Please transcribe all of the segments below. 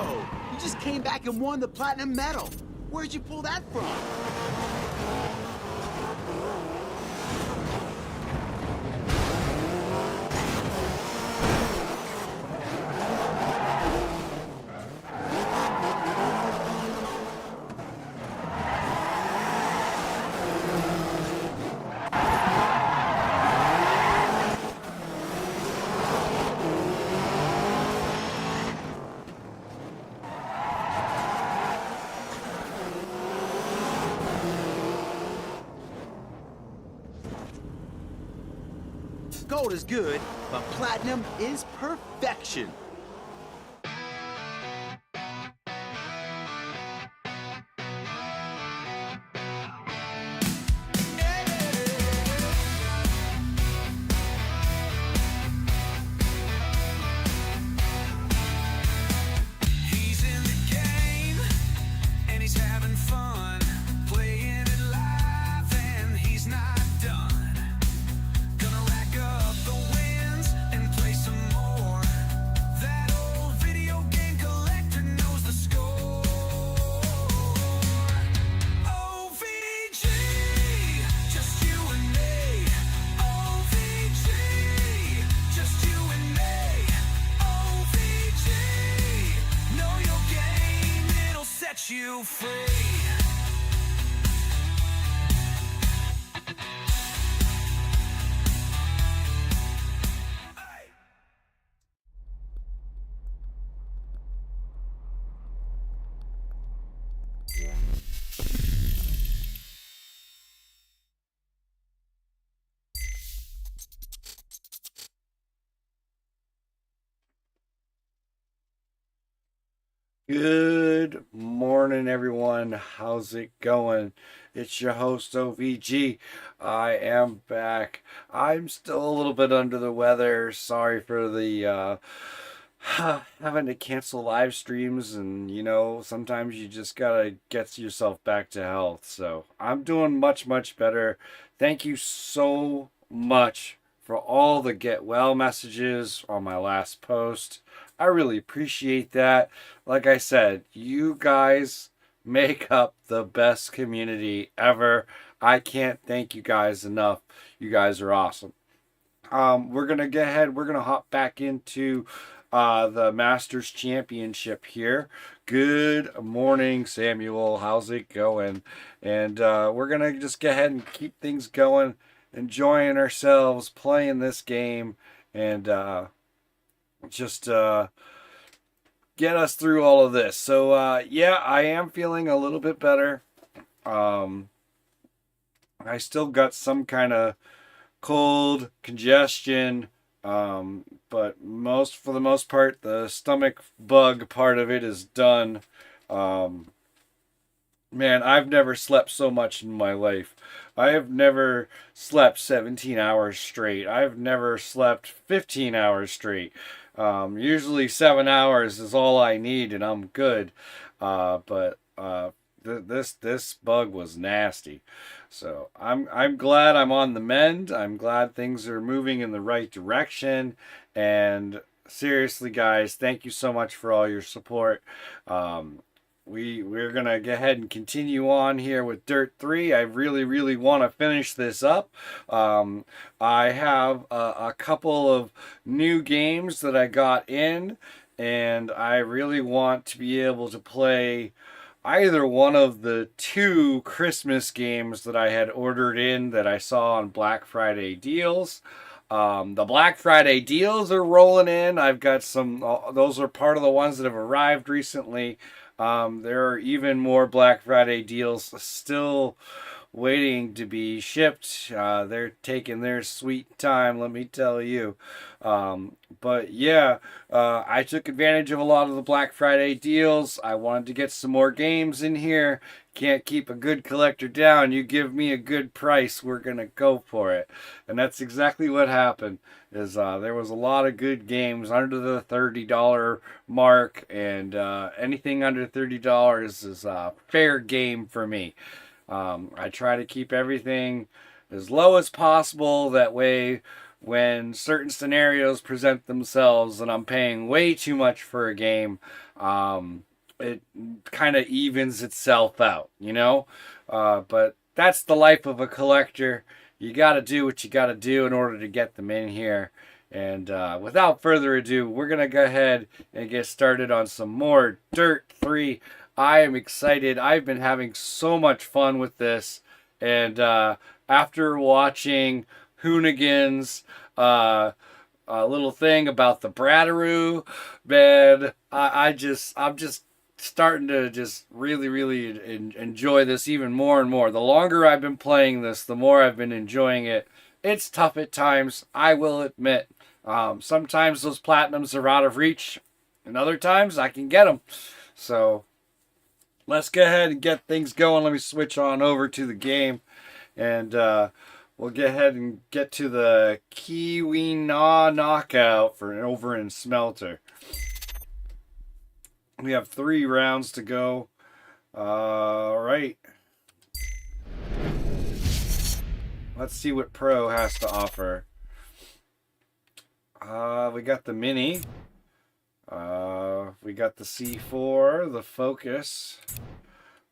Whoa! You just came back and won the platinum medal. Where'd you pull that from? Gold is good, but platinum is perfection. He's in the game, and he's having fun, playing it live, and he's not done. Gonna rack up the wins and play some more. That old video game collector knows the score. OVG, just you and me. OVG, just you and me. OVG, know your game, it'll set you free. Good morning, everyone. How's it going? It's your host, OVG. I am back. I'm still a little bit under the weather. Sorry for the having to cancel live streams, and sometimes you just gotta get yourself back to health. So I'm doing much, much better. Thank you so much for all the get well messages on my last post. I really appreciate that. Like I said, you guys make up the best community ever. I can't thank you guys enough. You guys are awesome. We're going to go ahead. We're going to hop back into the Masters Championship here. Good morning, Samuel. How's it going? And we're going to just go ahead and keep things going, enjoying ourselves, playing this game, and just get us through all of this. So yeah, I am feeling a little bit better. I still got some kind of cold, congestion, but for the most part, the stomach bug part of it is done. Man, I've never slept so much in my life. I have never slept 17 hours straight. I've never slept 15 hours straight. Usually 7 hours is all I need and I'm good. But this bug was nasty. So I'm glad I'm on the mend. I'm glad things are moving in the right direction. And seriously, guys, thank you so much for all your support. We're gonna go ahead and continue on here with Dirt 3. I really want to finish this up. I have a couple of new games that I got in, and I really want to be able to play either one of the two Christmas games that I had ordered in that I saw on Black Friday deals. The Black Friday deals are rolling in. I've got some, those are part of the ones that have arrived recently. There are even more Black Friday deals still waiting to be shipped. They're taking their sweet time, let me tell you. But yeah, I took advantage of a lot of the Black Friday deals. I wanted to get some more games in here. Can't keep a good collector down. You give me a good price, we're gonna go for it. And that's exactly what happened. Is there was a lot of good games under the $30 mark, and anything under $30 is fair game for me. I try to keep everything as low as possible. That way, when certain scenarios present themselves and I'm paying way too much for a game, it kind of evens itself out, you know? But that's the life of a collector. You got to do what you got to do in order to get them in here. And without further ado, we're going to go ahead and get started on some more Dirt 3. I am excited. I've been having so much fun with this. And after watching Hoonigan's little thing about the Brattaroo, man, I'm just starting to just really enjoy this even more and more. The longer I've been playing this, the more I've been enjoying it. It's tough at times, I will admit. Sometimes those platinums are out of reach, and other times I can get them. So let's go ahead and get things going. Let me switch on over to the game, and we'll go ahead and get to the Kiwi Na knockout for over in Smelter. We have 3 rounds to go. All right. Let's see what Pro has to offer. We got the Mini. We got the C4, the Focus,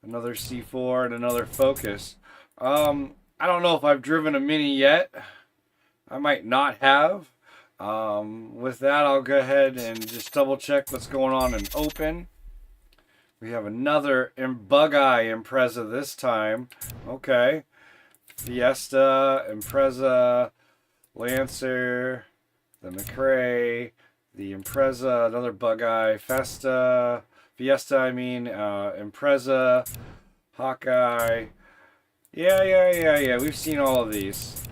another C4, and another Focus. I don't know if I've driven a Mini yet. I might not have. With that, I'll go ahead and just double check what's going on in Open. We have another Bug-Eye Impreza this time. Okay. Fiesta, Impreza, Lancer, the McRae, the Impreza, another Bug-Eye, Fiesta, Impreza, Hawkeye. Yeah. We've seen all of these.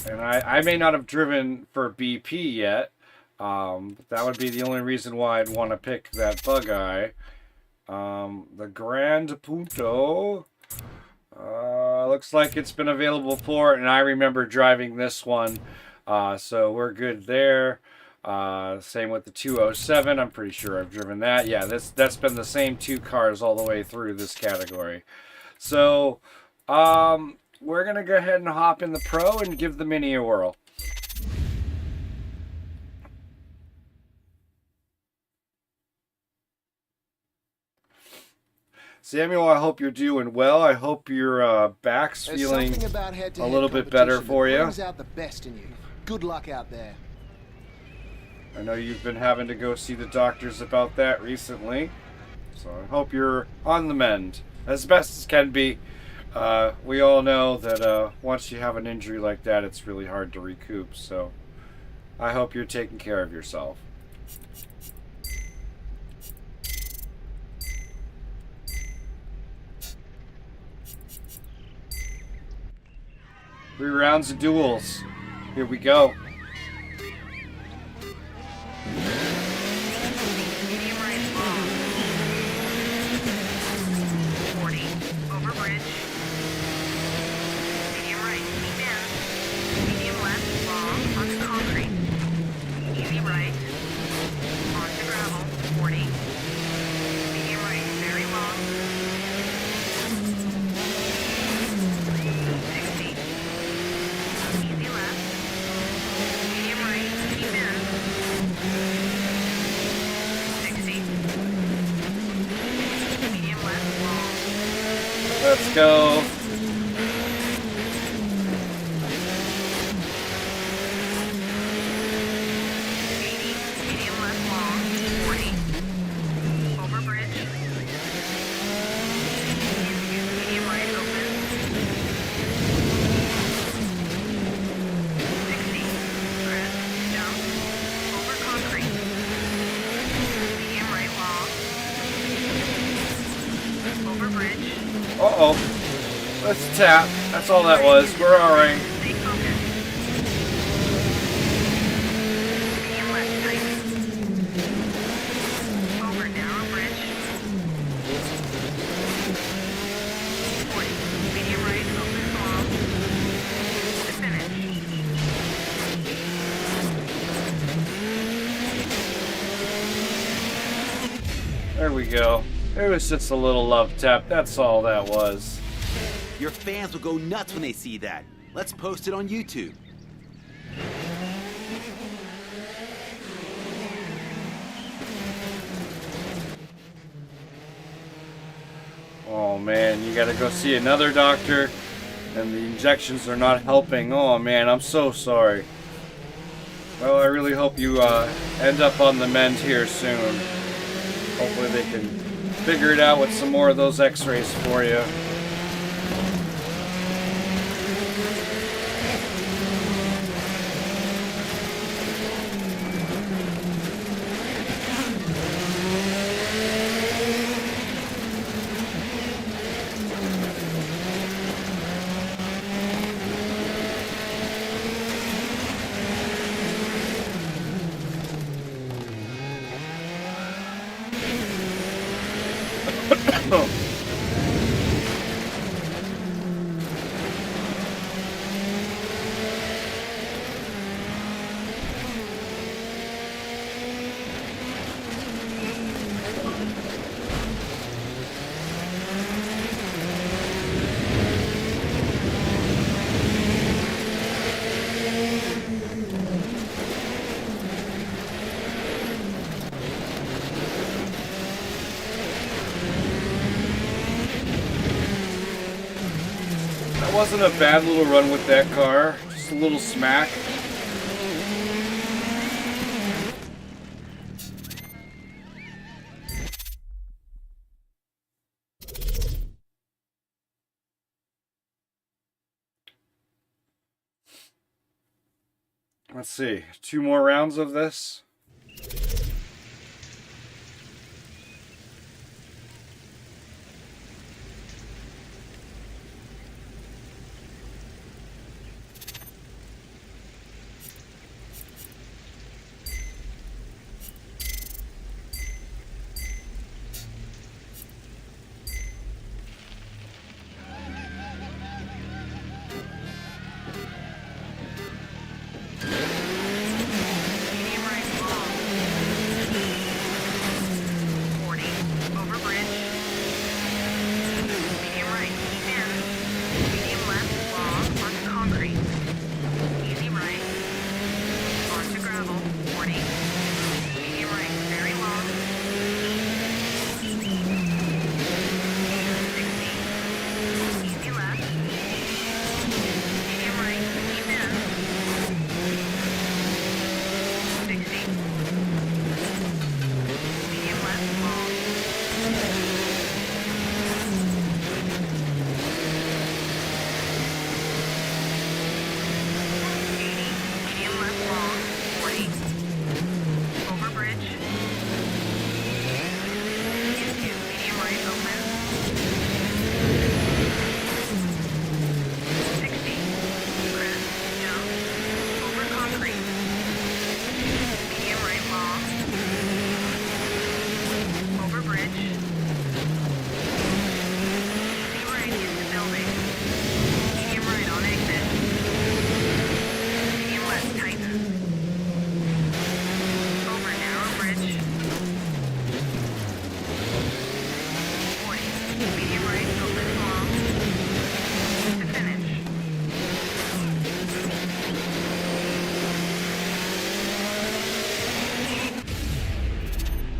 And I may not have driven for BP yet. But that would be the only reason why I'd want to pick that Bug-Eye. The Grand Punto. Looks like it's been available for it, and I remember driving this one. So we're good there. Same with the 207. I'm pretty sure I've driven that. Yeah, that's been the same 2 cars all the way through this category. So, we're going to go ahead and hop in the Pro and give the Mini a whirl. Samuel, I hope you're doing well. I hope your back's feeling a little bit better for you. Out the best in you. Good luck out there. I know you've been having to go see the doctors about that recently. So I hope you're on the mend as best as can be. We all know that once you have an injury like that, it's really hard to recoup. So I hope you're taking care of yourself. Three rounds of duels. Here we go. Let's go. Medium left long, 40. Over bridge. Medium right open. 60. Crest, jump. Over concrete. Medium right long. Over bridge. Uh-oh. Let's tap. That's all that was. We're alright. Stay focused. Medium left tight. Over narrow bridge. 40. Medium right open long. To finish. There we go. It was just a little love tap. That's all that was. Your fans will go nuts when they see that. Let's post it on YouTube. Oh man, you gotta go see another doctor, and the injections are not helping. Oh man, I'm so sorry. Well, I really hope you end up on the mend here soon. Hopefully they can figure it out with some more of those x-rays for you. That wasn't a bad little run with that car. Just a little smack. Let's see, 2 more rounds of this.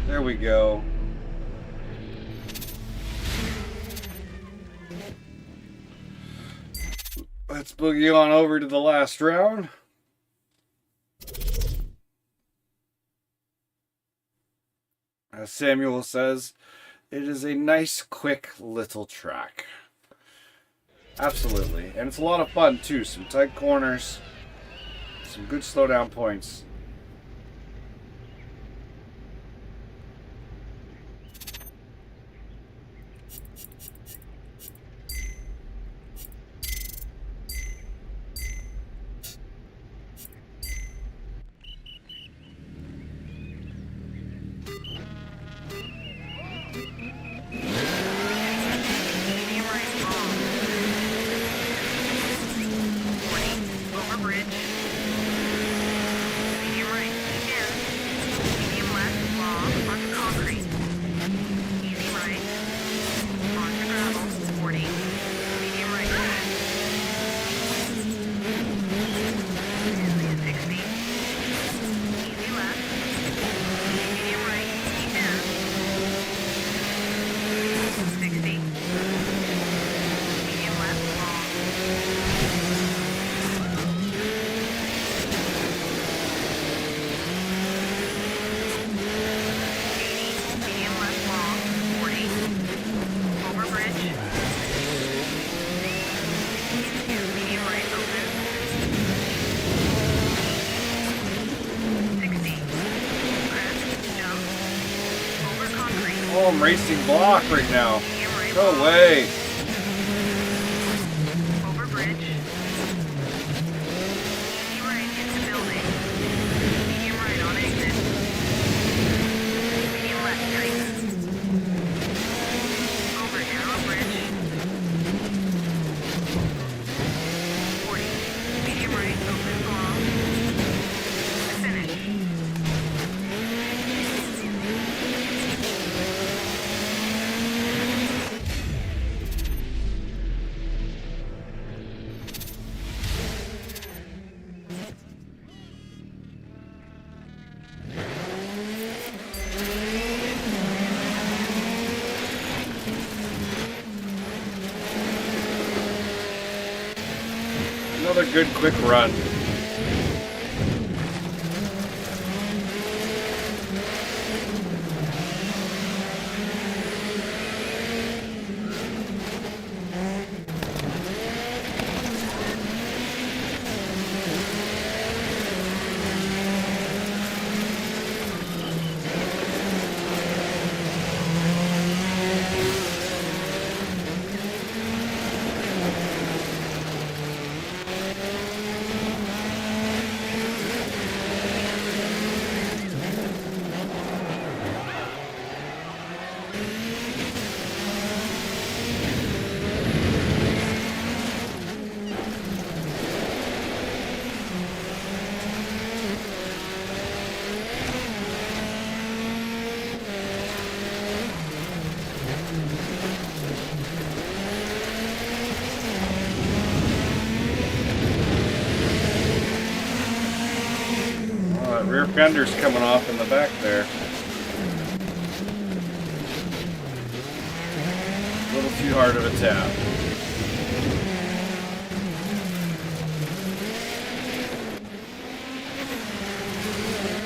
There we go. Let's boogie on over to the last round. As Samuel says, it is a nice, quick little track. Absolutely. And it's a lot of fun, too. Some tight corners. Some good slowdown points. I'm racing block right now. No way. Over bridge. Medium right into building. Medium right on exit. Medium left straight. Over narrow bridge. 40. Medium right open long. To finish. Another good quick run. Rear fender's coming off in the back there. A little too hard of a tap.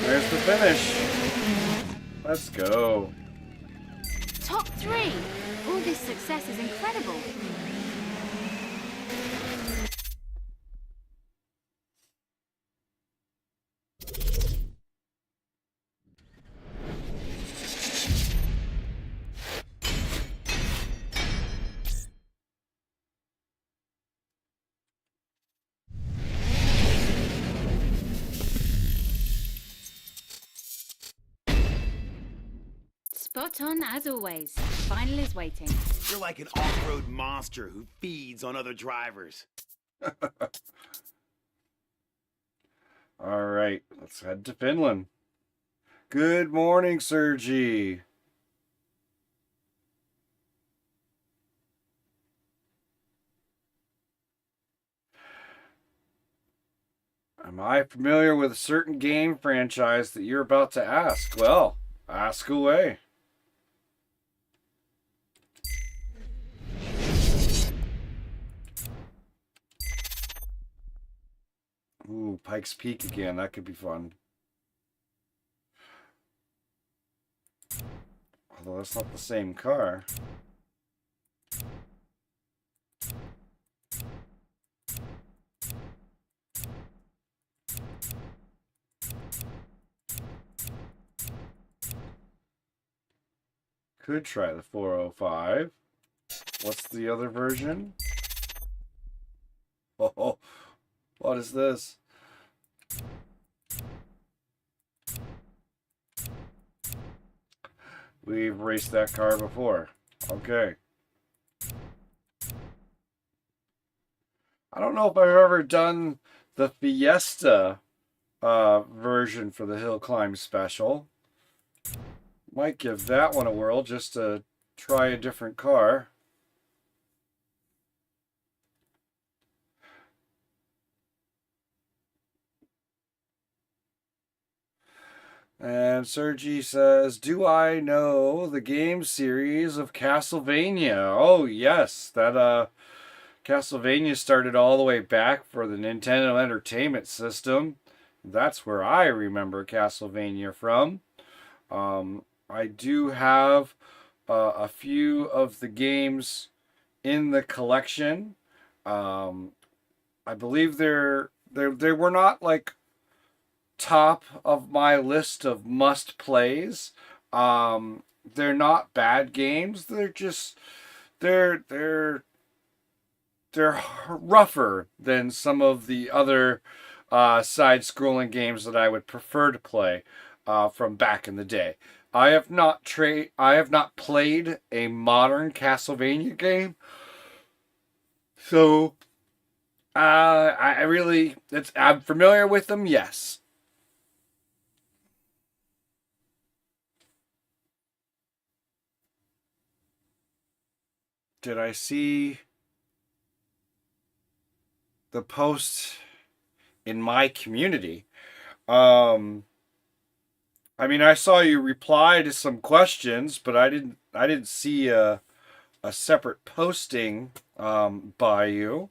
There's the finish. Let's go. Top 3! All this success is incredible. Spot on as always. Final is waiting. You're like an off-road monster who feeds on other drivers. All right, let's head to Finland. Good morning, Sergi. Am I familiar with a certain game franchise that you're about to ask? Well, ask away. Ooh, Pikes Peak again. That could be fun. Although that's not the same car. Could try the 405. What's the other version? Oh, what is this? We've raced that car before. Okay. I don't know if I've ever done the Fiesta version for the Hill Climb Special. Might give that one a whirl just to try a different car. And Sergi says, do I know the game series of Castlevania? Oh, yes. That Castlevania started all the way back for the Nintendo Entertainment System. That's where I remember Castlevania from. I do have a few of the games in the collection. I believe they were not like top of my list of must plays, they're not bad games. They're just they're they're they're rougher than some of the other side-scrolling games that I would prefer to play from back in the day. I have not played a modern Castlevania game, so I really I'm familiar with them. Yes. Did I see the post in my community? Um, I mean, I saw you reply to some questions, but I didn't see a separate posting by you.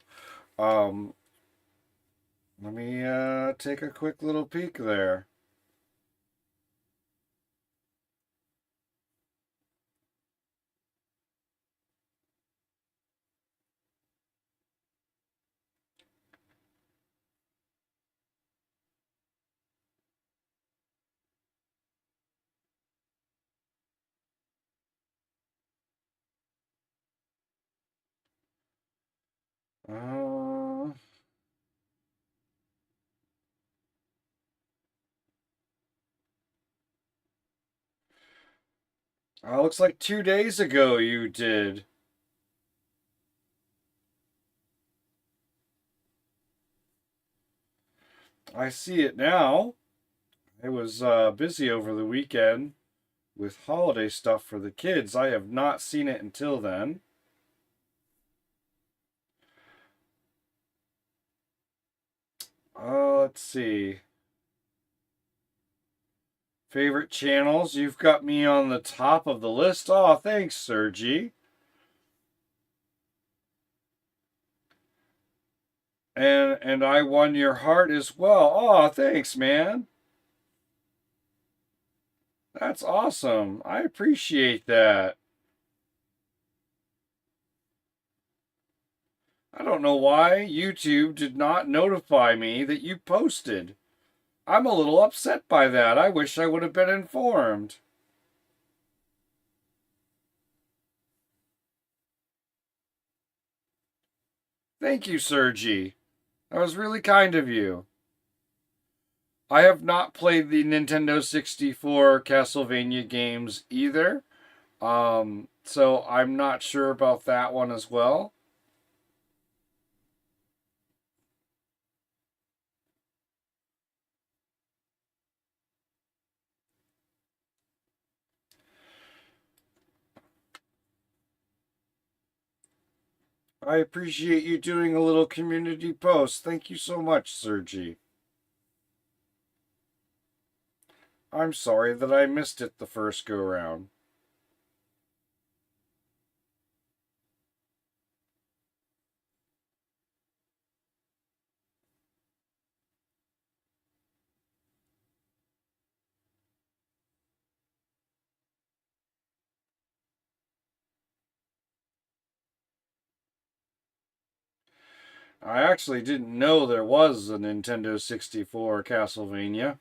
Um, Let me take a quick little peek there. Uh, Looks like 2 days ago you did. I see it now. I was busy over the weekend with holiday stuff for the kids. I have not seen it until then. Let's see. Favorite channels? You've got me on the top of the list. Oh, thanks, Sergi. And I won your heart as well. Oh, thanks, man. That's awesome. I appreciate that. I don't know why YouTube did not notify me that you posted. I'm a little upset by that. I wish I would have been informed. Thank you, Sergi. That was really kind of you. I have not played the Nintendo 64 Castlevania games either. So I'm not sure about that one as well. I appreciate you doing a little community post. Thank you so much, Sergi. I'm sorry that I missed it the first go round. I actually didn't know there was a Nintendo 64 Castlevania.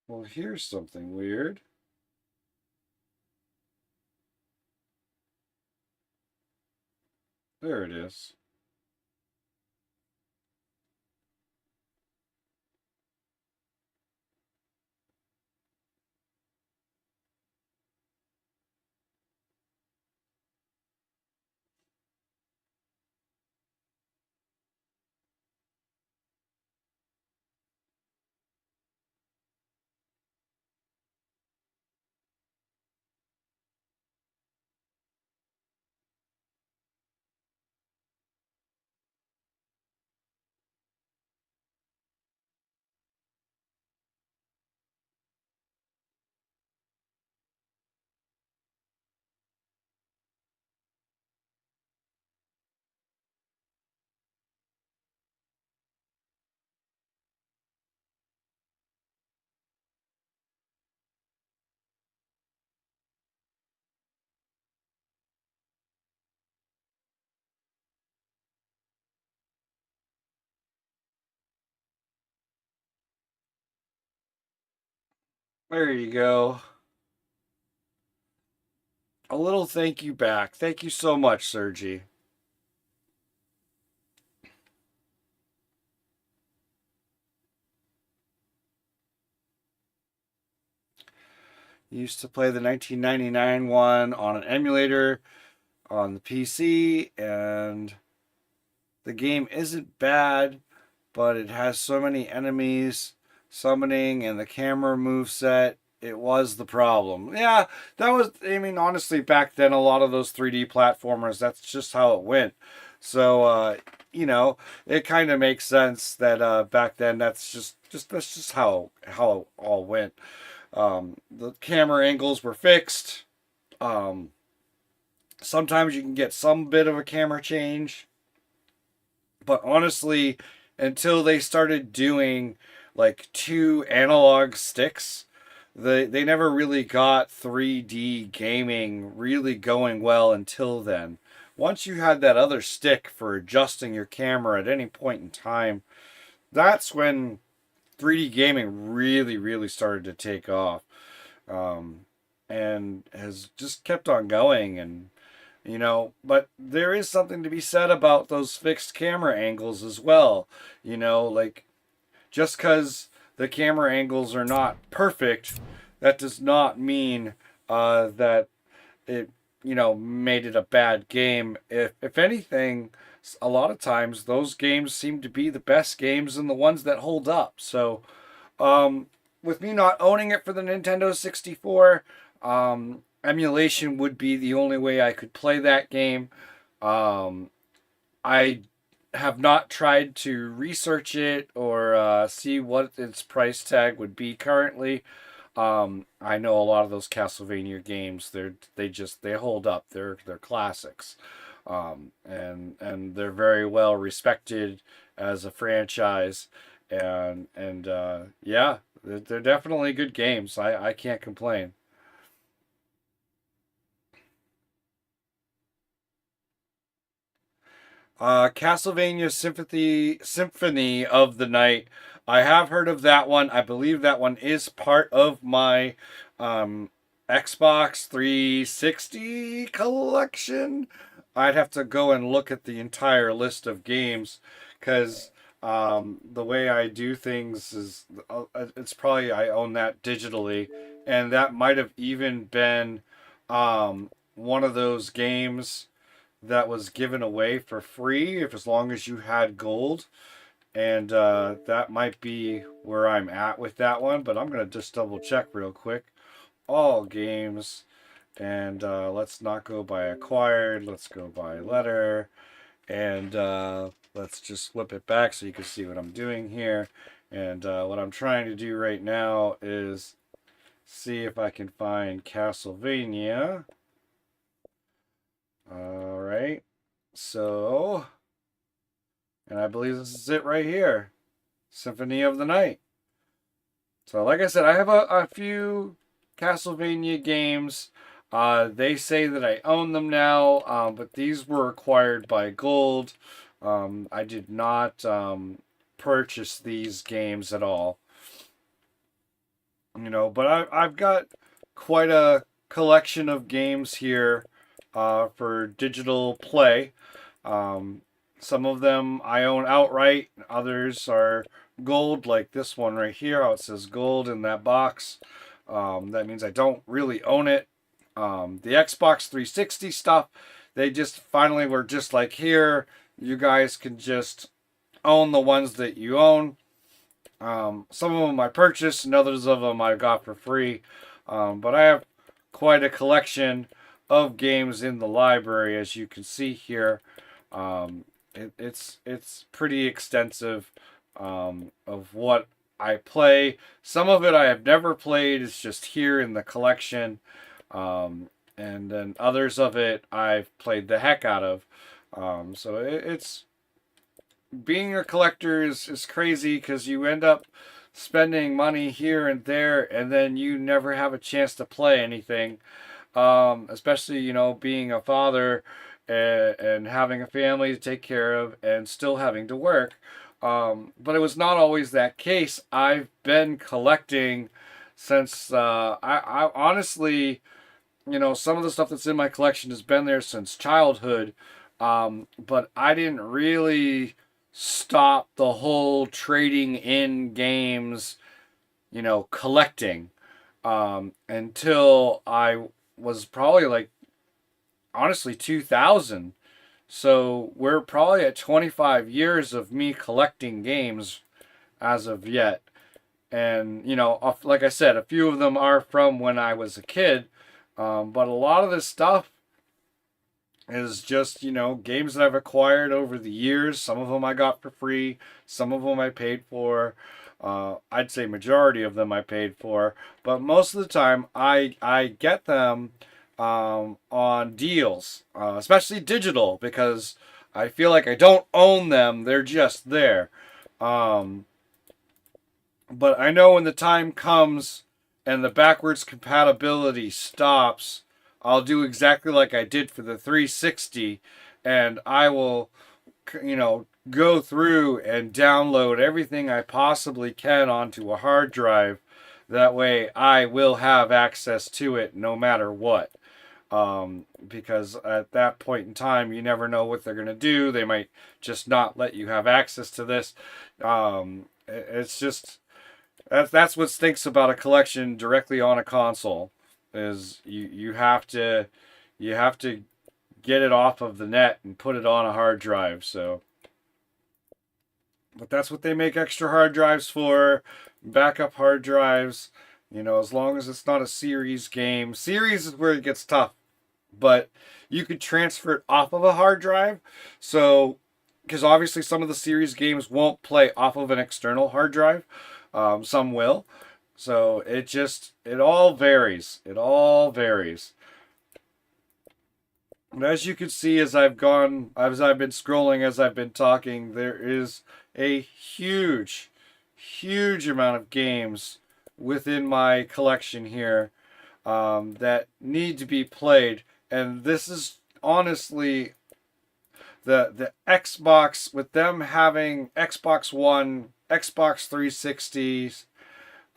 Well, here's something weird. There it is. There you go. A little thank you back. Thank you so much, Sergi. Used to play the 1999 one on an emulator on the PC, and the game isn't bad, but it has so many enemies summoning and the camera moveset. It was the problem. Yeah, that was, I mean, honestly, back then, a lot of those 3D platformers, that's just how it went. So, you know, it kind of makes sense that back then, that's just how it all went. The camera angles were fixed. Um, Sometimes you can get some bit of a camera change, but honestly, until they started doing like two analog sticks, they never really got 3D gaming really going well until then. Once you had that other stick for adjusting your camera at any point in time, that's when 3D gaming really started to take off, and has just kept on going. And but there is something to be said about those fixed camera angles as well. Like, just because the camera angles are not perfect, that does not mean that it made it a bad game. If anything, a lot of times those games seem to be the best games and the ones that hold up. So with me not owning it for the Nintendo 64, emulation would be the only way I could play that game. I have not tried to research it or see what its price tag would be currently. I know a lot of those Castlevania games, they hold up. They're classics, and they're very well respected as a franchise, and yeah, they're definitely good games. I can't complain. Castlevania Symphony of the Night. I have heard of that one. I believe that one is part of my um, Xbox 360 collection. I'd have to go and look at the entire list of games because the way I do things is it's probably I own that digitally, and that might have even been one of those games that was given away for free if as long as you had gold, and that might be where I'm at with that one, but I'm gonna just double check real quick. All games, and let's not go by acquired, let's go by letter, and let's just flip it back so you can see what I'm doing here. And what I'm trying to do right now is see if I can find Castlevania. All right, so, and I believe this is it right here, Symphony of the Night. So, like I said, I have a few Castlevania games. They say that I own them now, but these were acquired by gold. I did not purchase these games at all. But I've got quite a collection of games here for digital play. Some of them I own outright, others are gold, like this one right here, how it says gold in that box. That means I don't really own it. The Xbox 360 stuff, they just finally were just like, here, you guys can just own the ones that you own. Some of them I purchased, and others of them I got for free. But I have quite a collection of games in the library, as you can see here. It's pretty extensive of what I play. Some of it I have never played. It's just here in the collection. And then others of it I've played the heck out of. So it's being a collector is crazy because you end up spending money here and there, and then you never have a chance to play anything. Especially, being a father and having a family to take care of and still having to work. But it was not always that case. I've been collecting since I honestly, you know, some of the stuff that's in my collection has been there since childhood, but I didn't really stop the whole trading in games, you know, collecting, until I was probably like, honestly, 2000. So we're probably at 25 years of me collecting games as of yet. And, you know, like I said, a few of them are from when I was a kid. But a lot of this stuff is just, you know, games that I've acquired over the years. Some of them I got for free. Some of them I paid for. I'd say majority of them I paid for. But most of the time I get them on deals, especially digital, because I feel like I don't own them. They're just there. But I know when the time comes and the backwards compatibility stops, I'll do exactly like I did for the 360, and I will, you know, go through and download everything I possibly can onto a hard drive. That way I will have access to it no matter what. Because at that point in time, you never know what they're going to do. They might just not let you have access to this. It's just... That's what stinks about a collection directly on a console, is you have to get it off of the net and put it on a hard drive. So, but that's what they make extra hard drives for, backup hard drives. You know, as long as it's not a series game. Series is where it gets tough, but you could transfer it off of a hard drive. So, because obviously some of the series games won't play off of an external hard drive. Some will. So it all varies. It all varies. And as you can see, as I've been scrolling, as I've been talking, there is a huge amount of games within my collection here, that need to be played. And this is honestly the Xbox, with them having Xbox One, Xbox 360,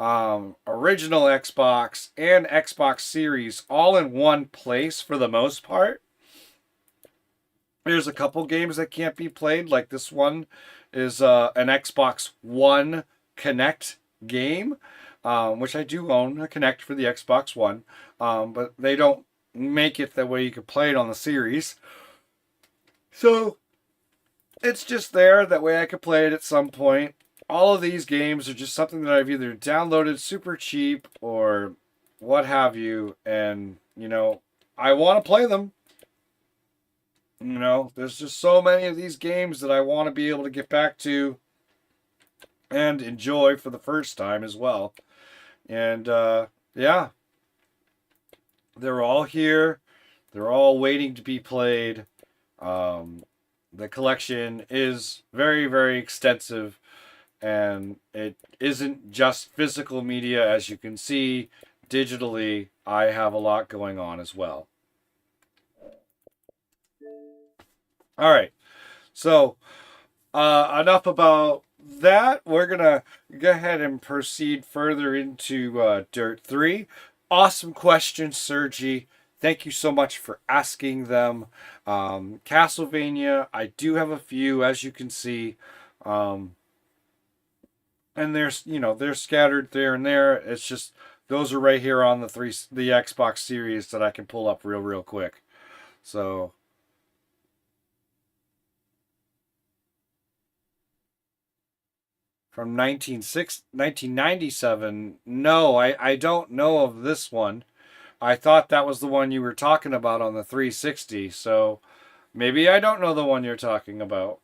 original Xbox, and Xbox Series all in one place for the most part. There's a couple games that can't be played, like this one is an Xbox One Connect game, which I do own a Connect for the Xbox One, but they don't make it the way you could play it on the Series. So it's just there, that way I could play it at some point. All of these games are just something that I've either downloaded super cheap or what have you, and, you know, I want to play them. You know, there's just so many of these games that I want to be able to get back to and enjoy for the first time as well. And, yeah. They're all here. They're all waiting to be played. The collection is very, very extensive. And it isn't just physical media, as you can see. Digitally, I have a lot going on as well. All right, so enough about that. We're gonna go ahead and proceed further into Dirt 3. Awesome questions, Sergi. Thank you so much for asking them. Castlevania, I do have a few, as you can see. And there's, you know, they're scattered there and there. It's just, those are right here on the Xbox Series that I can pull up real quick. So, from 1997, no, I don't know of this one. I thought that was the one you were talking about on the 360, so maybe I don't know the one you're talking about.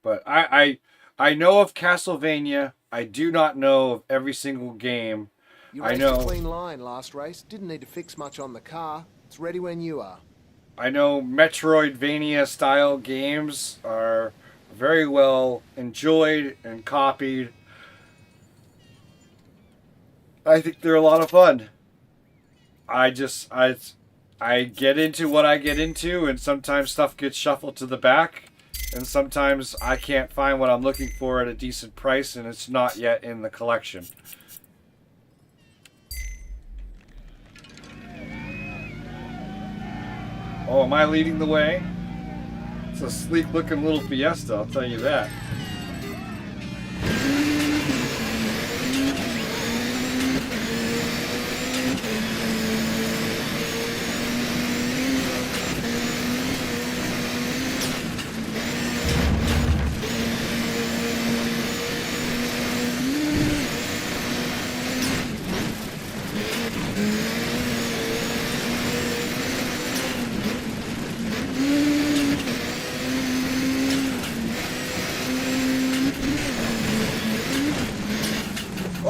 But I know of Castlevania. I do not know of every single game. You I raced know a clean line last race. Didn't need to fix much on the car. It's ready when you are. I know Metroidvania style games are very well enjoyed and copied. I think they're a lot of fun. I get into what I get into, and sometimes stuff gets shuffled to the back. And sometimes I can't find what I'm looking for at a decent price, and it's not yet in the collection. Oh, am I leading the way? It's a sleek looking little Fiesta, I'll tell you that.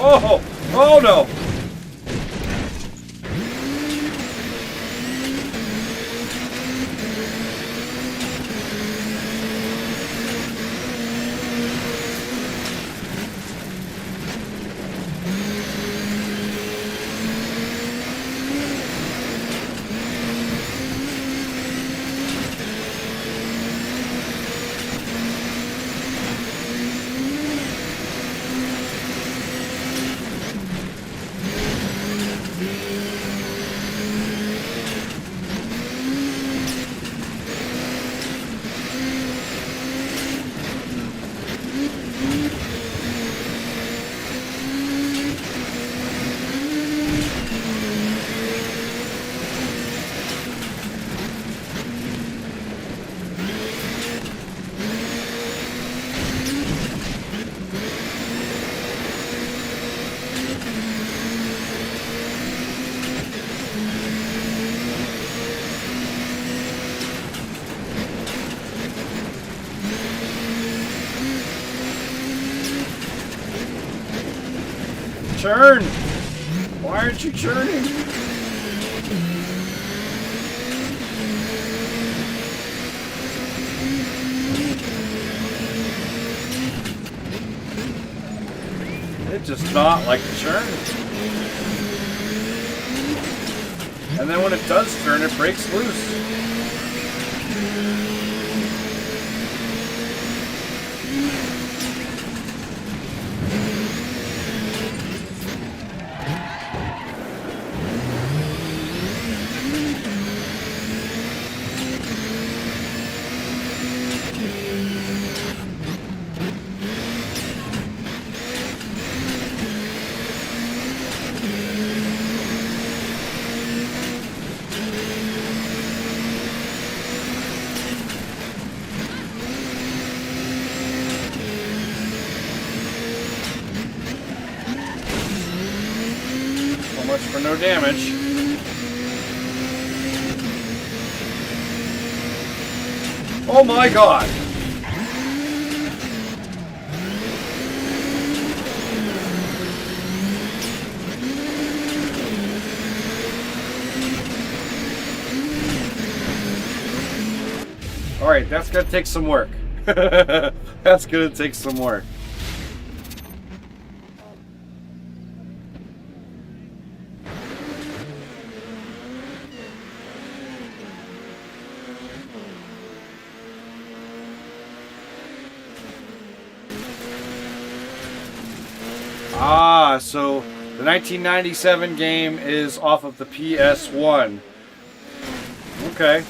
Oh! Oh no! Churn! Why aren't you churning? It does not like to churn. And then when it does turn, it breaks loose. For no damage. Oh my god! Alright, that's gonna take some work. That's gonna take some work. Ah, so the 1997 game is off of the PS1. Okay.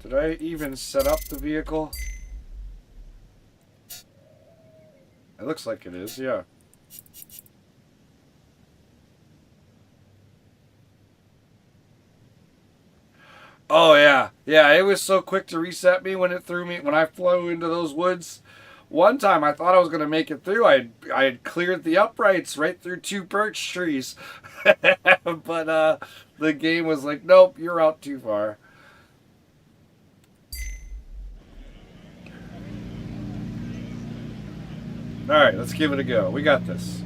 Did I even set up the vehicle? It looks like it is, yeah. Oh yeah, yeah, it was so quick to reset me when it threw me, when I flew into those woods. One time I thought I was going to make it through. I had cleared the uprights right through 2 birch trees. But the game was like, nope, you're out too far. Alright, let's give it a go. We got this.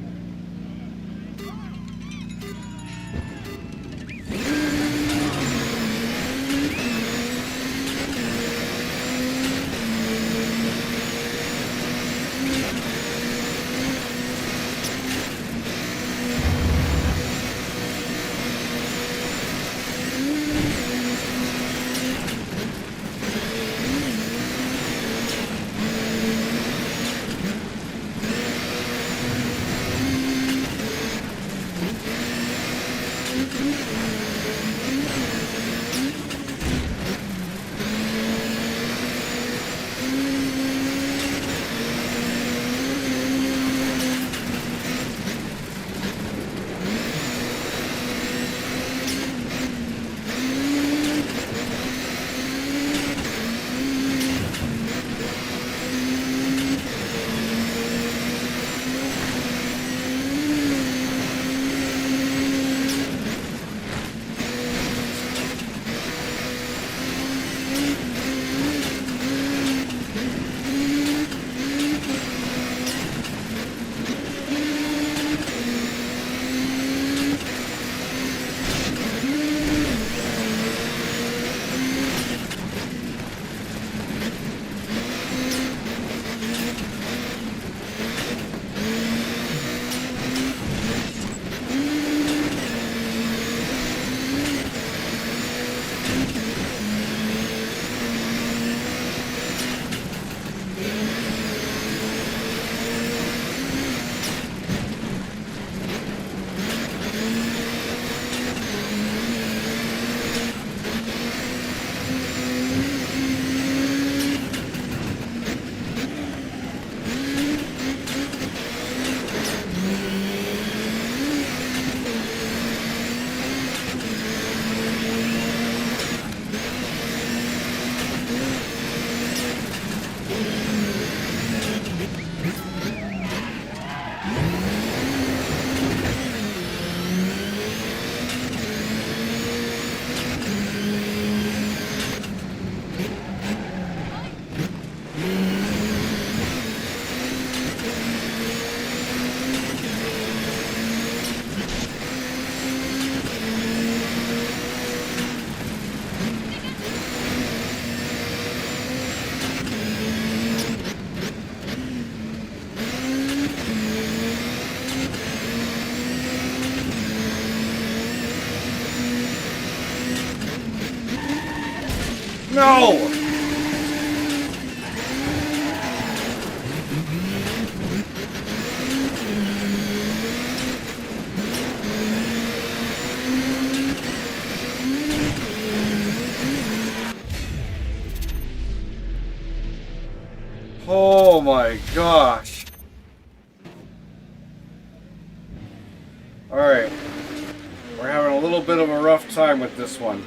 No! Oh my gosh. Alright. We're having a little bit of a rough time with this one.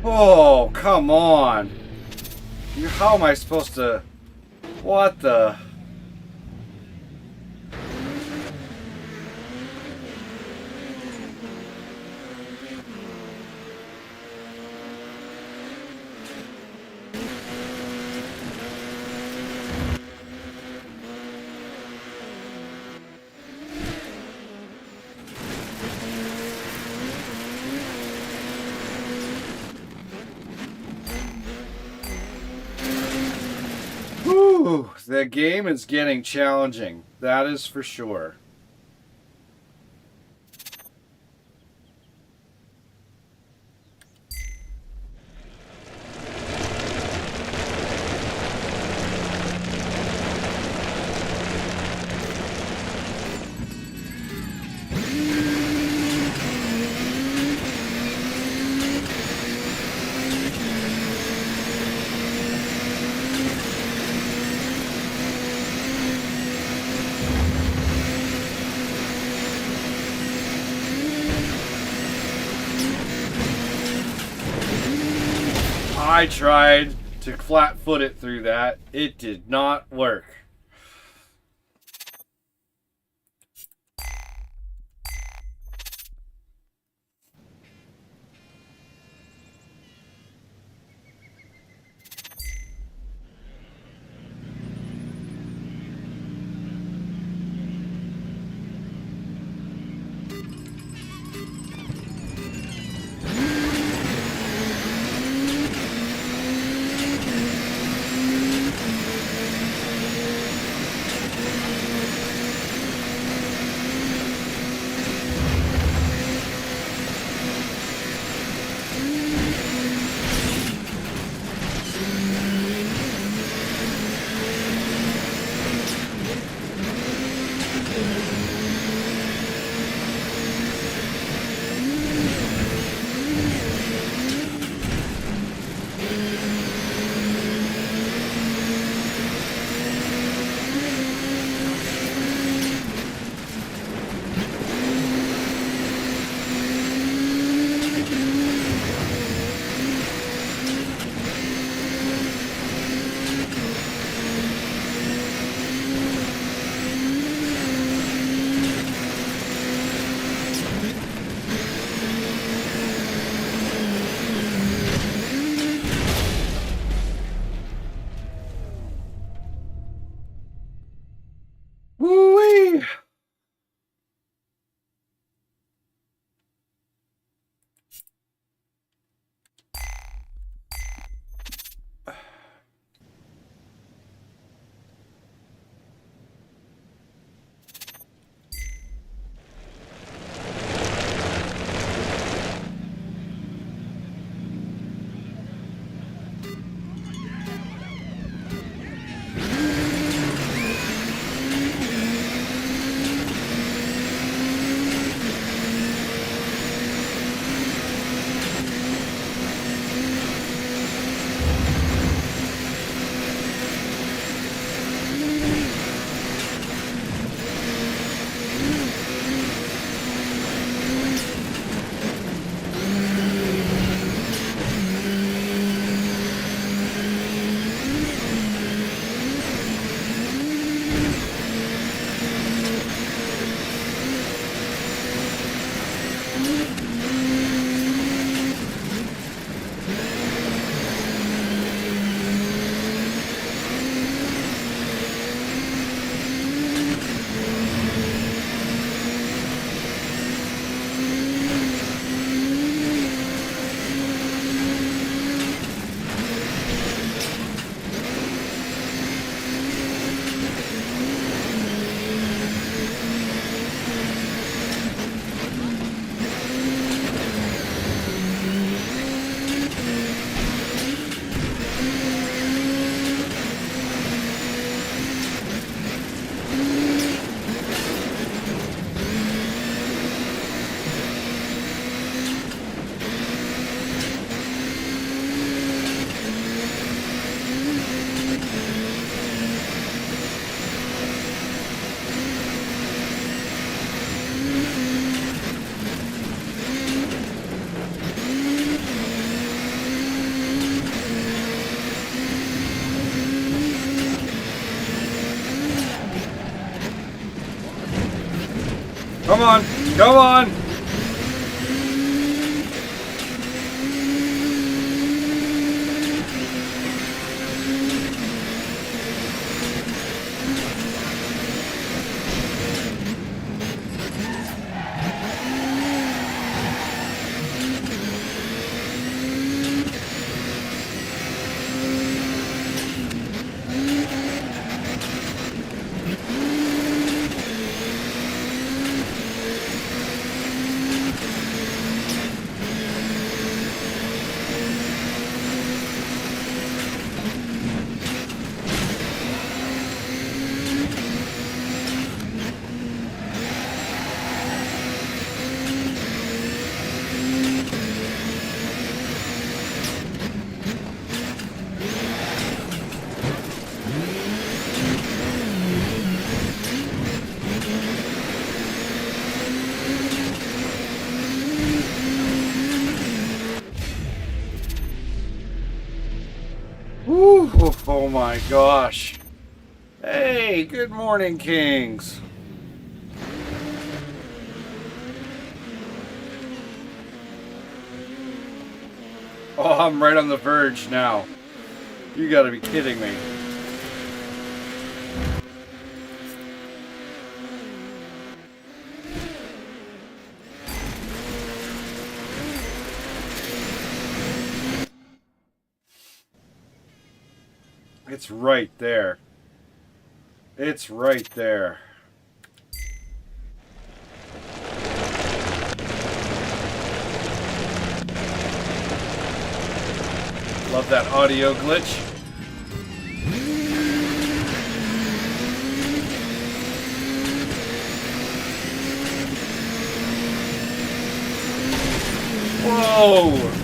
Oh, come on. How am I supposed to... What the... Whew, the game is getting challenging. That is for sure. I tried to flat foot it through that. It did not work. Woo-wee! Come on, come on! my gosh. Hey, good morning, Kings. Oh, I'm right on the verge now. You gotta be kidding me. It's right there. It's right there. Love that audio glitch. Whoa!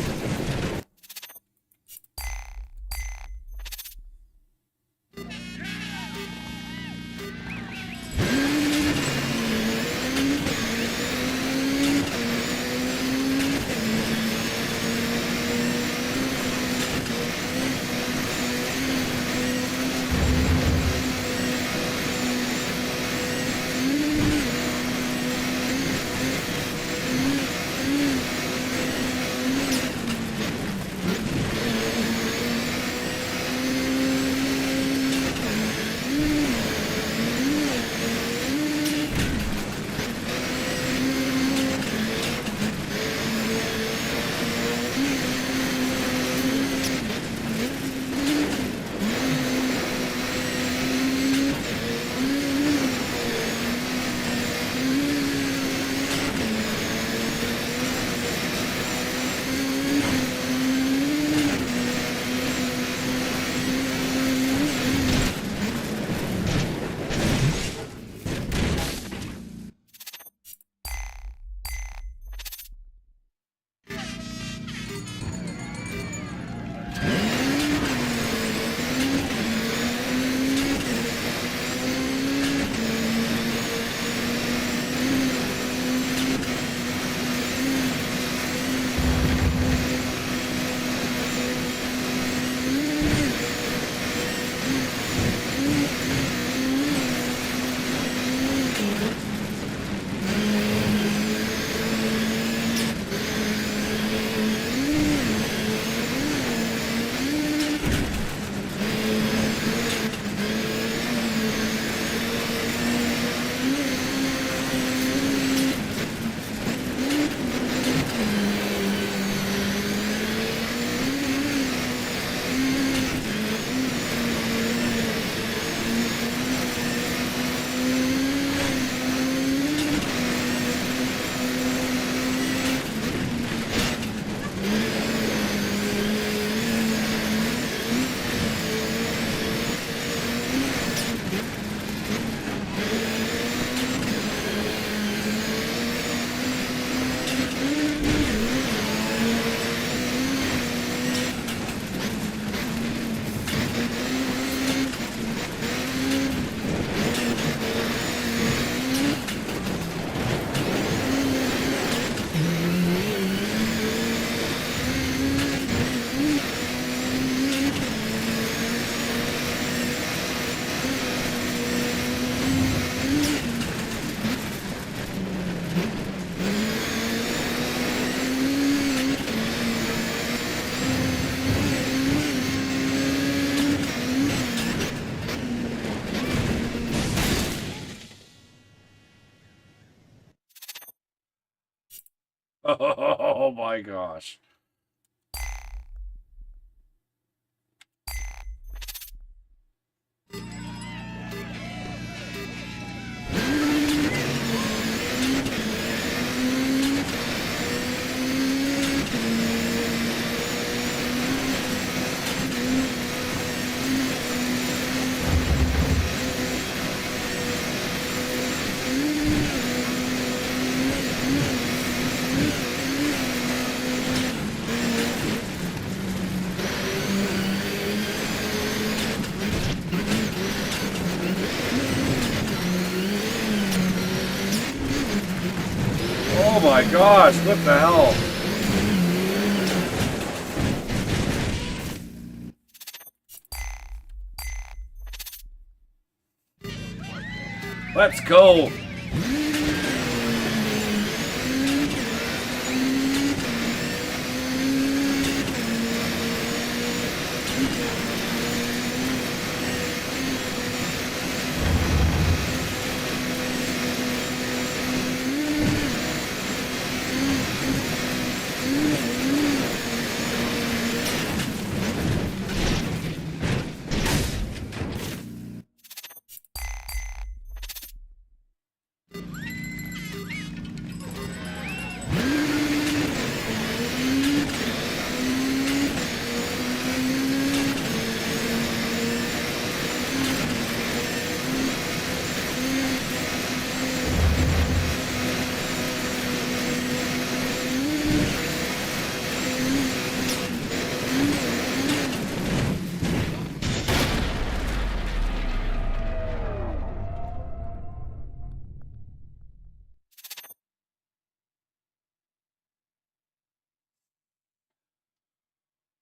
Oh my gosh. Oh my gosh, what the hell? Let's go.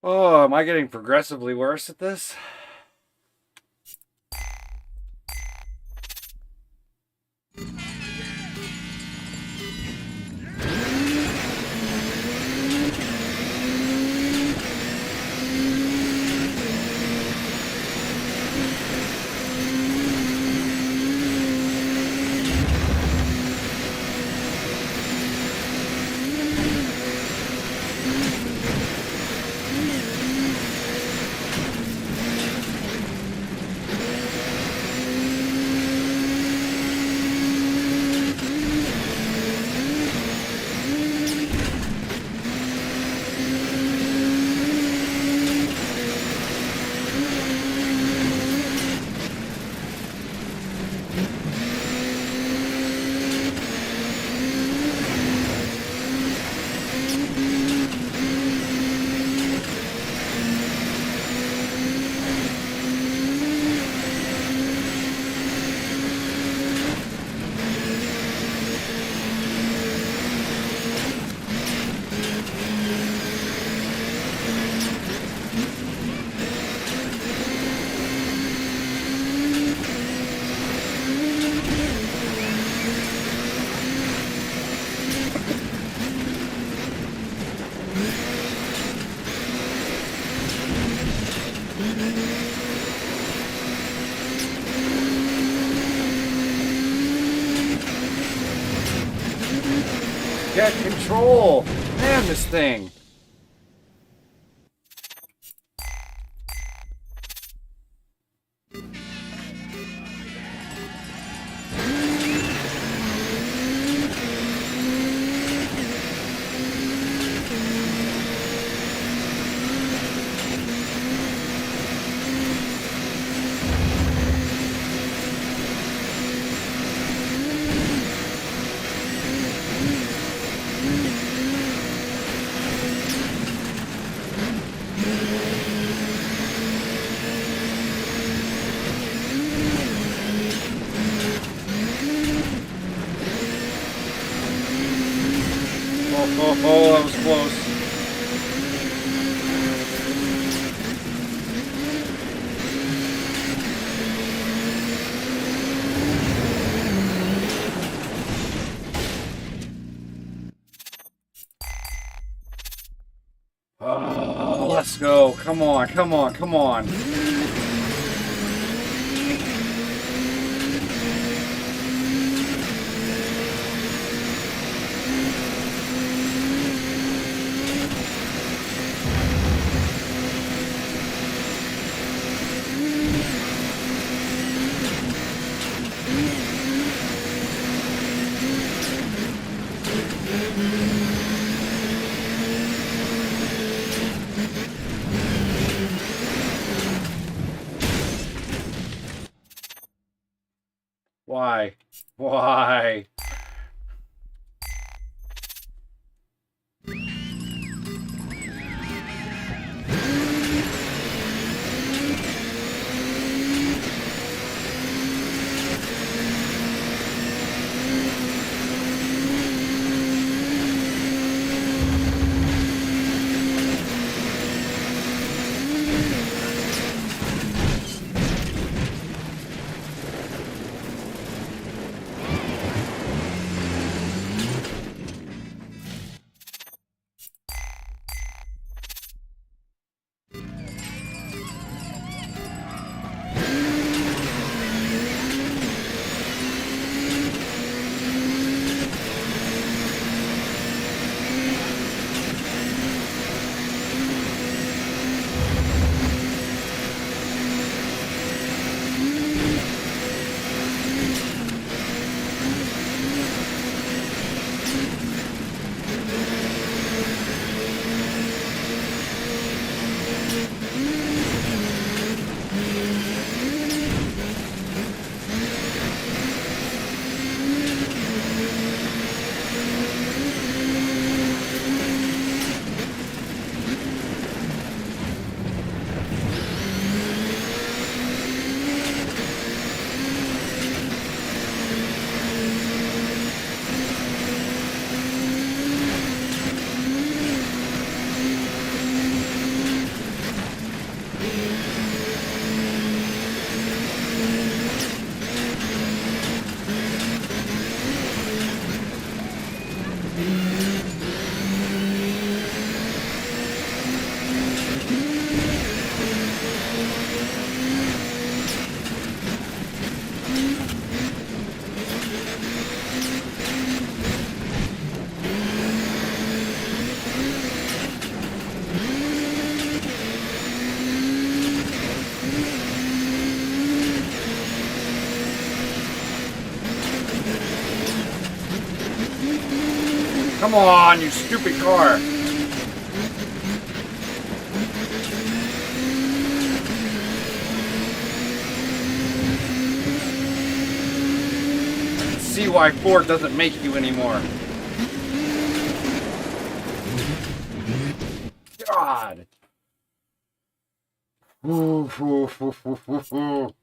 Oh, am I getting progressively worse at this? Get control! Man, this thing! Oh, that was close. Oh, let's go. Come on, come on, come on. Why? Why? Come on, you stupid car. See why Ford doesn't make you anymore. God. Ooh, ooh, ooh, ooh, ooh, ooh.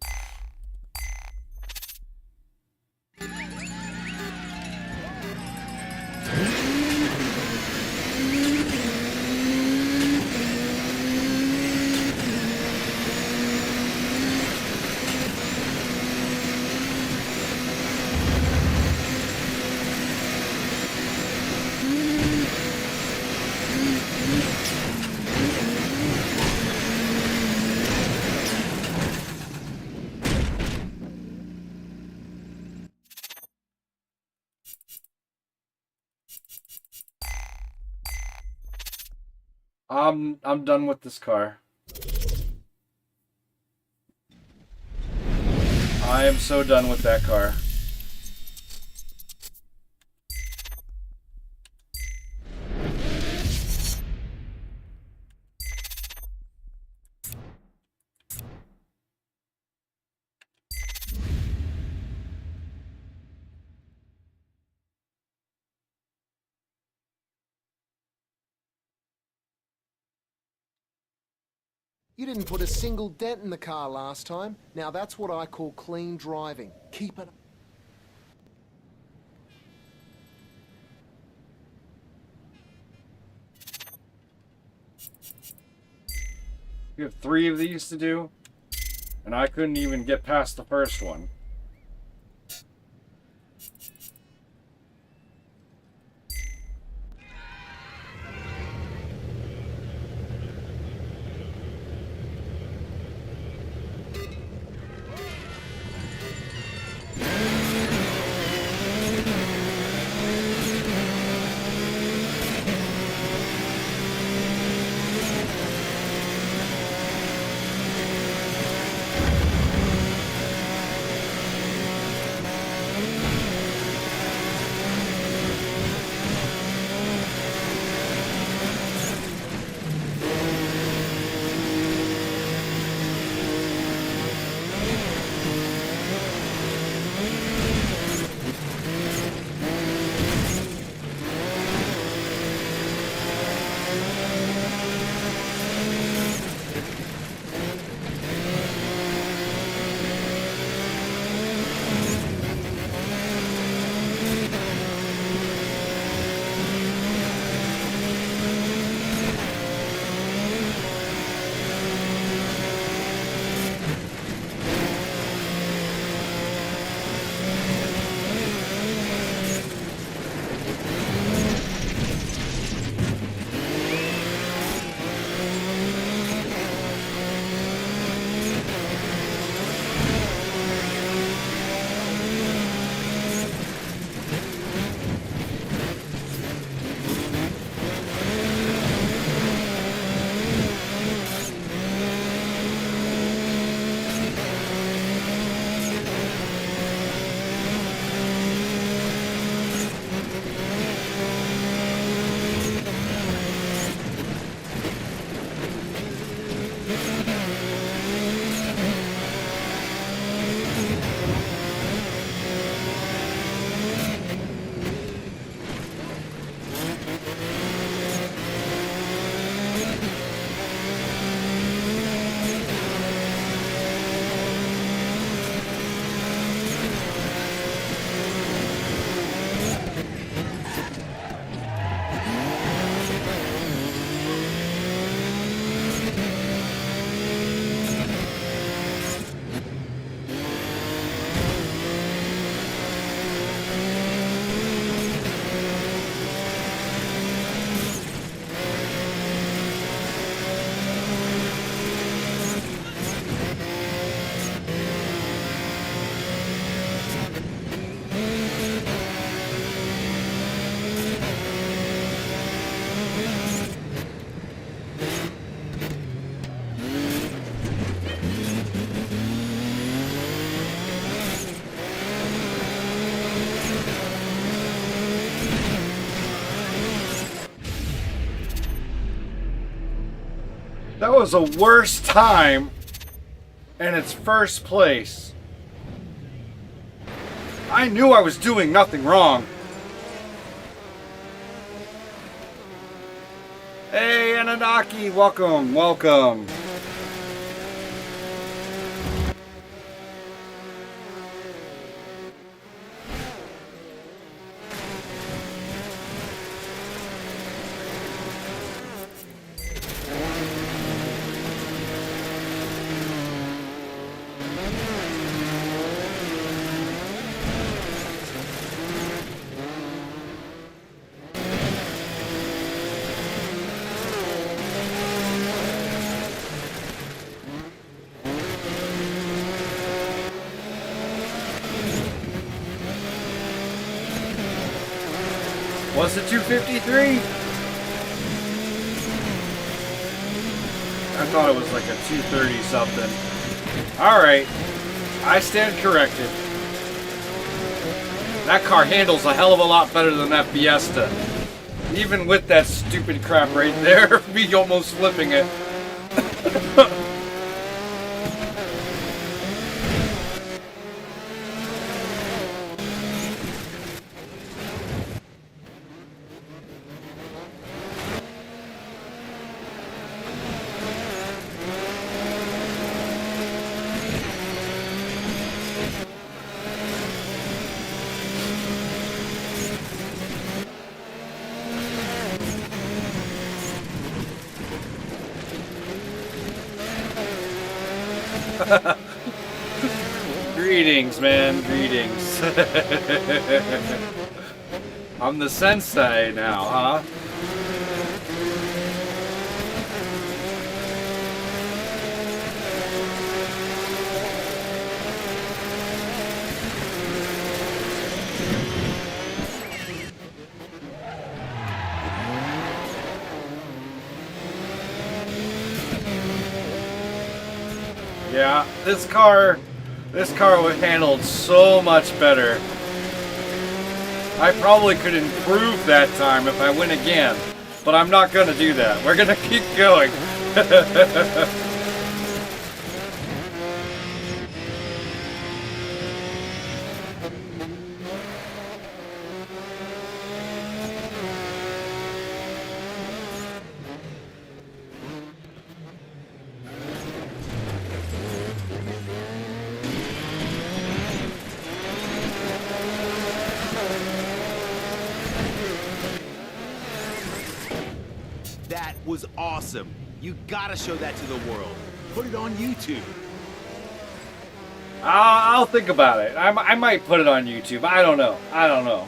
I'm done with this car. I am so done with that car. You didn't put a single dent in the car last time. Now that's what I call clean driving. Keep it up. You have 3 of these to do, and I couldn't even get past the first one. That was a worse time, and it's first place. I knew I was doing nothing wrong. Hey, Anunnaki, welcome, welcome. Was it 253? I thought it was like a 230 something. Alright. I stand corrected. That car handles a hell of a lot better than that Fiesta. Even with that stupid crap right there, me almost flipping it. Greetings, man. Greetings. I'm the sensei now, huh? Yeah, this car was handled so much better. I probably could improve that time if I win again, but I'm not gonna do that. We're gonna keep going. That was awesome. You gotta show that to the world. Put it on YouTube. I'll think about it. I might put it on YouTube. I don't know. I don't know.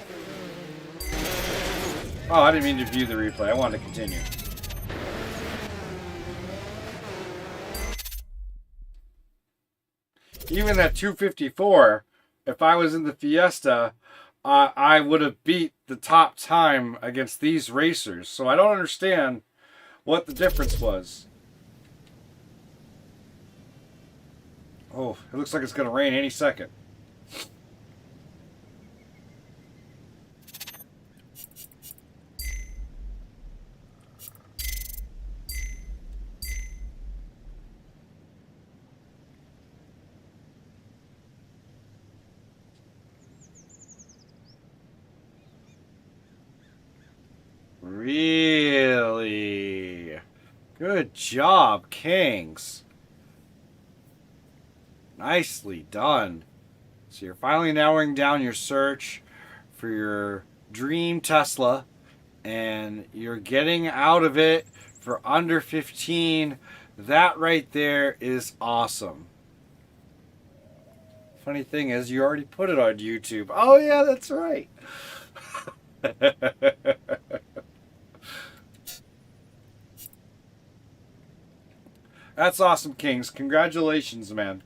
Oh, I didn't mean to view the replay. I wanted to continue. Even at 254, if I was in the Fiesta, I would have beat the top time against these racers. So I don't understand what the difference was. Oh, it looks like it's going to rain any second. Really? Good job, Kings. Nicely done. So you're finally narrowing down your search for your dream Tesla, and you're getting out of it for under 15. That right there is awesome. Funny thing is, you already put it on YouTube. Oh yeah, that's right. That's awesome, Kings. Congratulations, man.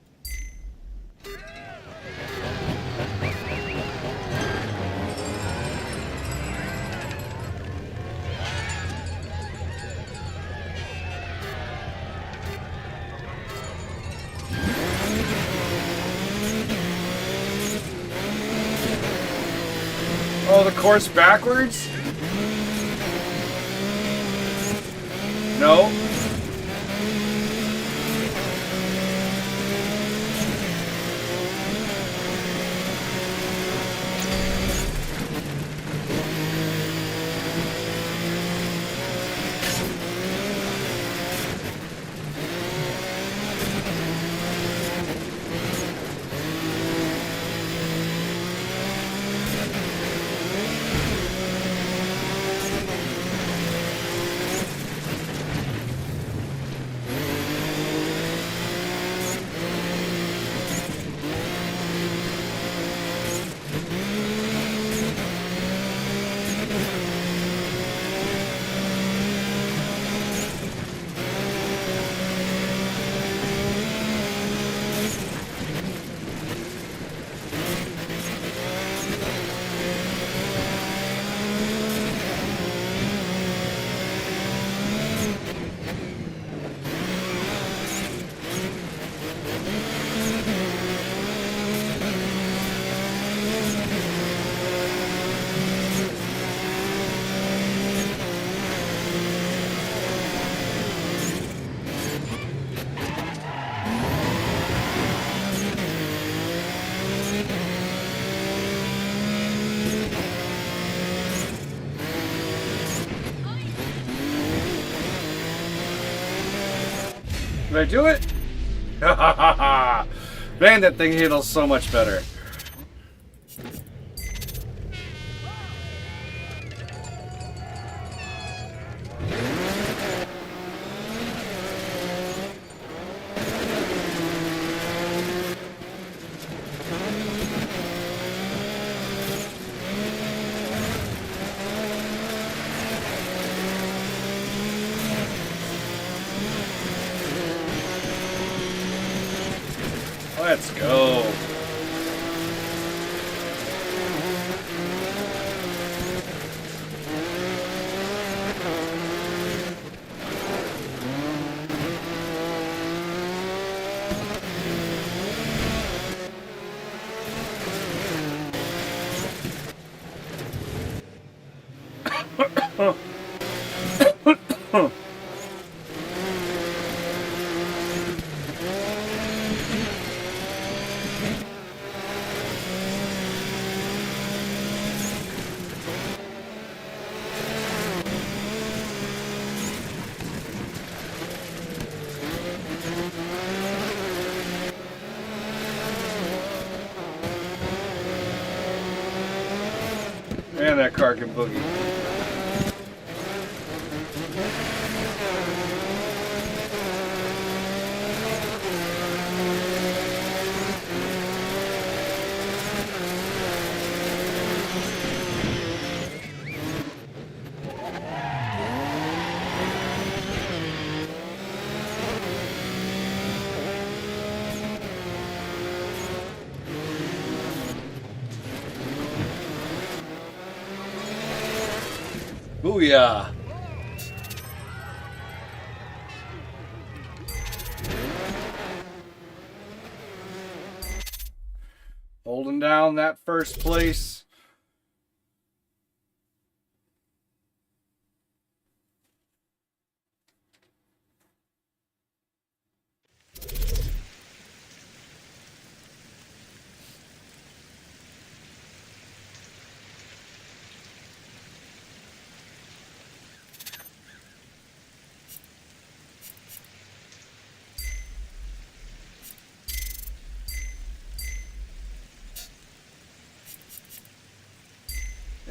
Oh, the course backwards? No. Did I do it? Man, that thing handles so much better. Let's go. Man, that car can boogie. Booyah! Holding down that first place.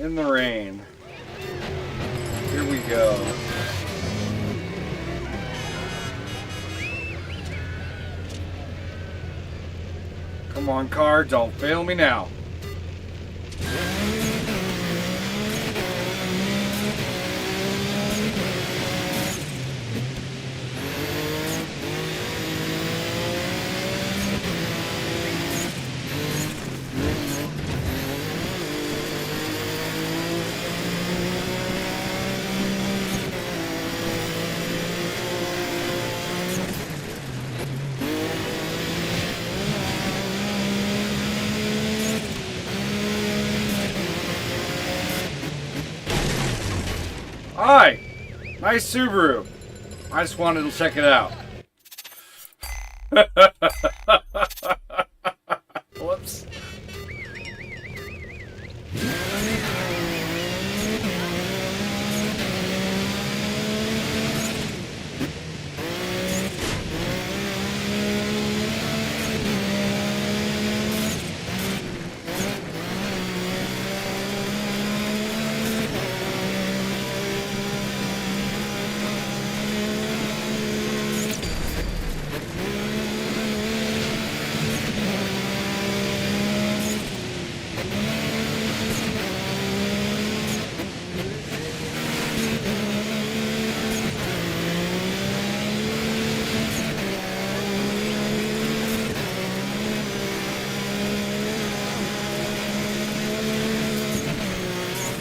In the rain. Here we go. Come on, car, don't fail me now. Hi! Nice Subaru. I just wanted to check it out. Whoops.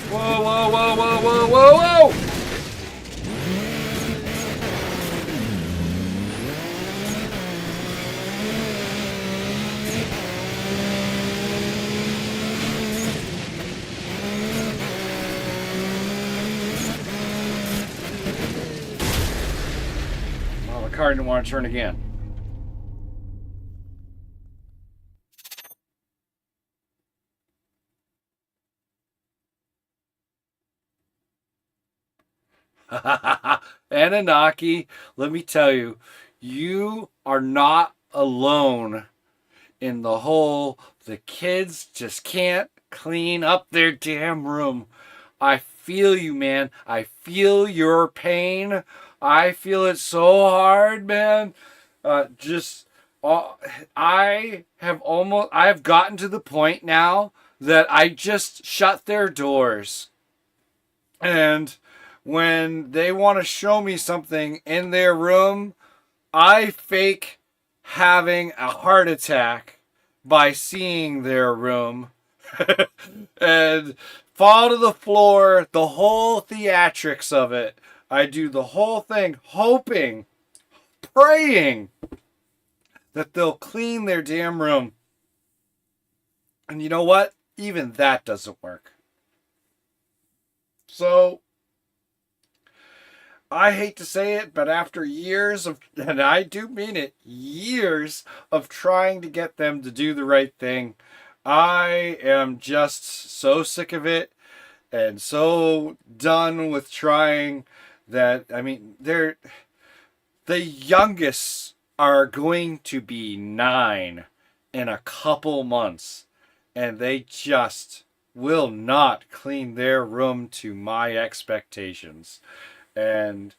Whoa, whoa, whoa, whoa, whoa, whoa, whoa! Well, the car didn't want to turn again. Anunnaki, let me tell you, you are not alone in the kids just can't clean up their damn room. I feel you, man. I feel your pain. I feel it so hard, man. Just, I've gotten to the point now that I just shut their doors. And when they want to show me something in their room, I fake having a heart attack by seeing their room and fall to the floor, the whole theatrics of it. I do the whole thing hoping, praying that they'll clean their damn room. And you know what? Even that doesn't work. So, I hate to say it, but after years of, and I do mean it, years of trying to get them to do the right thing, I am just so sick of it and so done with trying that, I mean, the youngest are going to be 9 in a couple months, and they just will not clean their room to my expectations. And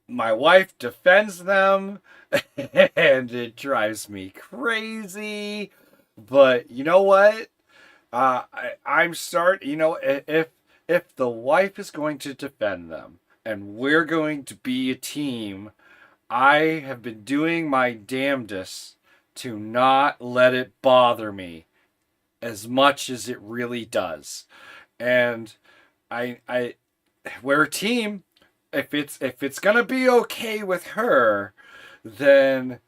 my wife defends them, and it drives me crazy. But you know what? I'm starting, if the wife is going to defend them and we're going to be a team, I have been doing my damnedest to not let it bother me as much as it really does. And we're a team. If it's gonna be okay with her, then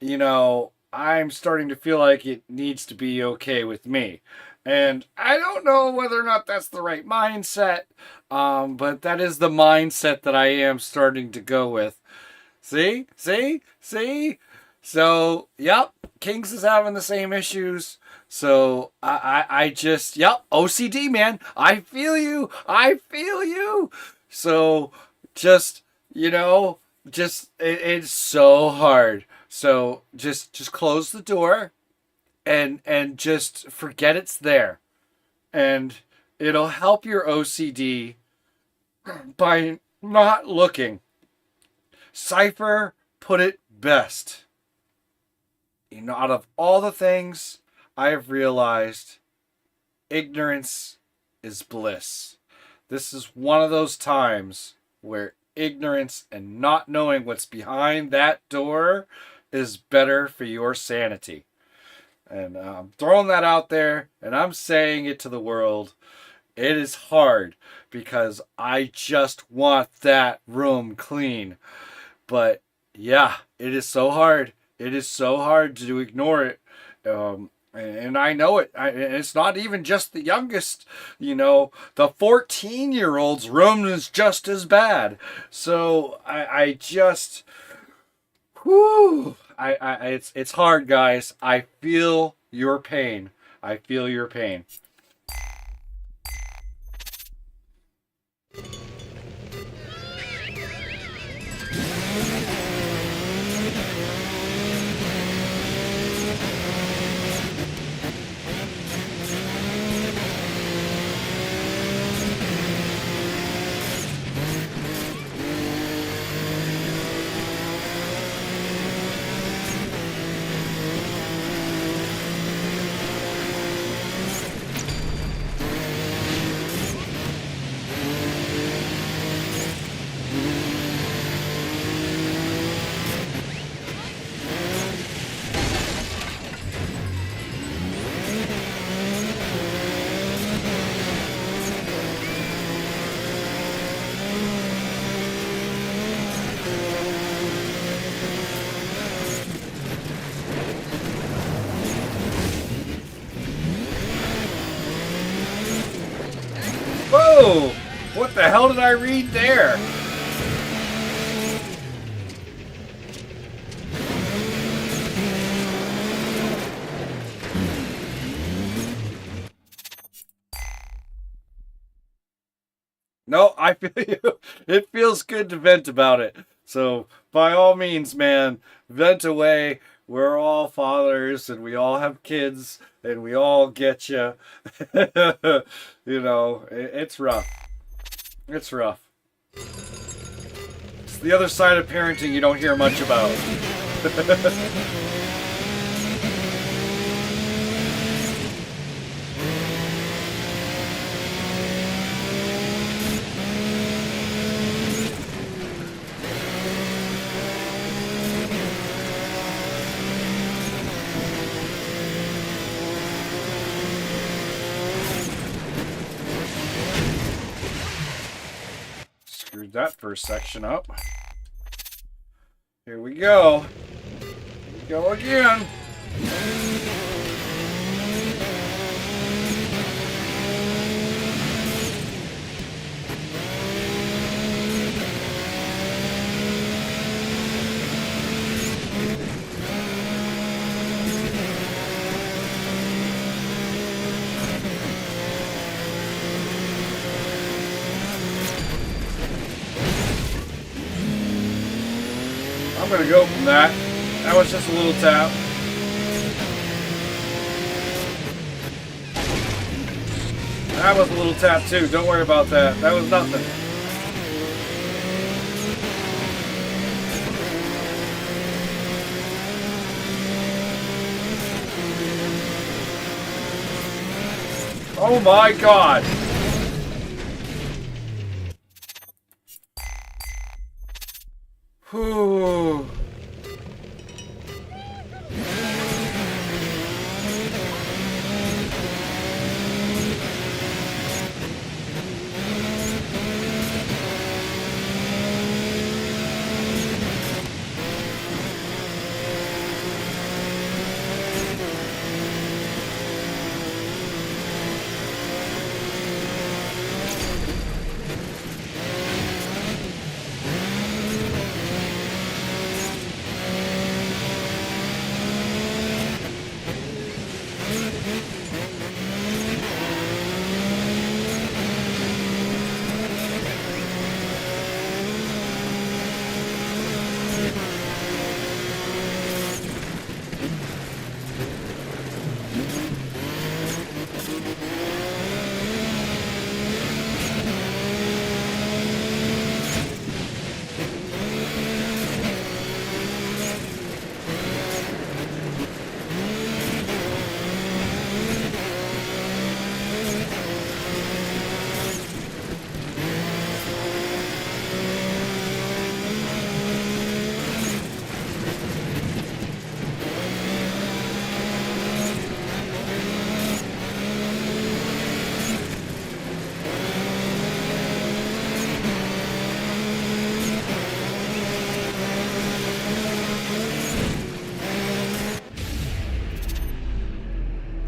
I'm starting to feel like it needs to be okay with me. And I don't know whether or not that's the right mindset, but that is the mindset that I am starting to go with. See? So, yep, Kings is having the same issues. So, I just, yep, OCD, man. I feel you. So, it's so hard. So, just close the door and just forget it's there. And it'll help your OCD by not looking. Cypher put it best. Out of all the things I have realized, ignorance is bliss. This is one of those times where ignorance and not knowing what's behind that door is better for your sanity. And I'm throwing that out there, and I'm saying it to the world. It is hard because I just want that room clean. But yeah, it is so hard. It is so hard to ignore it. And I know it. It's not even just the youngest. The 14-year-old's room is just as bad. So I just, whew, it's hard, guys. I feel your pain. I feel your pain. Whoa! What the hell did I read there? No, I feel you. It feels good to vent about it. So by all means, man, vent away. We're all fathers and we all have kids and we all get you. You know, it's rough. It's rough. It's the other side of parenting you don't hear much about. Screwed that first section up. Here we go. Here we go again. I'm gonna go from that. That was just a little tap. That was a little tap too. Don't worry about that. That was nothing. Oh my God. Whew.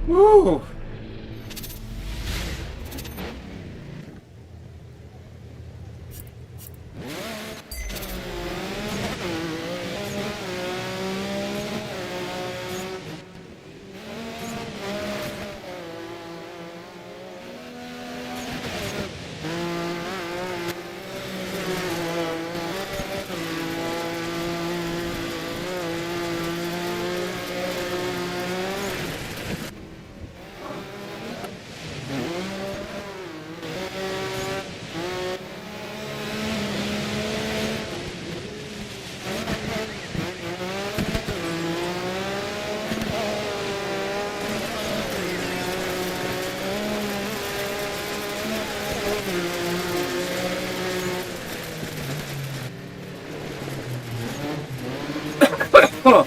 Woo! Huh.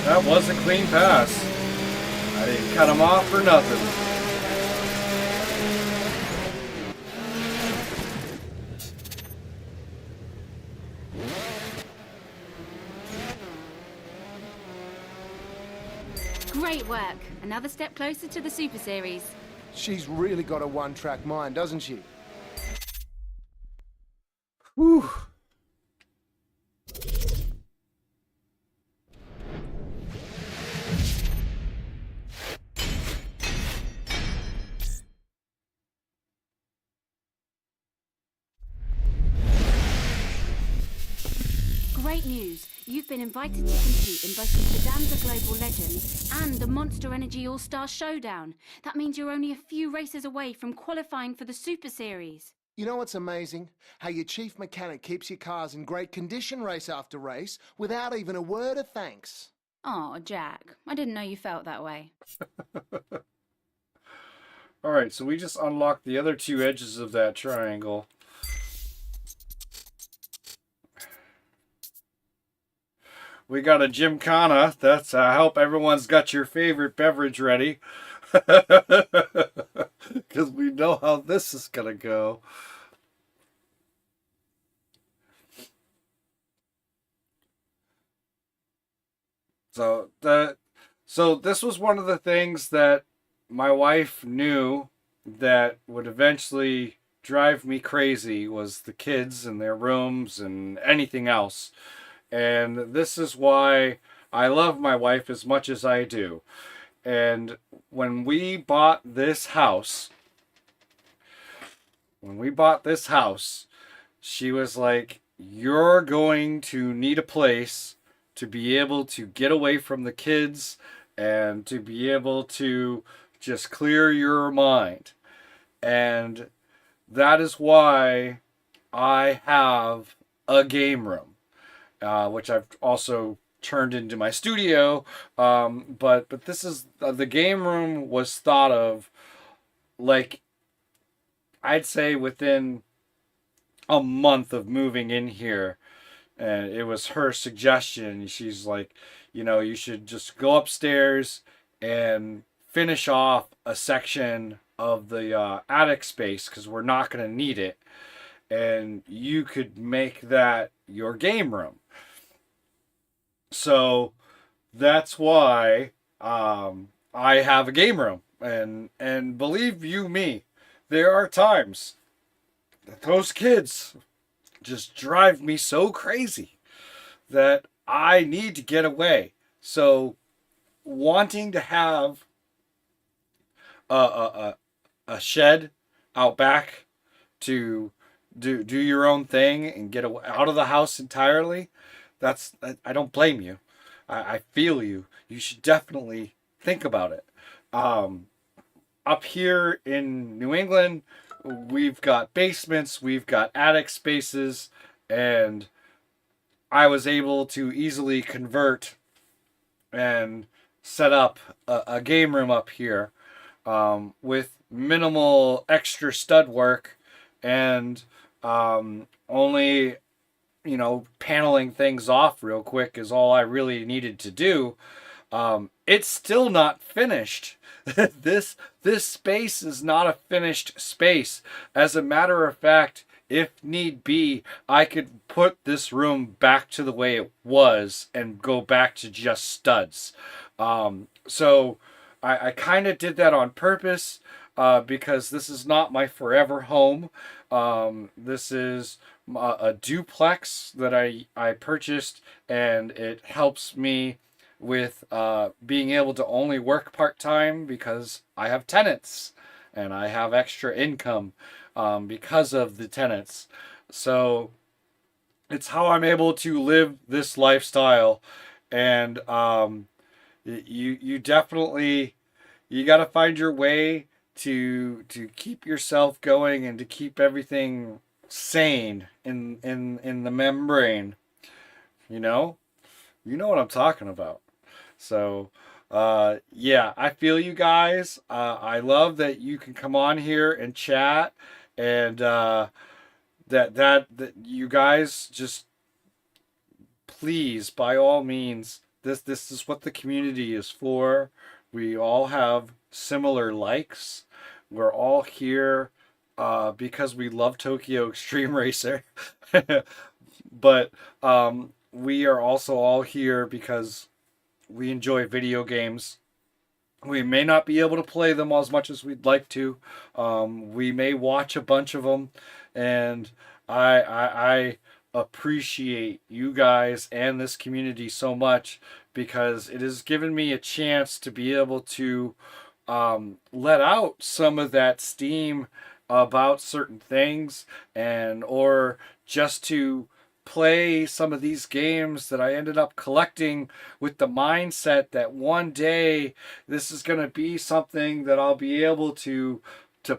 That was a clean pass. I didn't cut him off for nothing. Great work. Another step closer to the Super Series. She's really got a one-track mind, doesn't she? Whew. Great news. You've been invited to compete in both the Sedanza Global Legends and the Monster Energy All-Star Showdown. That means you're only a few races away from qualifying for the Super Series. You know what's amazing? How your chief mechanic keeps your cars in great condition race after race without even a word of thanks. Oh, Jack, I didn't know you felt that way. Alright, so we just unlocked the other two edges of that triangle. We got a gymkhana. That's I hope everyone's got your favorite beverage ready. Because we know how this is going to go. So this was one of the things that my wife knew that would eventually drive me crazy was the kids and their rooms and anything else. And this is why I love my wife as much as I do. And when we bought this house, she was like, you're going to need a place to be able to get away from the kids and to be able to just clear your mind. And that is why I have a game room. Which I've also turned into my studio, but this is the game room was thought of like I'd say within a month of moving in here, and it was her suggestion. She's like, you know, you should just go upstairs and finish off a section of the attic space because we're not going to need it, and you could make that your game room. So that's why I have a game room. And believe you me, there are times that those kids just drive me so crazy that I need to get away. So wanting to have a shed out back to do your own thing and get out of the house entirely, I don't blame you. I feel you. You should definitely think about it. Up here in New England, we've got basements, we've got attic spaces, and I was able to easily convert and set up a game room up here with minimal extra stud work and only, you know, paneling things off real quick is all I really needed to do. It's still not finished. This space is not a finished space. As a matter of fact, if need be, I could put this room back to the way it was and go back to just studs. So I kind of did that on purpose because this is not my forever home. This is a duplex that I purchased, and it helps me with being able to only work part-time because I have tenants and I have extra income because of the tenants. So it's how I'm able to live this lifestyle. And you definitely, you got to find your way to keep yourself going and to keep everything sane in the membrane. You know what I'm talking about. So yeah, I feel you guys. I love that you can come on here and chat, and that you guys just please, by all means, this is what the community is for. We all have similar likes. We're all here because we love Tokyo Extreme Racer. But we are also all here because we enjoy video games We may not be able to play them as much as we'd like to. We may watch a bunch of them, and I appreciate you guys and this community so much because it has given me a chance to be able to let out some of that steam about certain things, and or just to play some of these games that I ended up collecting with the mindset that one day this is going to be something that I'll be able to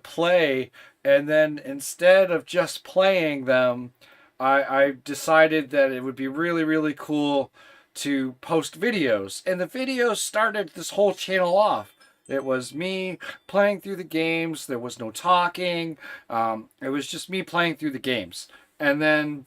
play. And then instead of just playing them, I decided that it would be really, really cool to post videos. And the videos started this whole channel off. It was me playing through the games. There was no talking. It was just me playing through the games. And then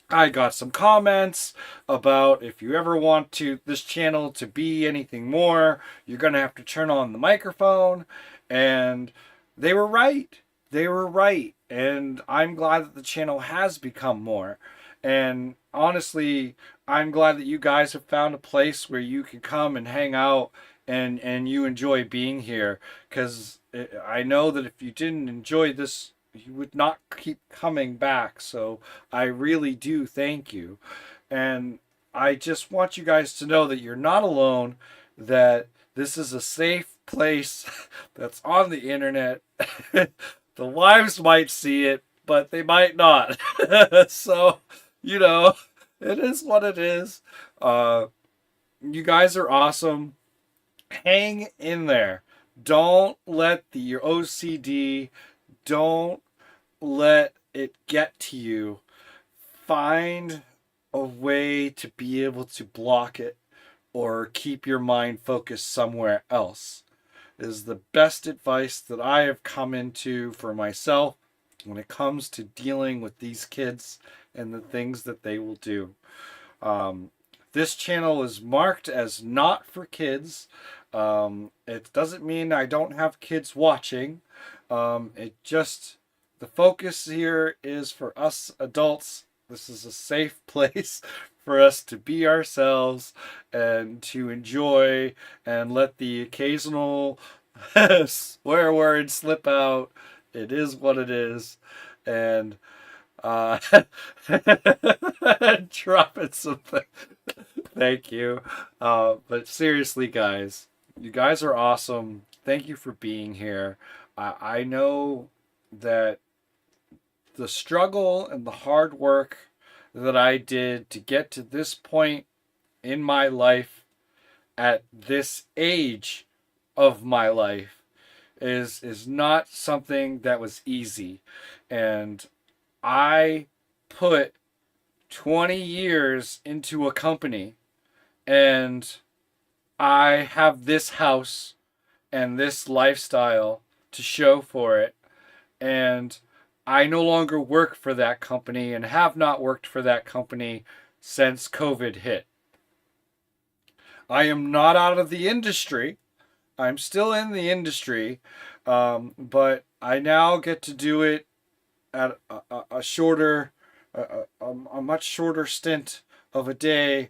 I got some comments about if you ever want to this channel to be anything more, you're going to have to turn on the microphone. And they were right. They were right. And I'm glad that the channel has become more. And honestly, I'm glad that you guys have found a place where you can come and hang out and you enjoy being here. Because I know that if you didn't enjoy this, you would not keep coming back. So I really do thank you. And I just want you guys to know that you're not alone, that this is a safe place that's on the internet. The wives might see it, but they might not. So, you know, it is what it is. You guys are awesome. Hang in there. Don't let your OCD, don't let it get to you. Find a way to be able to block it or keep your mind focused somewhere else. Is the best advice that I have come into for myself when it comes to dealing with these kids and the things that they will do. This channel is marked as not for kids. It doesn't mean I don't have kids watching. It just, the focus here is for us adults. This is a safe place for us to be ourselves and to enjoy and let the occasional swear word slip out. It is what it is. And dropping something. Thank you. But seriously, guys, you guys are awesome. Thank you for being here. I know that the struggle and the hard work that I did to get to this point in my life at this age of my life is not something that was easy. And I put 20 years into a company, and I have this house and this lifestyle to show for it. And I no longer work for that company and have not worked for that company since COVID hit. I am not out of the industry. I'm still in the industry, but I now get to do it at a shorter, a much shorter stint of a day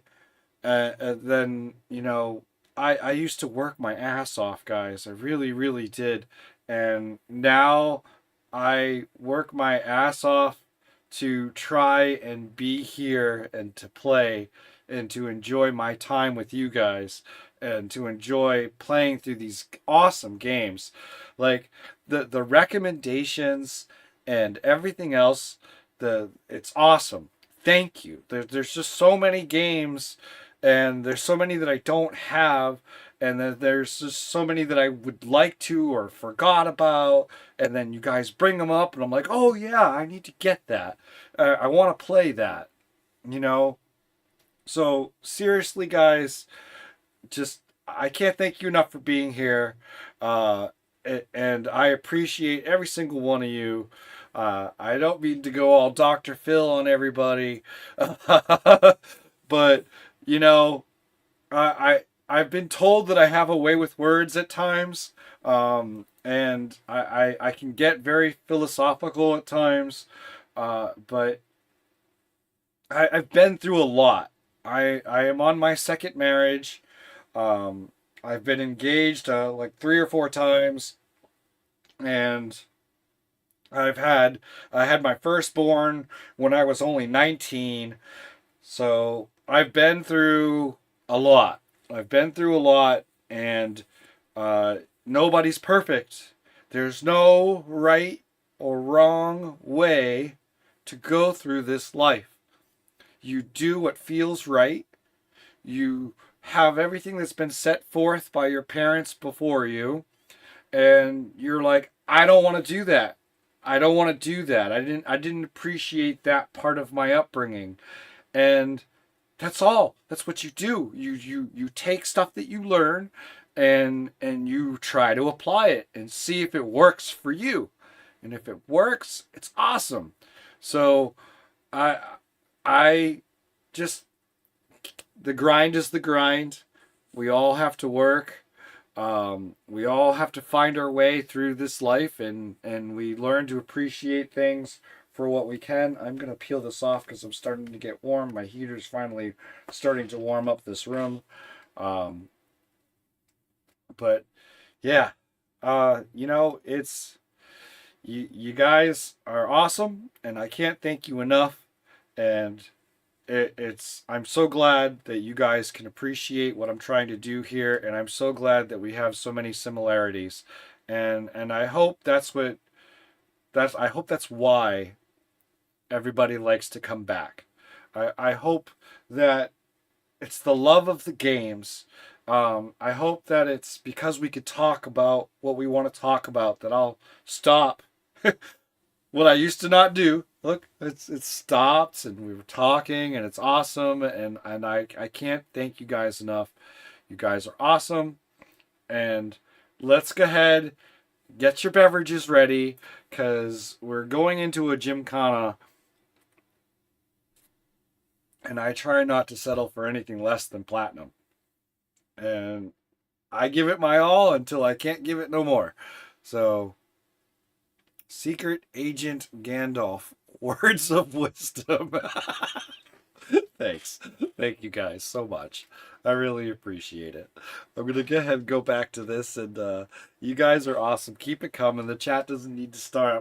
than, you know, I used to work my ass off, guys. I really, really did. And now I work my ass off to try and be here and to play and to enjoy my time with you guys and to enjoy playing through these awesome games. Like the recommendations and everything else, it's awesome. Thank you. There's just so many games, and there's so many that I don't have, and then there's just so many that I would like to or forgot about, and then you guys bring them up, and I'm like, oh yeah, I need to get that. I want to play that, you know? So seriously, guys, just, I can't thank you enough for being here, and I appreciate every single one of you. I don't mean to go all Dr. Phil on everybody, but, you know, I've been told that I have a way with words at times, and I can get very philosophical at times, but I've been through a lot. I am on my second marriage. I've been engaged like 3 or 4 times, and I had my firstborn when I was only 19. So I've been through a lot. And nobody's perfect. There's no right or wrong way to go through this life. You do what feels right. You have everything that's been set forth by your parents before you, and you're like, I don't want to do that. I don't want to do that. I didn't appreciate that part of my upbringing. And that's all. That's what you do. You take stuff that you learn, and you try to apply it and see if it works for you. And if it works, it's awesome. So I just, the grind is the grind. We all have to work. We all have to find our way through this life, and we learn to appreciate things for what we can. I'm going to peel this off because I'm starting to get warm. My heater's finally starting to warm up this room. But yeah, it's, you guys are awesome, and I can't thank you enough. And I'm so glad that you guys can appreciate what I'm trying to do here, and I'm so glad that we have so many similarities, and I hope that's why everybody likes to come back. I hope that it's the love of the games. I hope that it's because we could talk about what we want to talk about that I'll stop what I used to not do. Look, it's stopped, and we were talking, and it's awesome, and I can't thank you guys enough. You guys are awesome, and let's go ahead, get your beverages ready, because we're going into a gymkhana, and I try not to settle for anything less than platinum. And I give it my all until I can't give it no more. So, Secret Agent Gandalf, words of wisdom. Thanks. Thank you guys so much. I really appreciate it. I'm going to go ahead and go back to this, and you guys are awesome. Keep it coming. The chat doesn't need to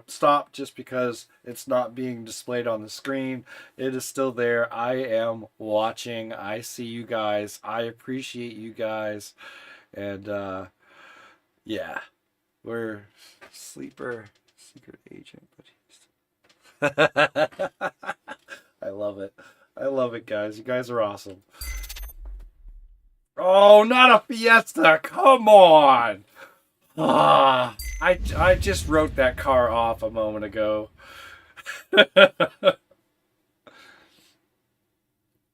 stop just because it's not being displayed on the screen. It is still there. I am watching. I see you guys. I appreciate you guys. And yeah, we're Sleeper Secret Agent. I love it. I love it, guys. You guys are awesome. Oh, not a Fiesta! Come on! I just wrote that car off a moment ago. And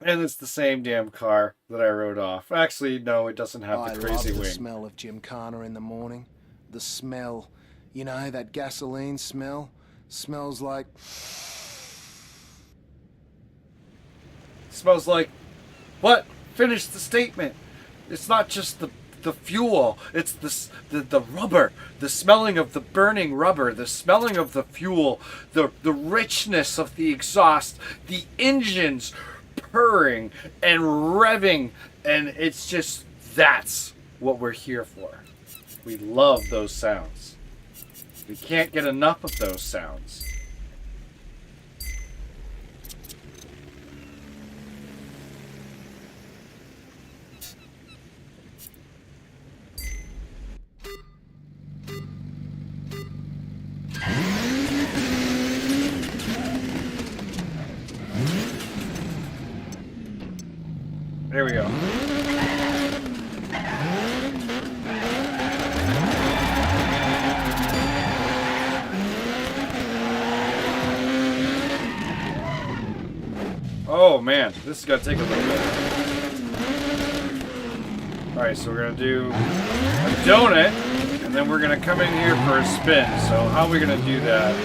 it's the same damn car that I wrote off. Actually, no, it doesn't have the crazy wing. I love the wing. smell of gymkhana in the morning. The smell, that gasoline smell. Smells like... Smells like... What? Finish the statement. It's not just the fuel. It's the rubber. The smelling of the burning rubber. The smelling of the fuel. The richness of the exhaust. The engines purring and revving. And it's just... That's what we're here for. We love those sounds. We can't get enough of those sounds. There we go. Oh man, this is gonna take a little bit. Alright, so we're gonna do a donut, and then we're gonna come in here for a spin. So how are we gonna do that?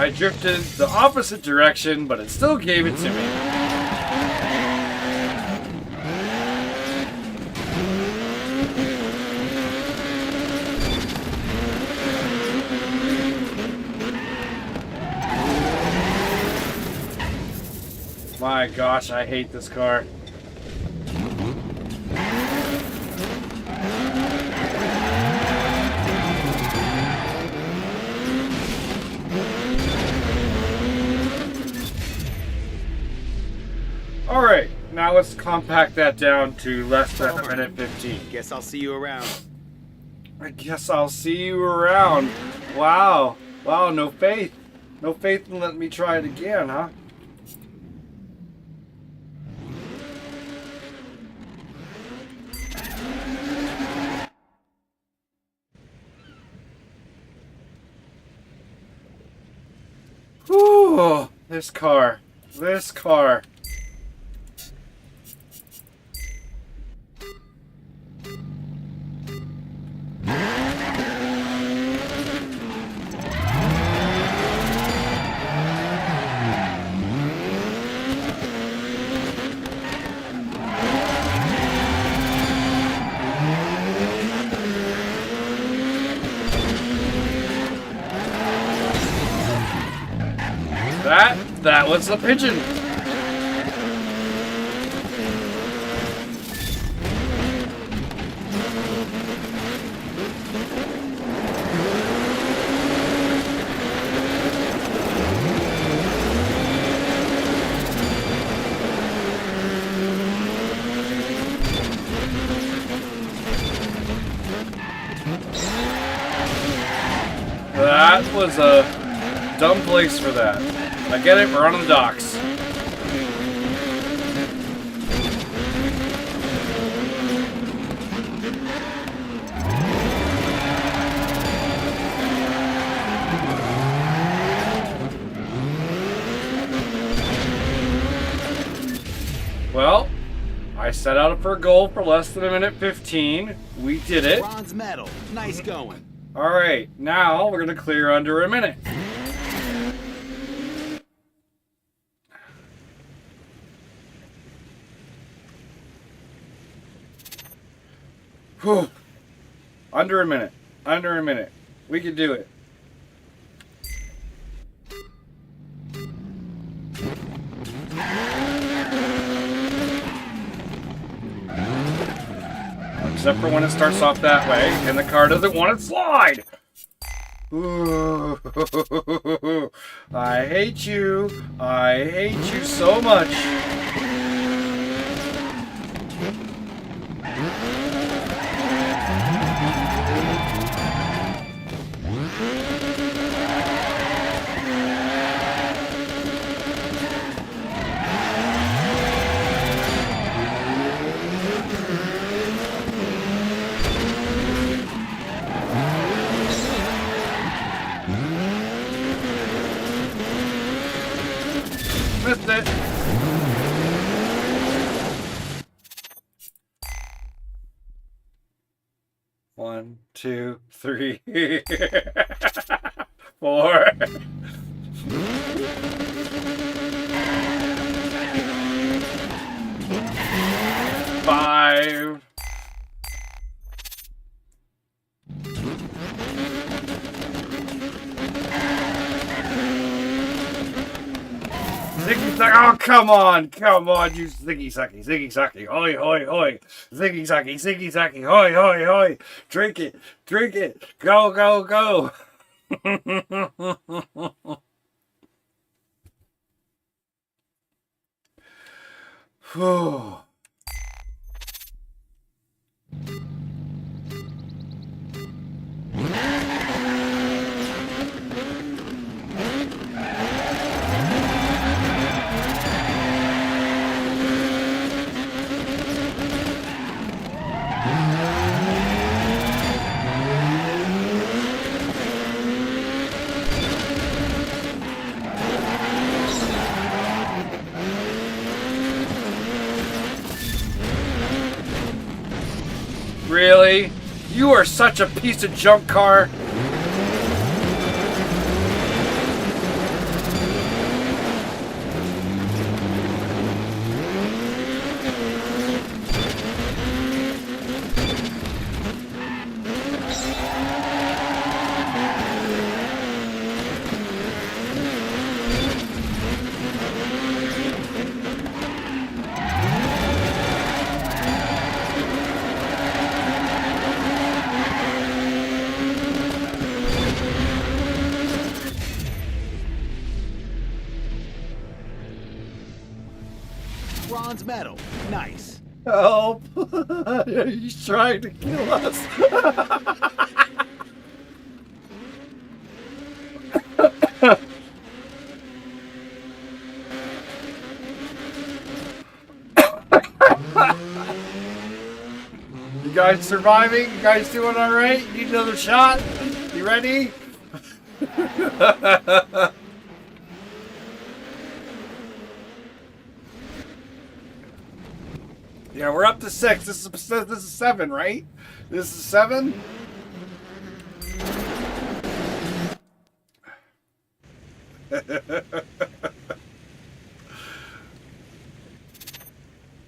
I drifted the opposite direction, but it still gave it to me. My gosh, I hate this car. Alright, now let's compact that down to less than a minute 15. Guess I'll see you around. I guess I'll see you around. Wow. Wow, no faith. No faith in letting me try it again, huh? Whew, this car. That was the pigeon. That was a dumb place for that. I get it, we're on the docks. Well, I set out for a goal for less than a minute 15. We did it. Bronze medal. Nice going. Alright, now we're going to clear under a minute. Whew. Under a minute. Under a minute. We can do it. Except for when it starts off that way and the car doesn't want to slide. Ooh. I hate you. I hate you so much. Missed it. One, two, three, 4. 5. 6. Oh, come on, you ziggy sucky, hoi, hoi, hoi, ziggy sucky, hoi, hoi, hoi, drink it, go, go, go. Whew. Really? You are such a piece of junk car. Bronze medal. Nice. Help! He's trying to kill us. You guys surviving? You guys doing all right? Need another shot? You ready? Yeah, we're up to 6. This is 7, right? This is 7.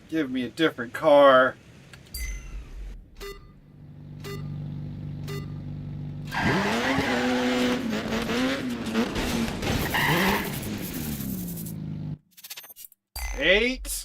Give me a different car. Eight.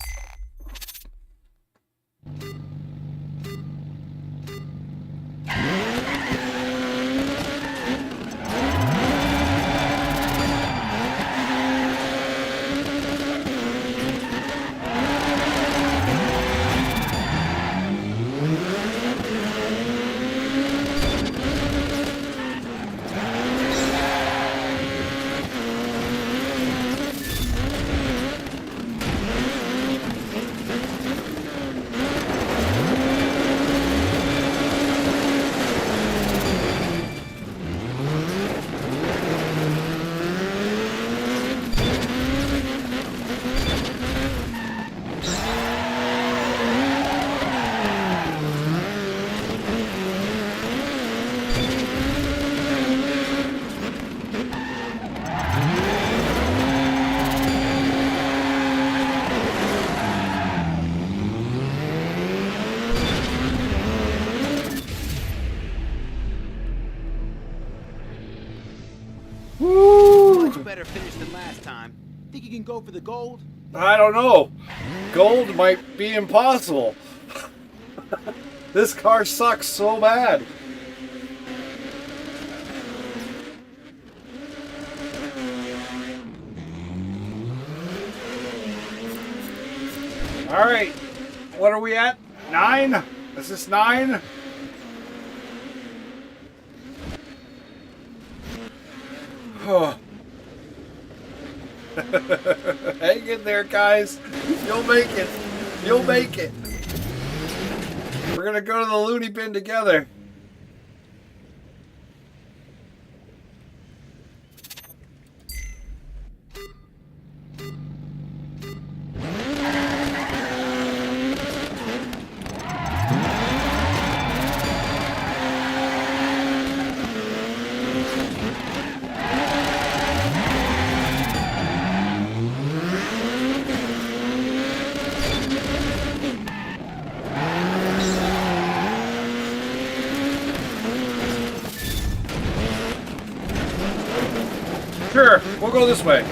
Much better finish than last time. Think you can go for the gold? I don't know. Gold might be impossible. This car sucks so bad. All right. What are we at? 9? Is this 9? Oh. Hang in there, guys. You'll make it. You'll make it. We're gonna go to the loony bin together. Sure, we'll go this way.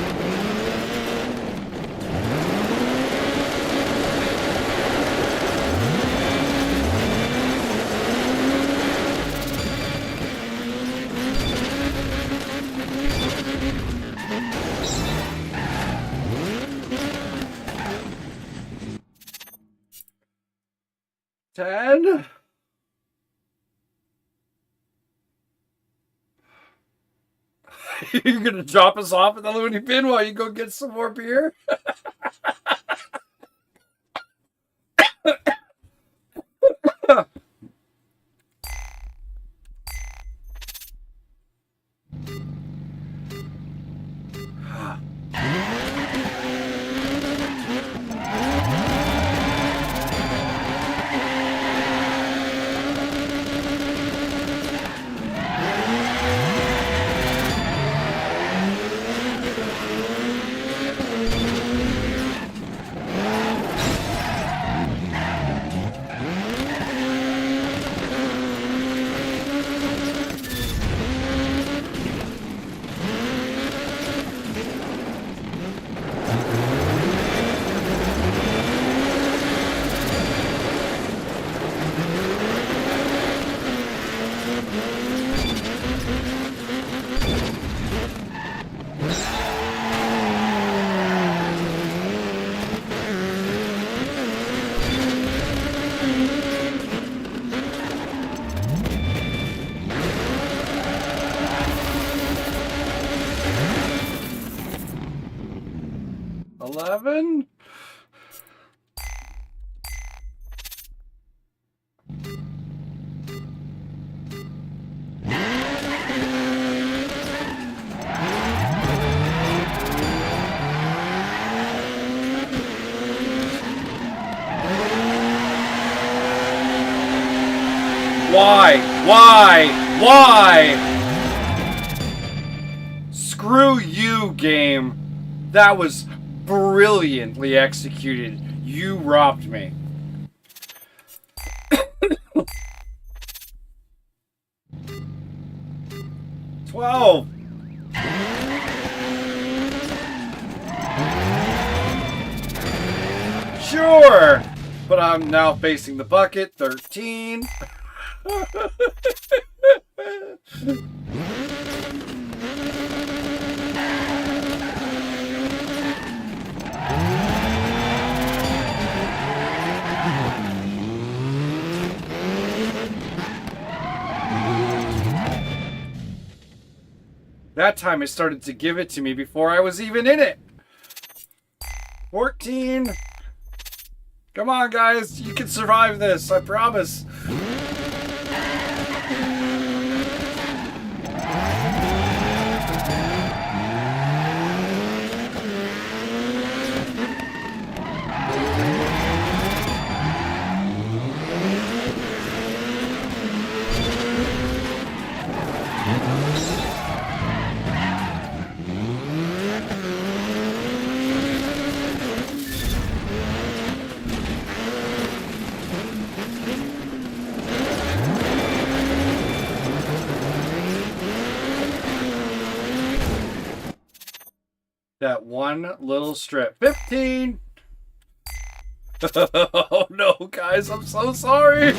Ten. You're gonna drop us off at the loony bin while you go get some more beer? Why? Why? Why? Screw you, game. That was brilliantly executed. You robbed me. $12. Sure, but I'm now facing the bucket. 13. That time it started to give it to me before I was even in it. 14. Come on, guys. You can survive this. I promise. That one little strip. 15. Oh no, guys, I'm so sorry.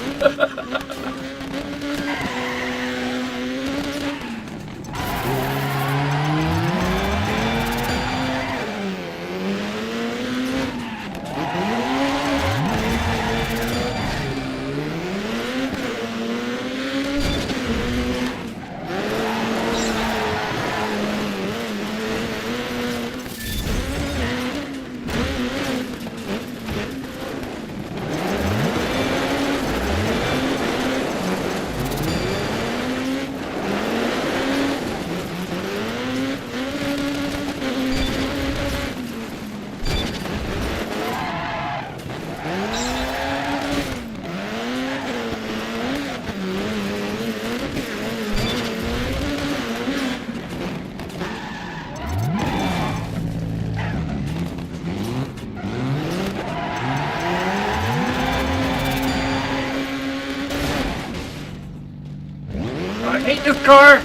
I hate this car!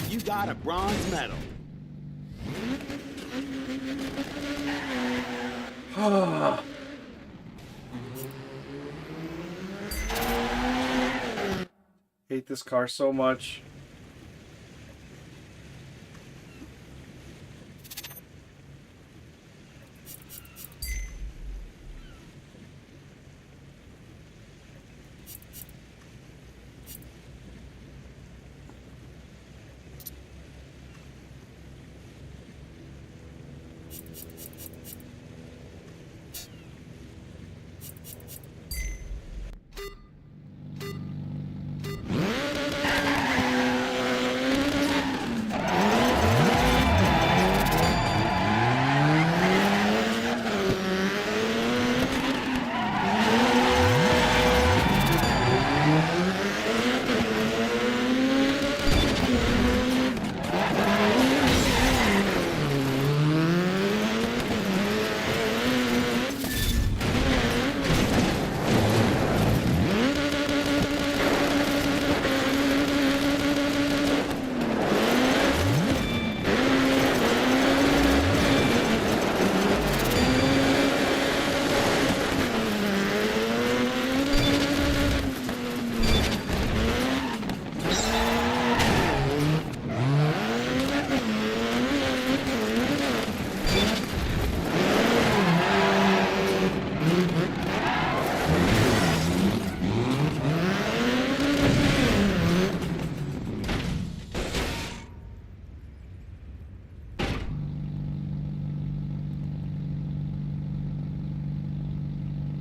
You got a bronze medal. Hate this car so much.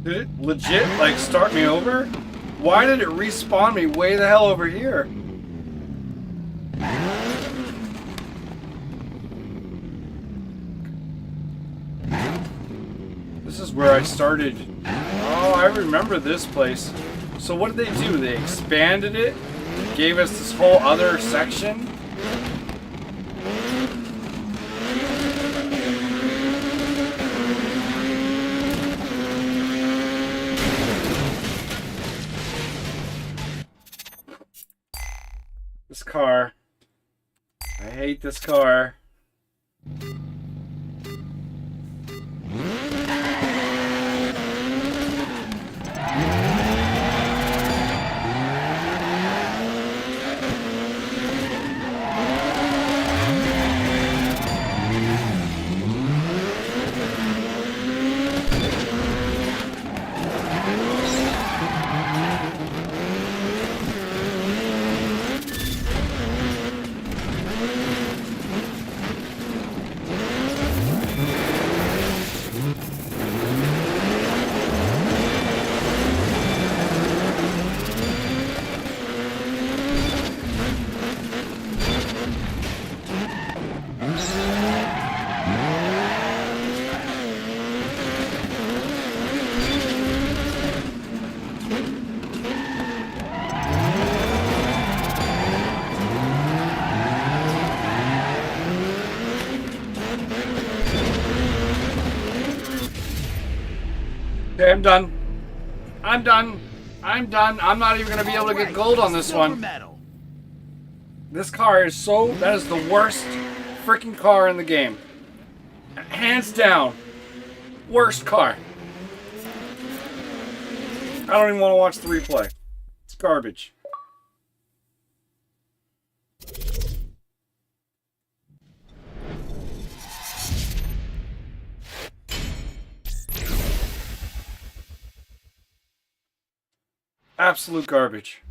Did it legit, like, start me over? Why did it respawn me way the hell over here? This is where I started. Oh, I remember this place. So what did they do? They expanded it? Gave us this whole other section? This car. I hate this car. Okay, I'm done. I'm done. I'm done. I'm not even going to be able to get gold on this Silver one. medal. This car is so... That is the worst freaking car in the game. Hands down. Worst car. I don't even want to watch the replay. It's garbage. Absolute garbage.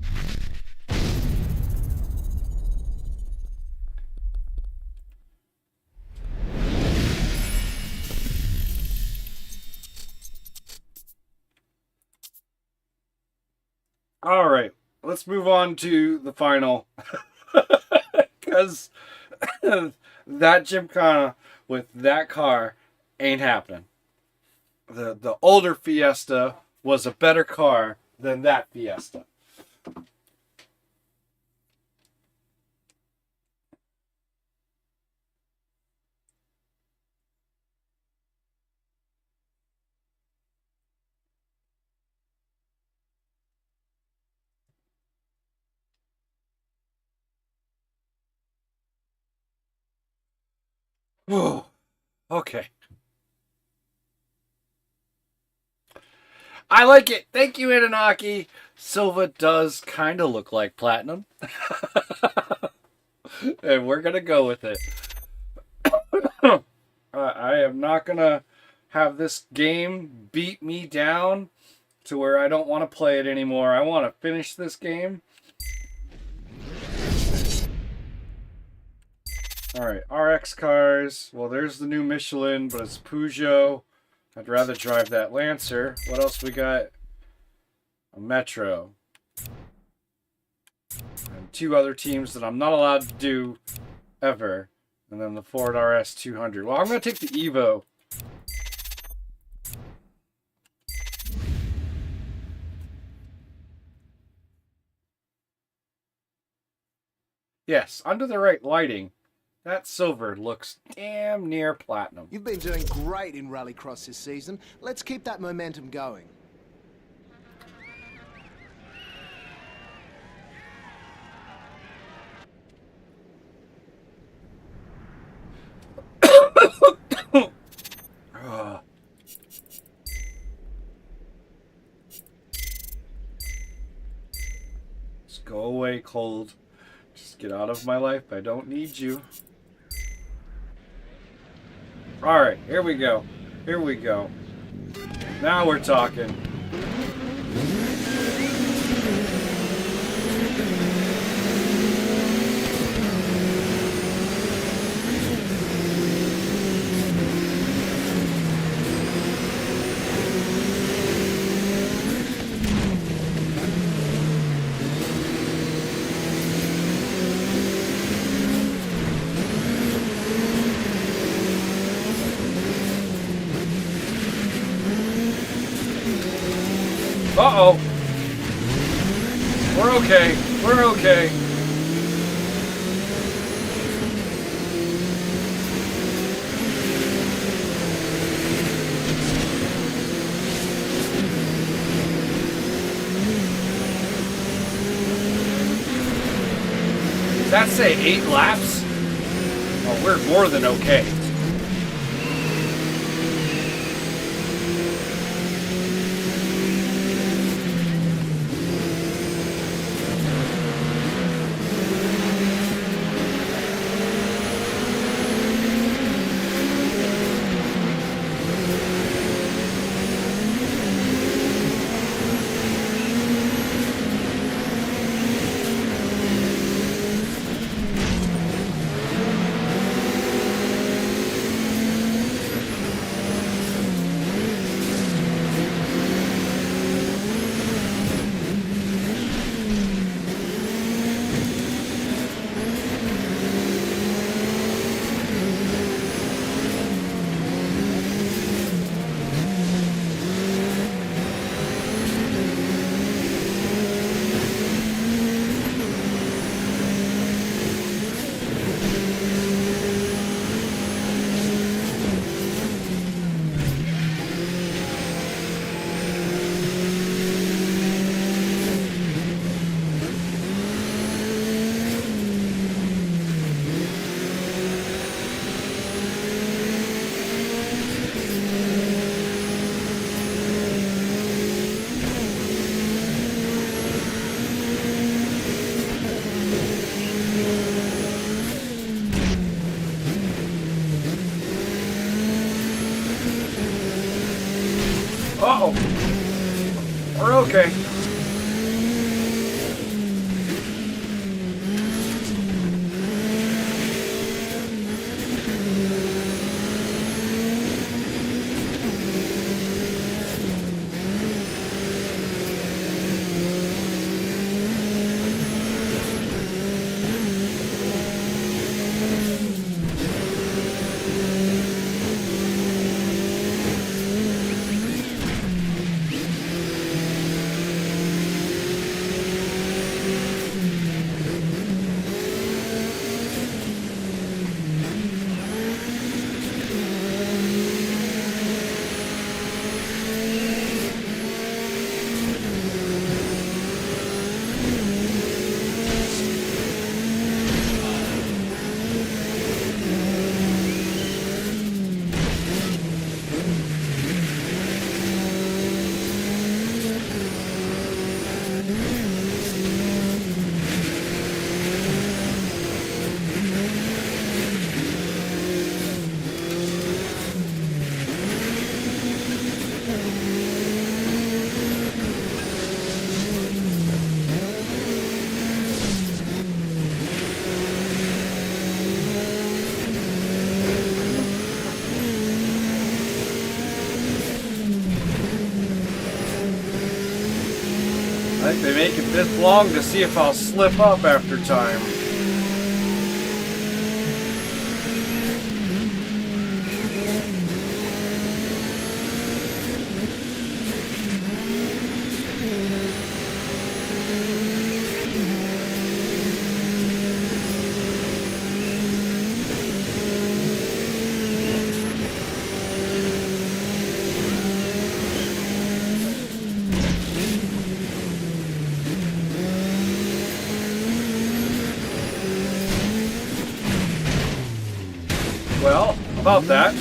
All right, let's move on to the final. Because that Gymkhana with that car ain't happening. The older Fiesta was a better car than that Fiesta. Whew. Okay. I like it. Thank you, Inanaki. Silva does kind of look like platinum. And we're going to go with it. I am not going to have this game beat me down to where I don't want to play it anymore. I want to finish this game. Alright, RX cars. Well, there's the new Michelin, but it's Peugeot. I'd rather drive that Lancer. What else we got? A Metro. And two other teams that I'm not allowed to do ever. And then the Ford RS 200. Well, I'm going to take the Evo. Yes, under the right lighting, that silver looks damn near platinum. You've been doing great in Rallycross this season. Let's keep that momentum going. Just go away, cold. Just get out of my life. I don't need you. Alright, here we go. Here we go. Now we're talking. Uh-oh. We're okay. We're okay. Does that say 8 laps? Oh, we're more than okay. Uh-oh. We're okay. I think they make it this long to see if I'll slip up after time. Well, about that.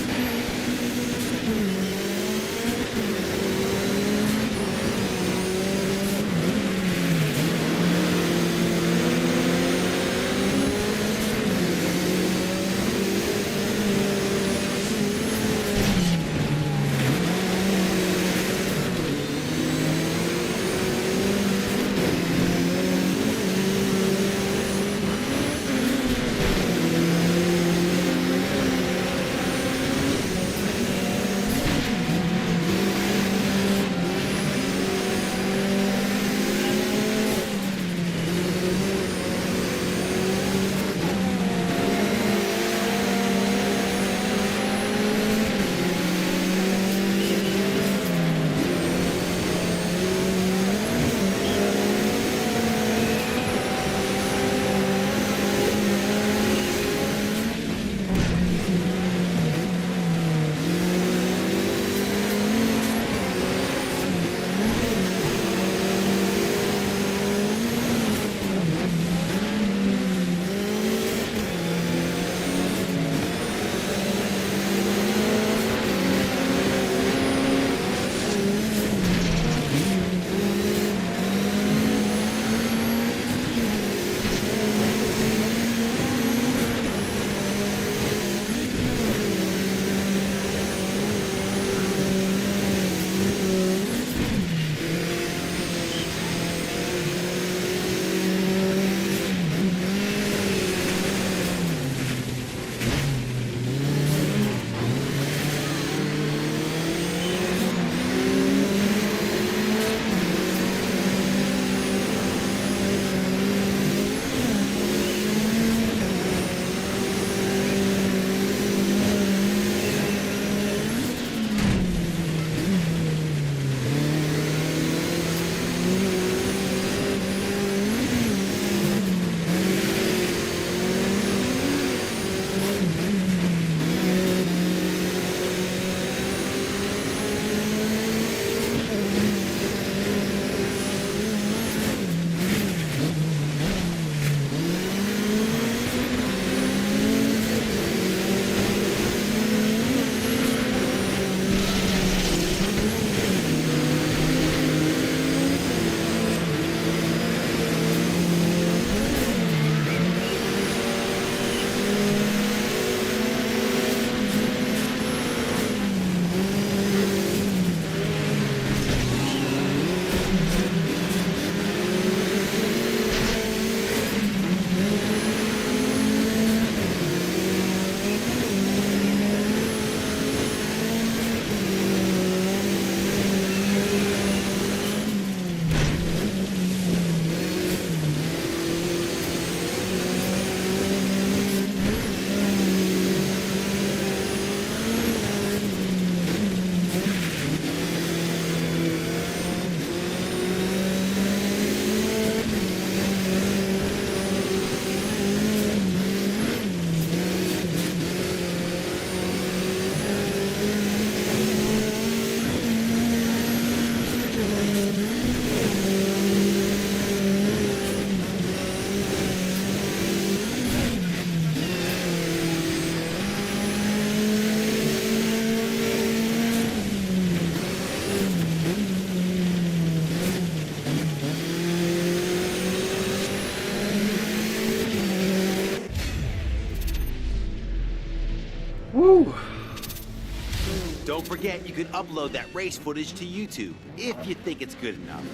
don't forget, you can upload that race footage to YouTube, if you think it's good enough.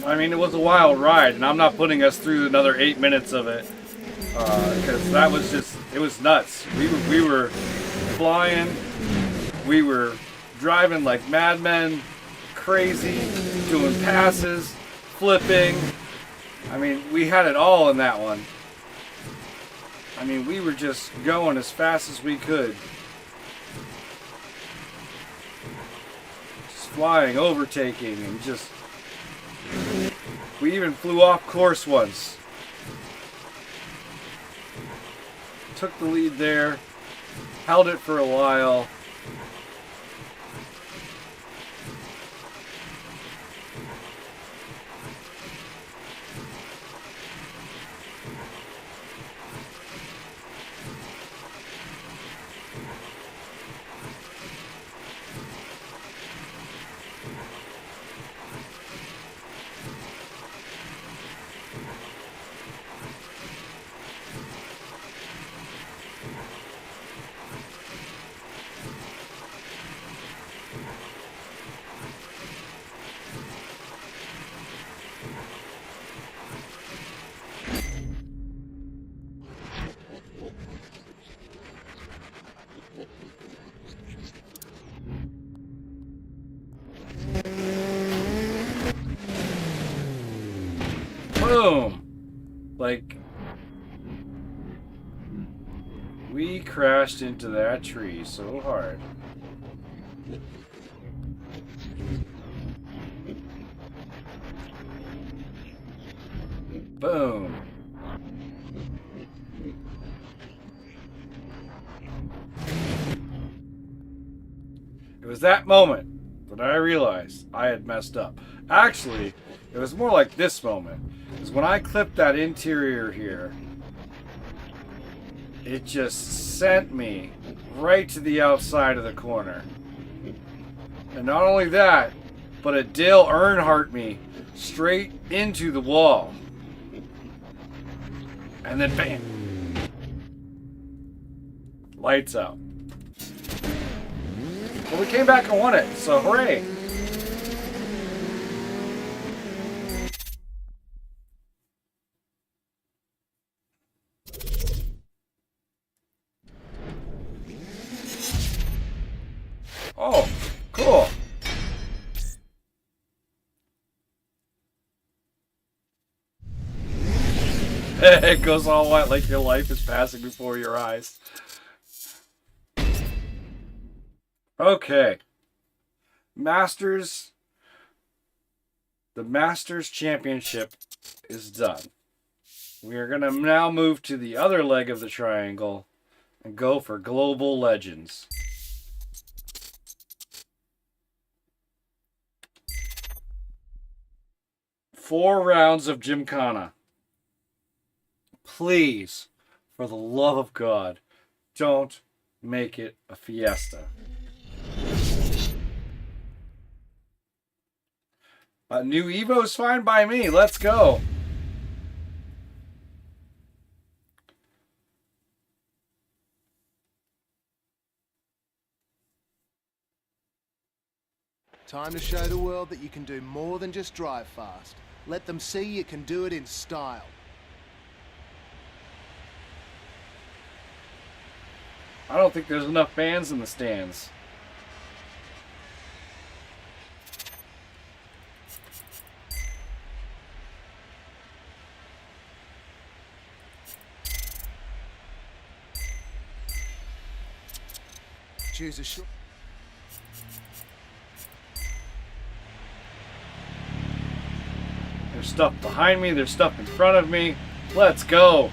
I mean, it was a wild ride, and I'm not putting us through another 8 minutes of it. Because that was just, it was nuts. We were flying, we were driving like madmen, crazy, doing passes, flipping. I mean, we had it all in that one. I mean, we were just going as fast as we could. Just flying, overtaking, and just... We even flew off course once. Took the lead there, held it for a while. Boom! Like, we crashed into that tree so hard. Boom! It was that moment that I realized I had messed up. Actually, it was more like this moment. Because when I clipped that interior here, it just sent me right to the outside of the corner. And not only that, but it Dale Earnhardt me straight into the wall. And then bam! Lights out. Well, we came back and won it, so hooray! Oh, cool. It goes all white like your life is passing before your eyes. Okay. Masters. The Masters Championship is done. We are going to now move to the other leg of the triangle and go for Global Legends. Four rounds of Gymkhana. Please, for the love of God, don't make it a fiesta. A new Evo's fine by me. Let's go. Time to show the world that you can do more than just drive fast. Let them see you can do it in style. I don't think there's enough fans in the stands. Choose a shot. There's stuff behind me, there's stuff in front of me. Let's go.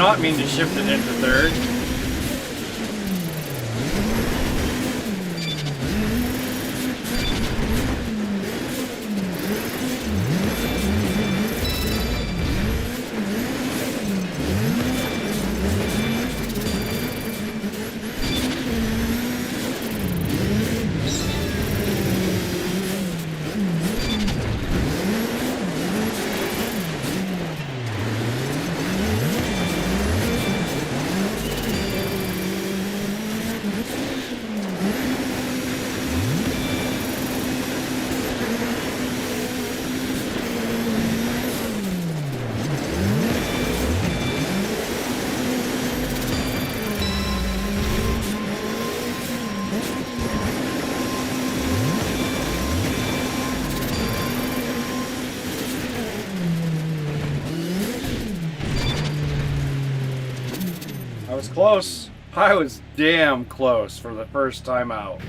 not mean to shift it into third. I was close. I was damn close for the first time out.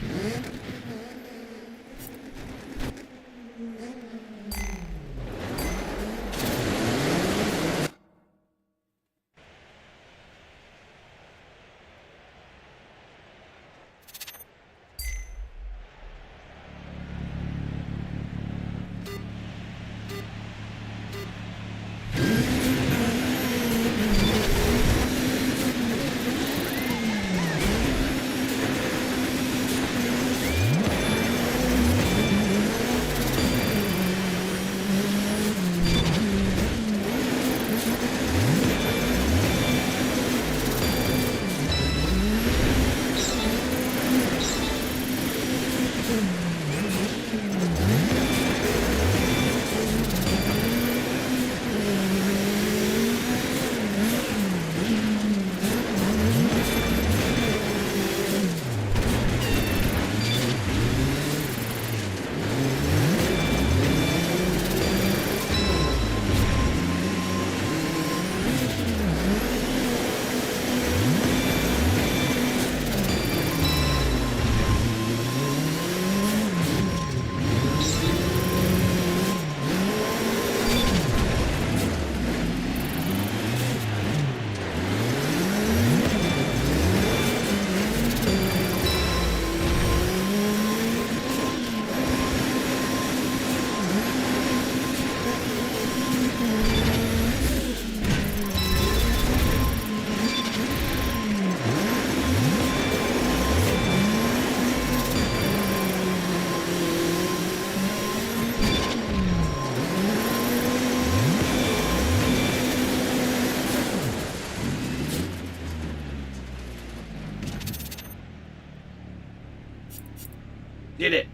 Did it.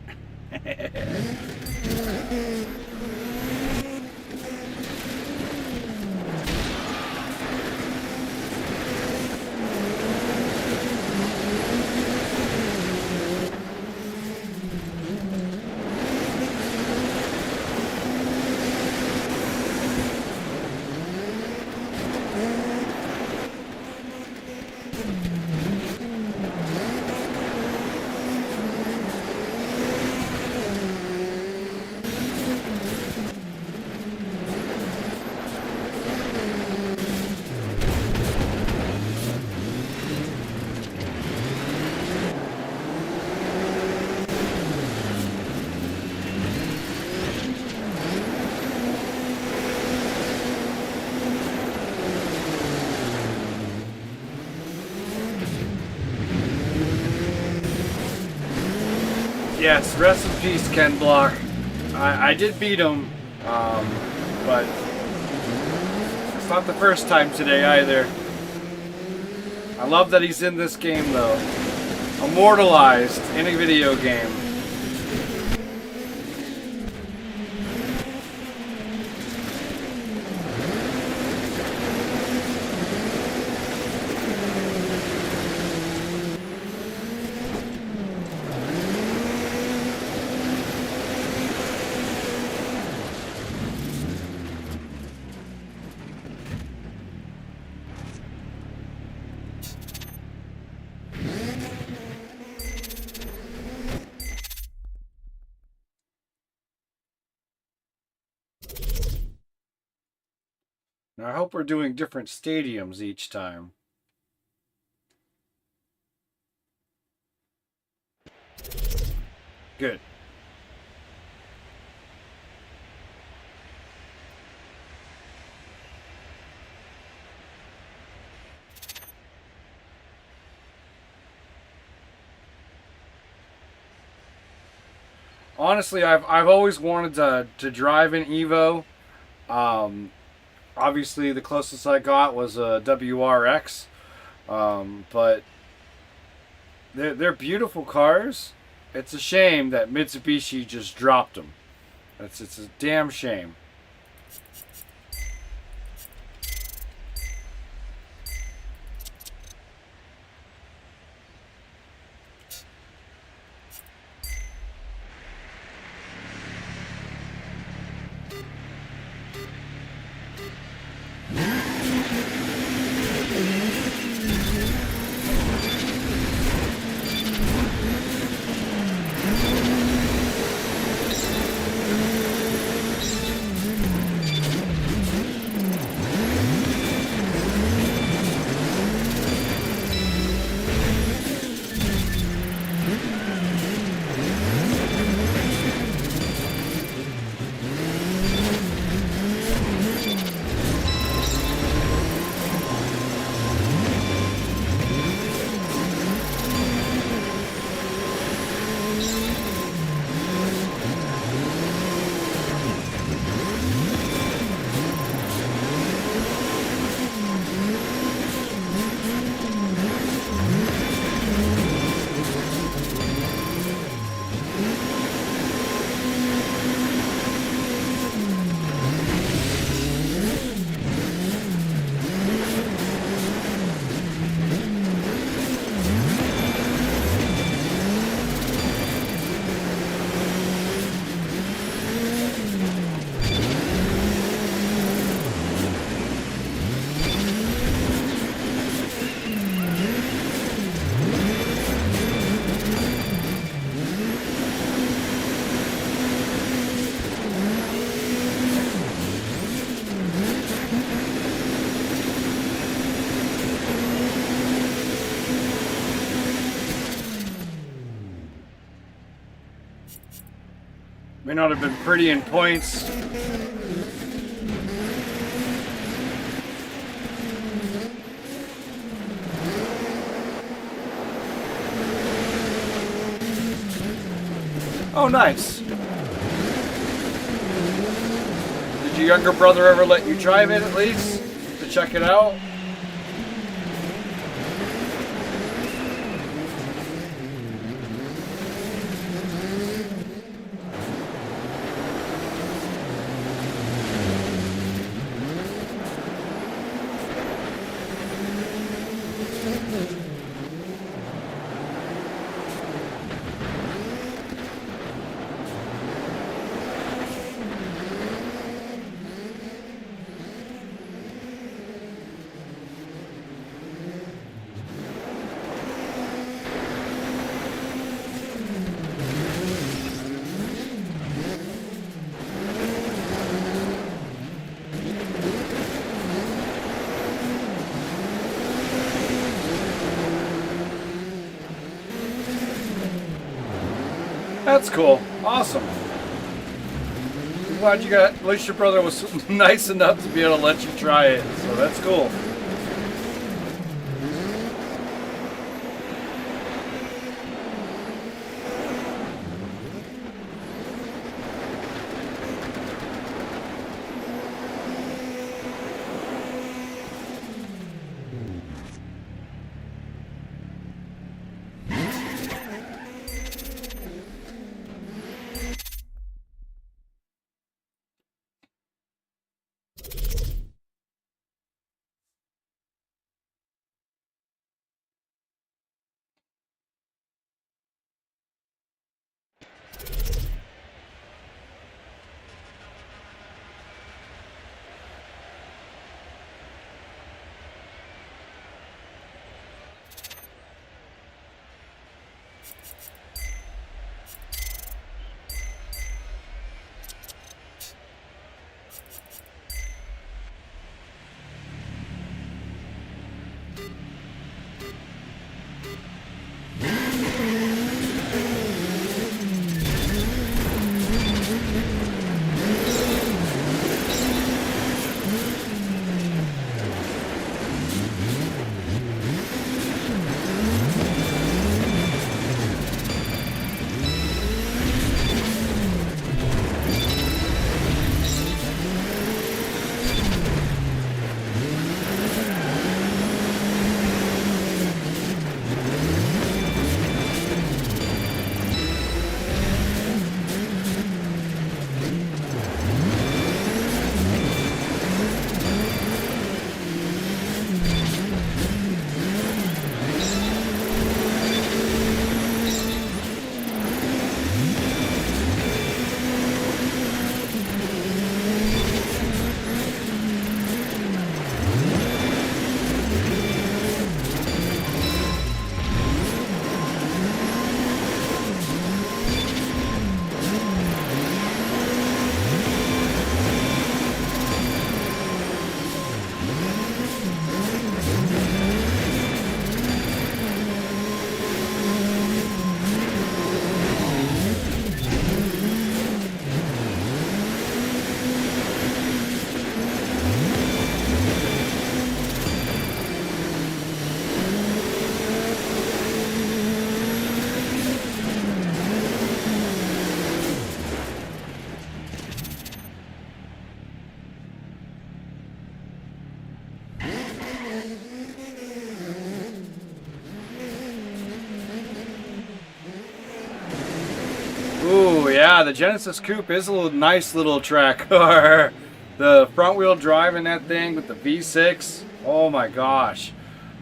Yes, rest in peace, Ken Block. I did beat him, but it's not the first time today either. I love that he's in this game, though. Immortalized in a video game. Now, I hope we're doing different stadiums each time. Good. Honestly, I've always wanted to drive an Evo. Obviously, the closest I got was a WRX, but they're beautiful cars. It's a shame that Mitsubishi just dropped them. It's a damn shame. May not have been pretty in points. Oh, nice. Did your younger brother ever let you drive it at least to check it out? That's cool. Awesome. I'm glad you got, at least your brother was nice enough to be able to let you try it. So that's cool. yeah, the Genesis Coupe is a nice little track car. The front wheel drive in that thing with the V6. Oh my gosh.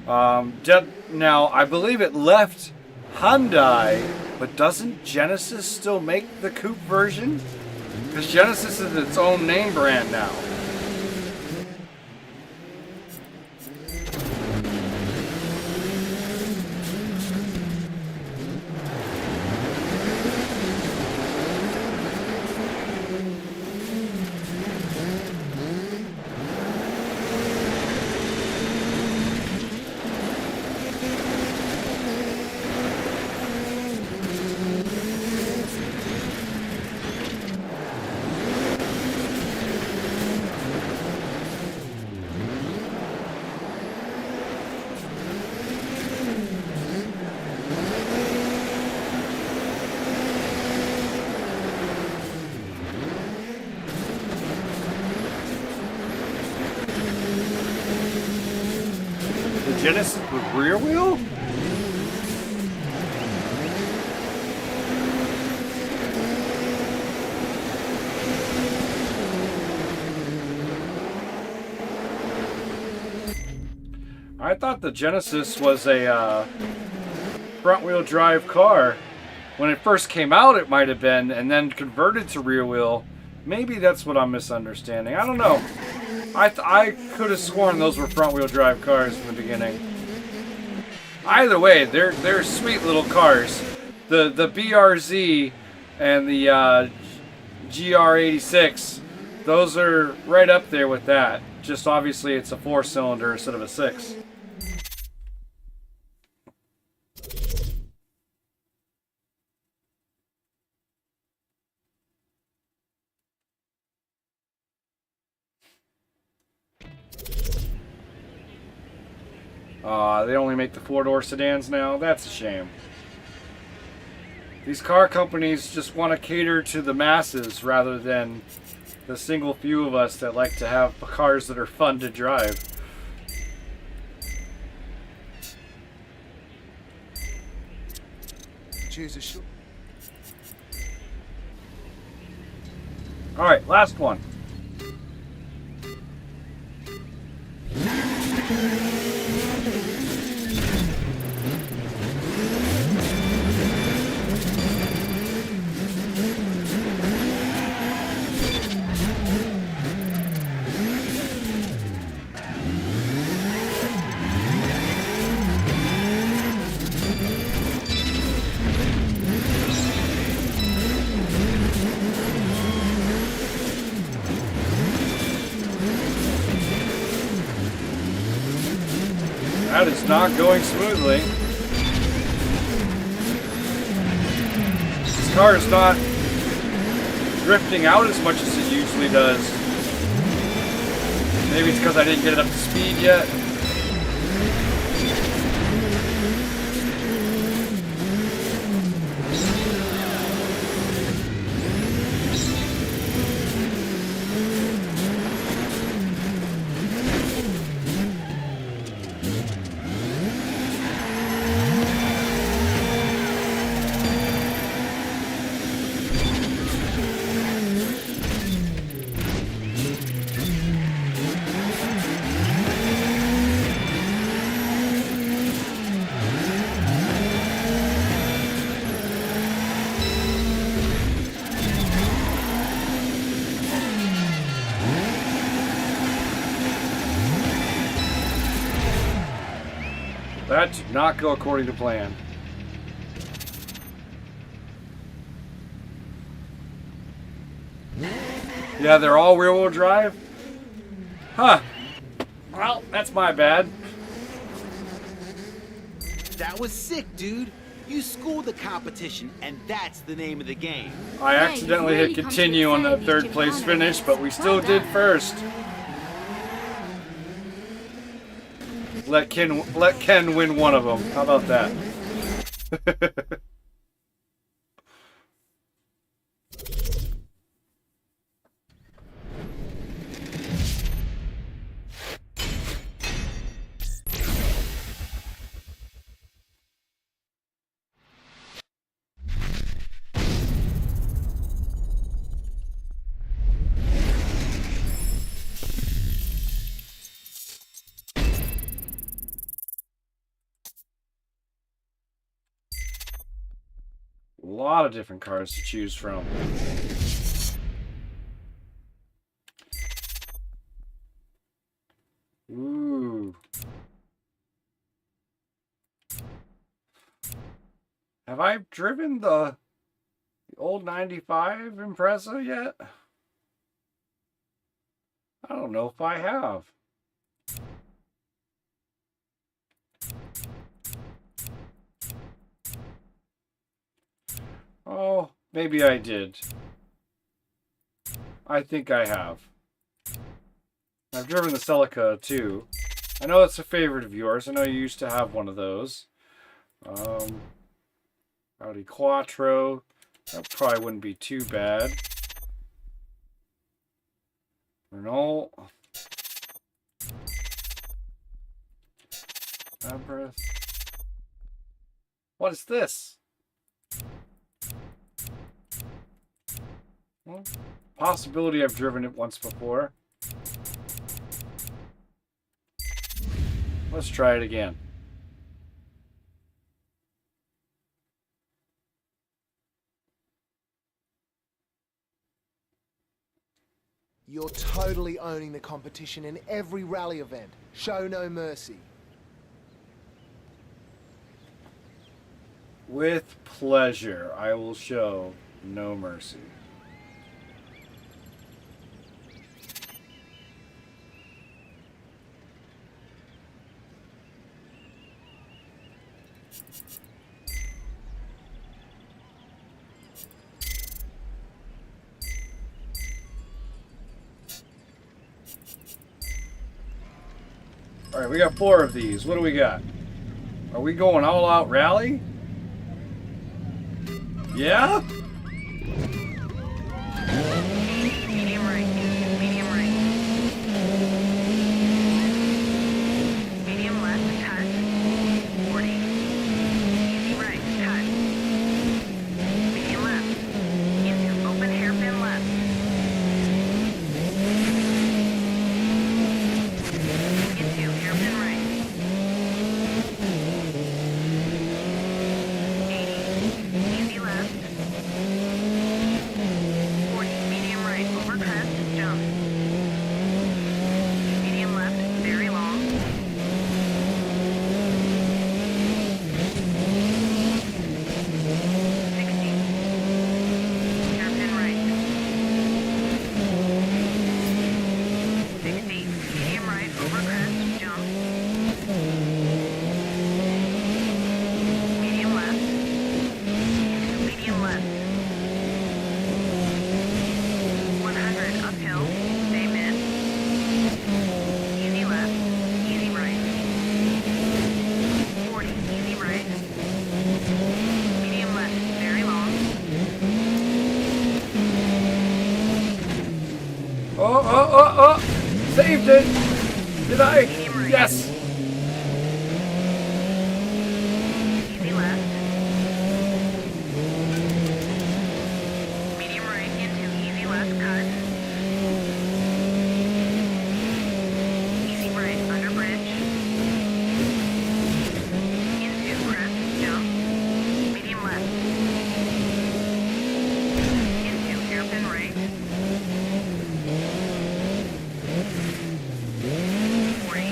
Now, I believe it left Hyundai, but doesn't Genesis still make the coupe version? Because Genesis is its own name brand now. Genesis with rear wheel? I thought the Genesis was a front wheel drive car. When it first came out it might have been, and then converted to rear wheel. Maybe that's what I'm misunderstanding. I don't know. I could have sworn those were front-wheel drive cars in the beginning. Either way, they're sweet little cars. The BRZ and the GR86, those are right up there with that. Just obviously it's a 4-cylinder instead of a 6. They only make the 4-door sedans now? That's a shame. These car companies just want to cater to the masses rather than the single few of us that like to have cars that are fun to drive. Choose a short. Alright, last one. That is not going smoothly. This car is not drifting out as much as it usually does. Maybe it's because I didn't get it up to speed yet. That did not go according to plan. Yeah, they're all rear-wheel drive? Huh. Well, that's my bad. That was sick, dude. You schooled the competition, and that's the name of the game. I accidentally hit continue on the third place finish, but we still did first. Let Ken win one of them. How about that? A lot of different cars to choose from. Ooh. Have I driven the old 95 Impreza yet? I don't know if I have. Oh, maybe I did. I think I have. I've driven the Celica too. I know it's a favorite of yours. I know you used to have one of those. Audi Quattro. That probably wouldn't be too bad. Renault. Labyrinth. What is this? Well, possibility I've driven it once before. Let's try it again. You're totally owning the competition in every rally event. Show no mercy. With pleasure, I will show no mercy. All right, we got 4 of these. What do we got? Are we going all out rally? Yeah? Medium right. Medium right. Medium left. Cut. 40. Easy right. Cut. Medium left. Into open hairpin left. Into hairpin right. 80. Easy left. 40. Medium right. Over crest. Jump. Medium left. Very long. 60. Hairpin right. 60. Medium right. Over crest. Jump. Medium left. Into medium left. 100 uphill. Stay mid. Easy left. Easy right. 40. Easy right. Medium left. Very long. Oh! Saved it! Did I? Medium right. Yes! Easy left. Medium right into easy left cut. Easy right under bridge. Into crest jump. Medium left. Into hairpin right. 40.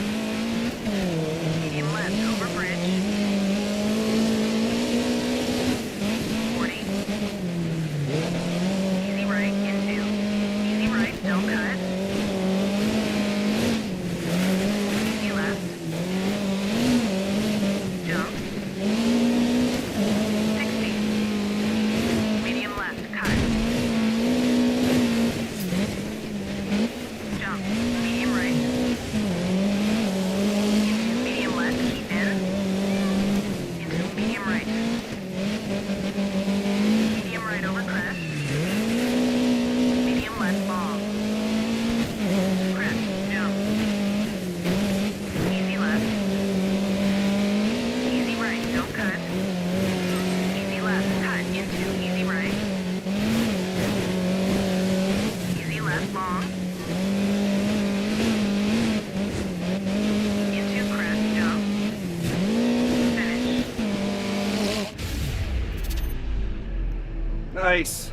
race.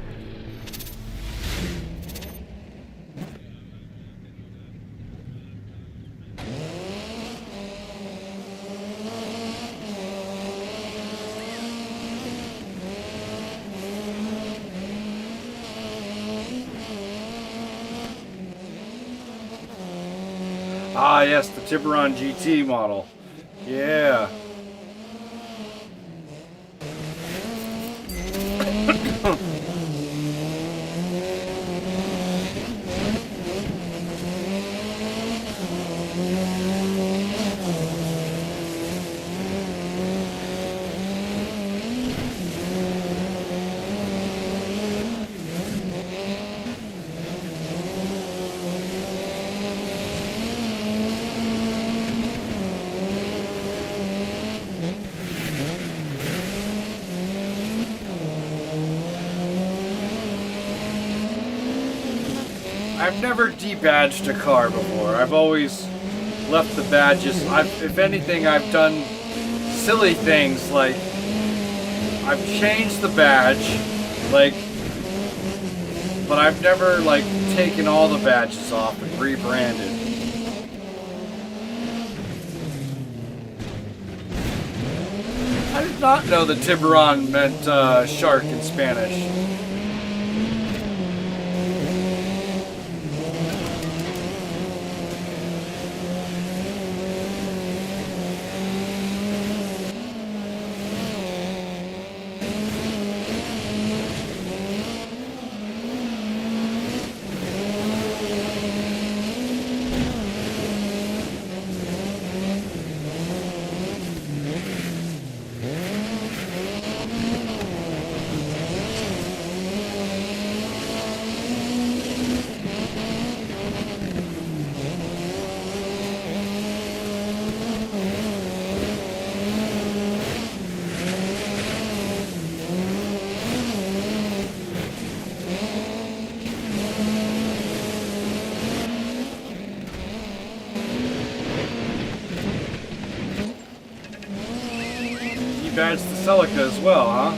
Ah, yes, the Tiburon GT model. Yeah. I've never debadged a car before. I've always left the badges. If anything, I've done silly things like I've changed the badge, like, but I've never like taken all the badges off and rebranded. I did not know that Tiburon meant shark in Spanish. Badge the Celica as well, huh?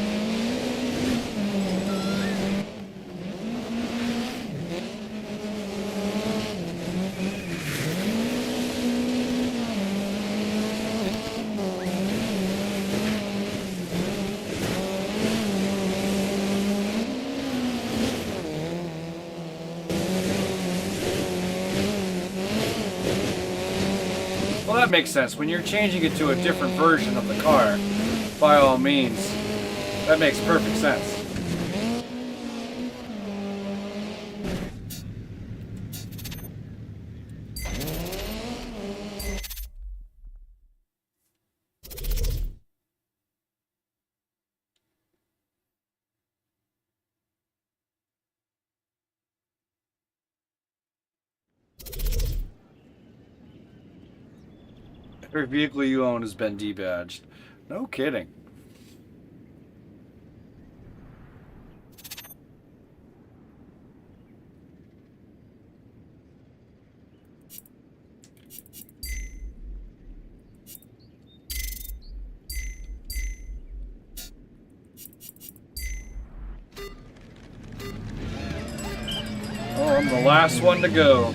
Well, that makes sense. When you're changing it to a different version of the car, by all means, that makes perfect sense. Every vehicle you own has been debadged. No kidding. Oh, I'm the last one to go.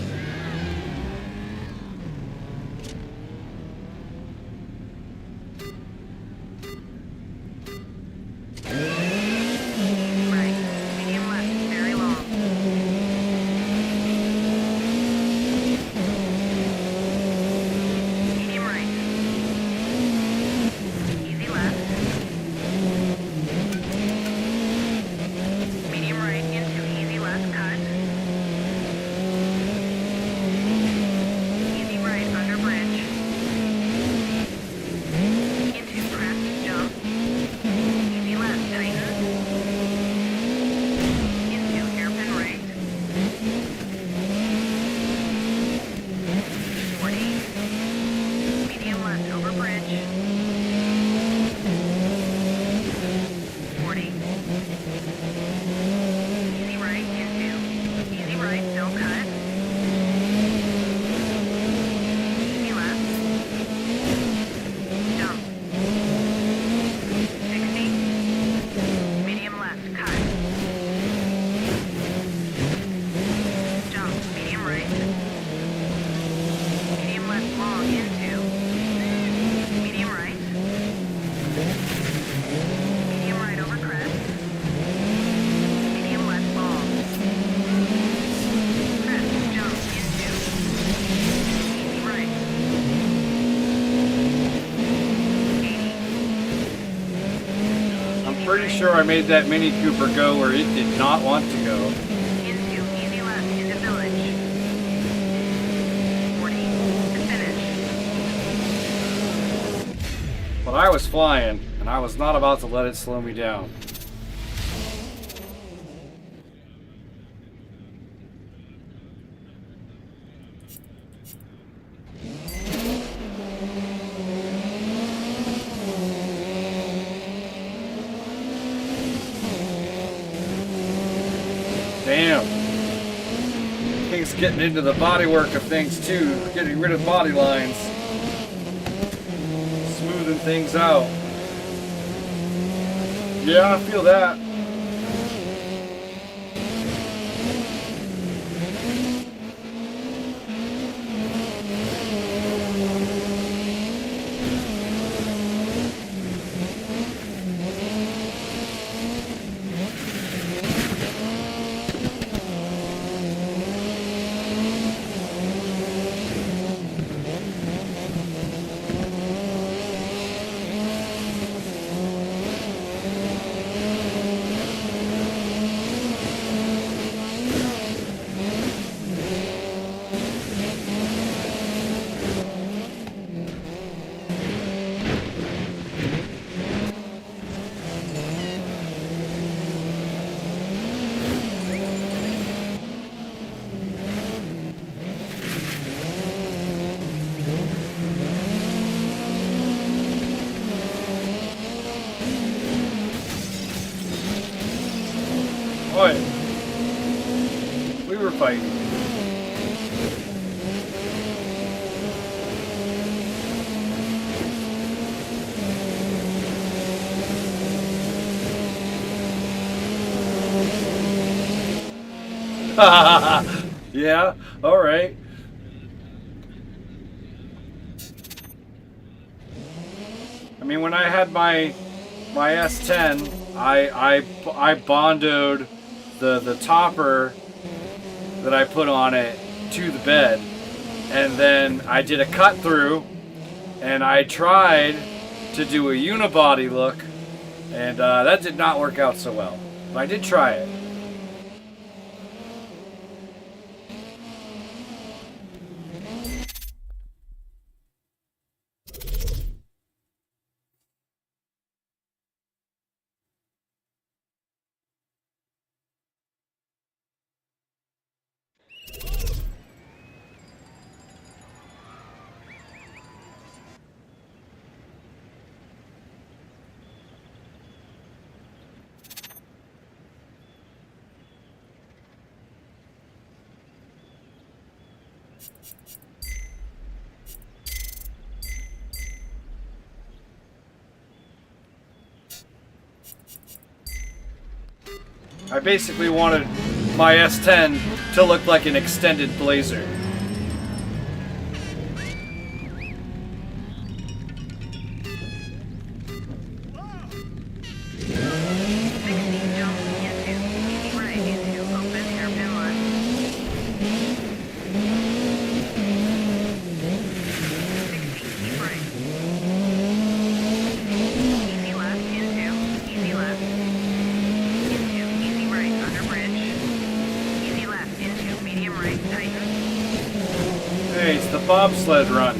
pretty sure I made that Mini Cooper go where it did not want to go. Into easy left into village. 40 to finish. But I was flying, and I was not about to let it slow me down. Damn. King's getting into the bodywork of things too, getting rid of body lines, smoothing things out. Yeah, I feel that. Oi. We were fighting. Yeah, alright. I mean, when I had my S10, I bondoed the topper that I put on it to the bed, and then I did a cut through, and I tried to do a unibody look, and that did not work out so well. But I did try it. I basically wanted my S10 to look like an extended Blazer. Hey, it's the bobsled run.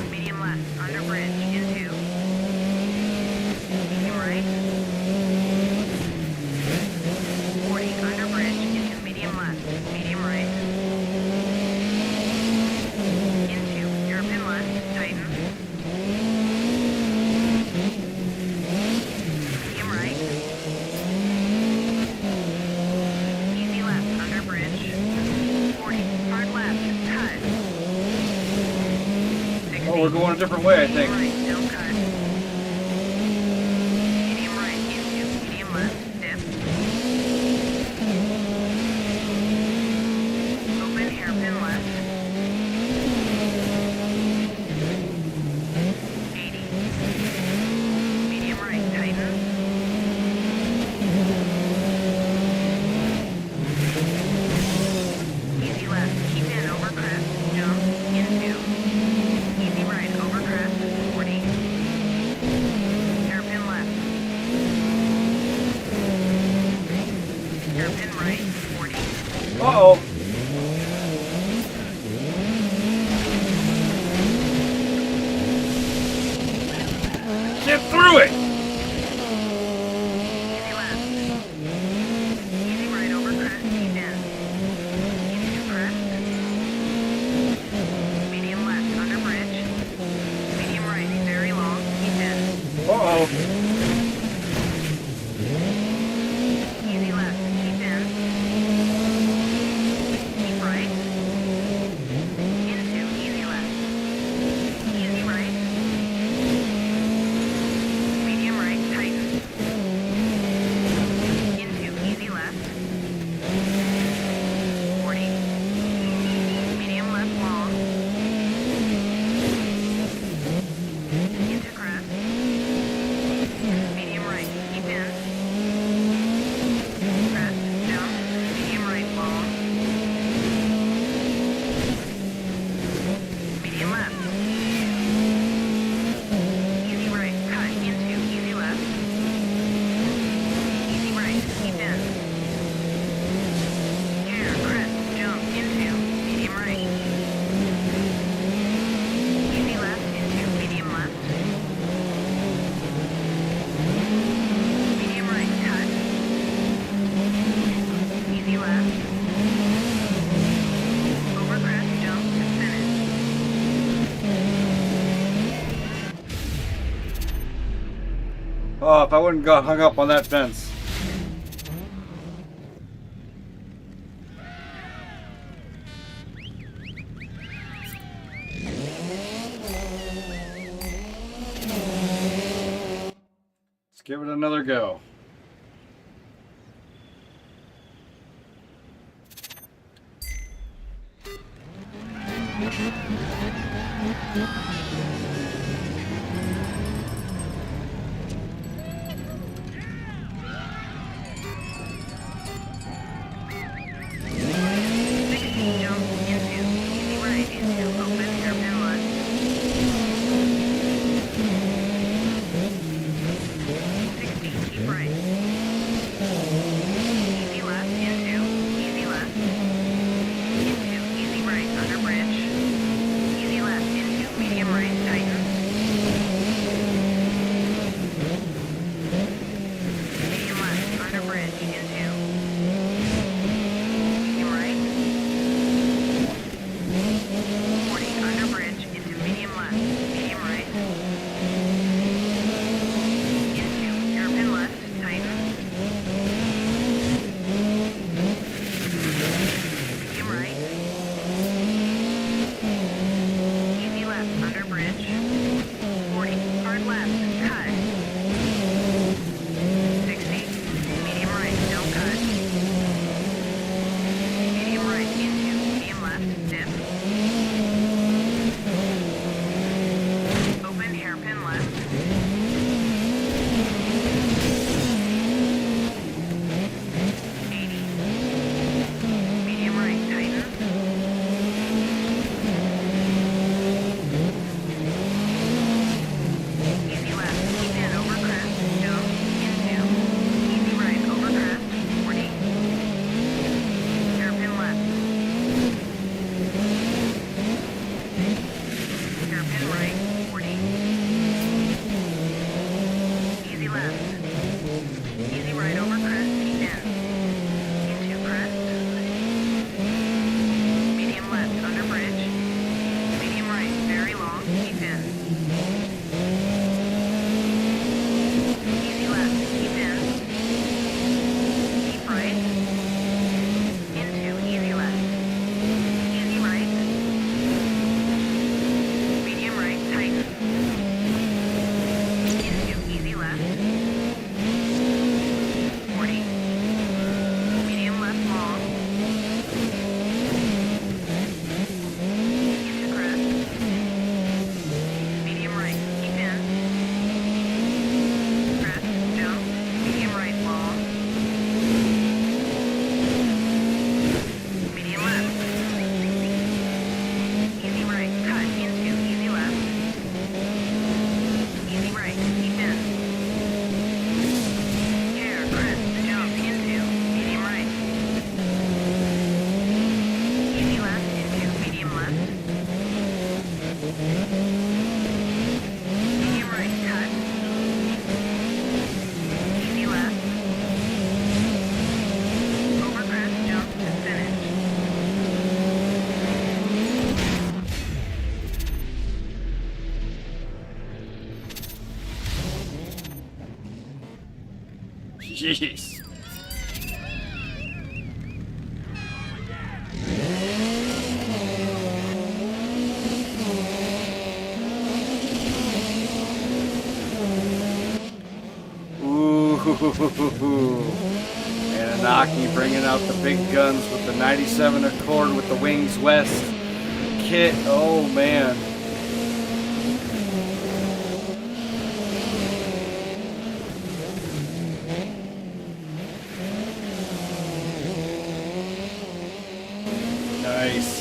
Medium left, under bridge, into. Medium right. 40, under bridge, into medium left, medium right. Into, European left, tighten. Medium right. Easy left, under bridge. 40, hard left, cut. 60. Oh, we're going a different way, I think. Right, don't cut. Medium right, into, medium left, dip. Open hairpin left. 80. Medium right, tighten. Easy left, keep in over crest, jump, into. Easy right, over crest, 40. Uh-oh. Get through it! Easy left. Easy right over crest, T10. Easy to crest. Medium left under bridge. Medium right, very long, T10. Uh-oh. Easy left, T10. Keep right. Into easy left. Easy right. Medium right, tighten. Into easy left. 40. Medium left long. Into crest. Medium right, keep in. Crest, jump. Medium right long. Medium left. Easy right, cut into easy left. Easy right, keep in. Air, crest, jump into medium right. Easy left into medium left. Medium right, cut. Easy left. Over crest, jump, finish. Oh, if I wouldn't got hung up on that fence. Let's give it another go. Jump into easy right into open hairpin left. 60, keep right. Jeez. Ooh. Anunnaki bringing out the big guns with the 97 Accord with the Wings West kit. Oh man. Nice.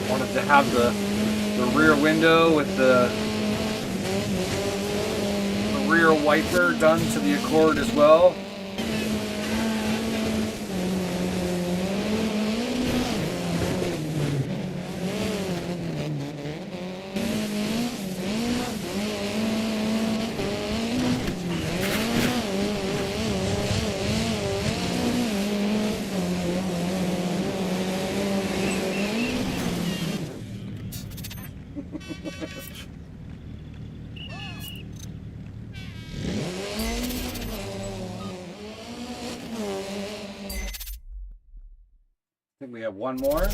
Wanted to have the rear window with the rear wiper done to the Accord as well. I think we have one more.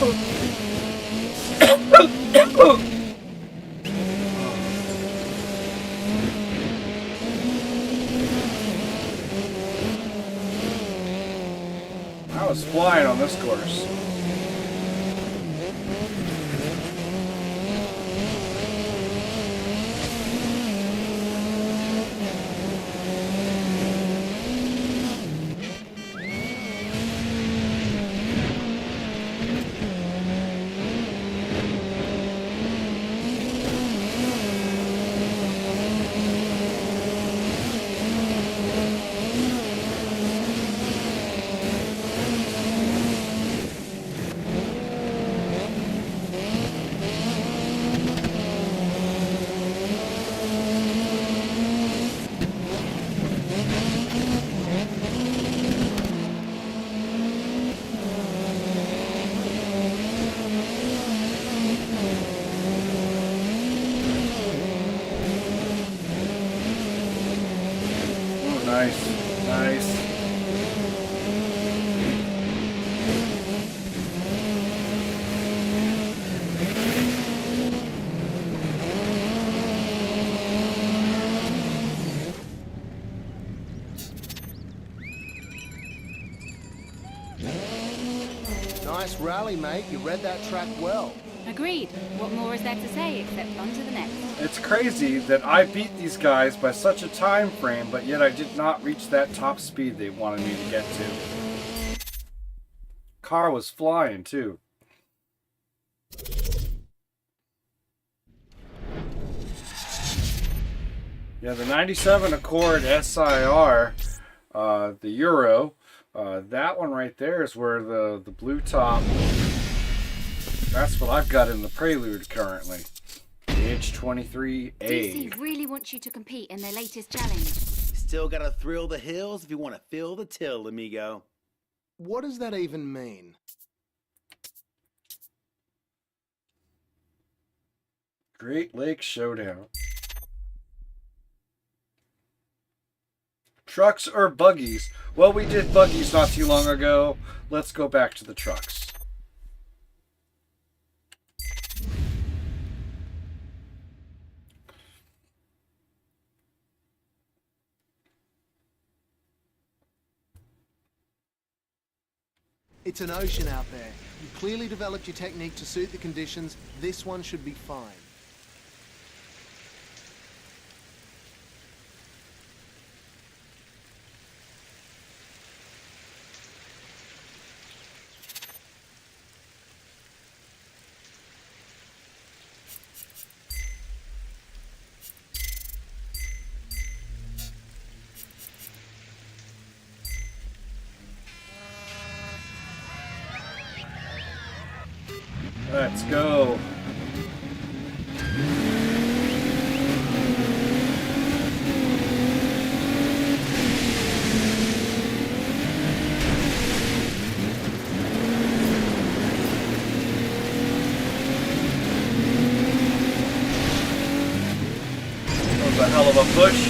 I was flying on this course. Nice, nice. Nice rally, mate. You read that track well. Agreed. What more is there to say except on to the next? It's crazy that I beat these guys by such a time frame, but yet I did not reach that top speed they wanted me to get to. Car was flying too. Yeah, the 97 Accord SIR, the Euro, that one right there is where the blue top, that's what I've got in the Prelude currently. The H23A. DC really wants you to compete in their latest challenge. Still gotta thrill the hills if you want to feel the till, amigo. What does that even mean? Great Lakes Showdown. Trucks or buggies? Well, we did buggies not too long ago. Let's go back to the trucks. It's an ocean out there. You clearly developed your technique to suit the conditions. This one should be fine. Let's go. That was a hell of a push.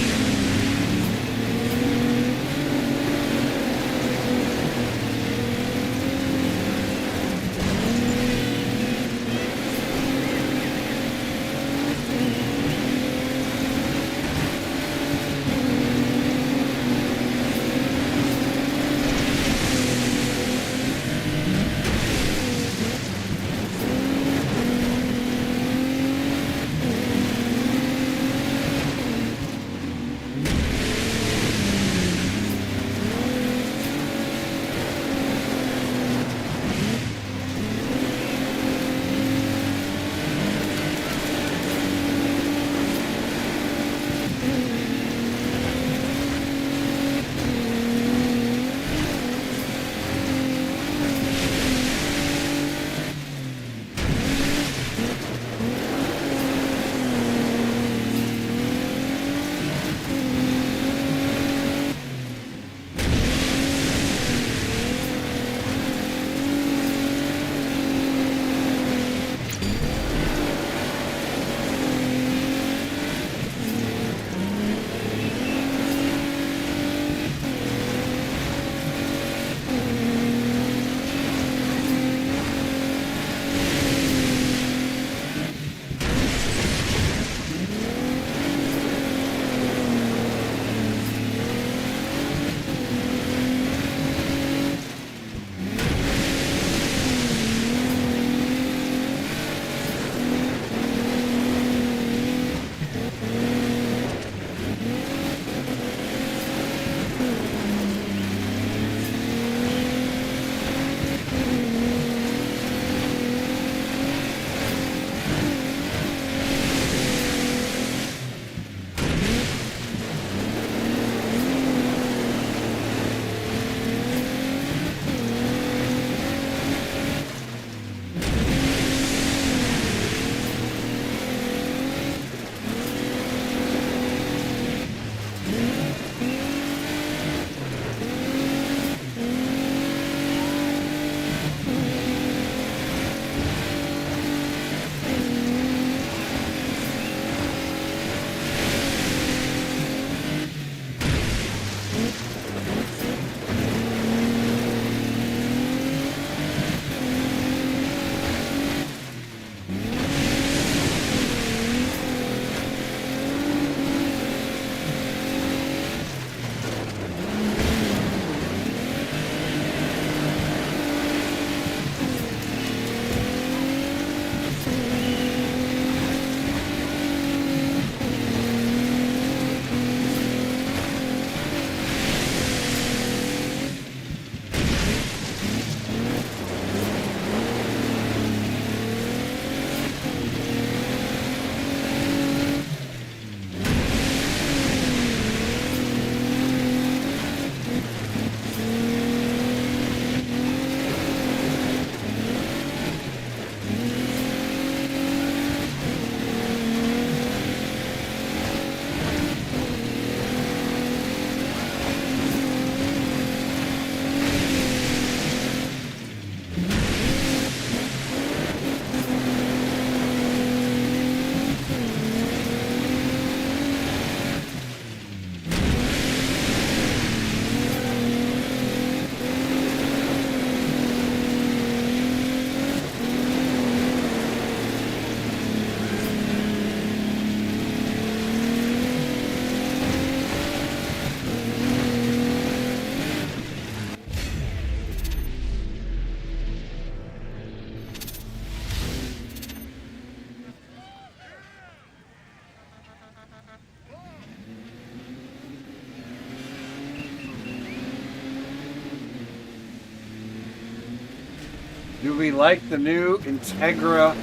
we like the new Integra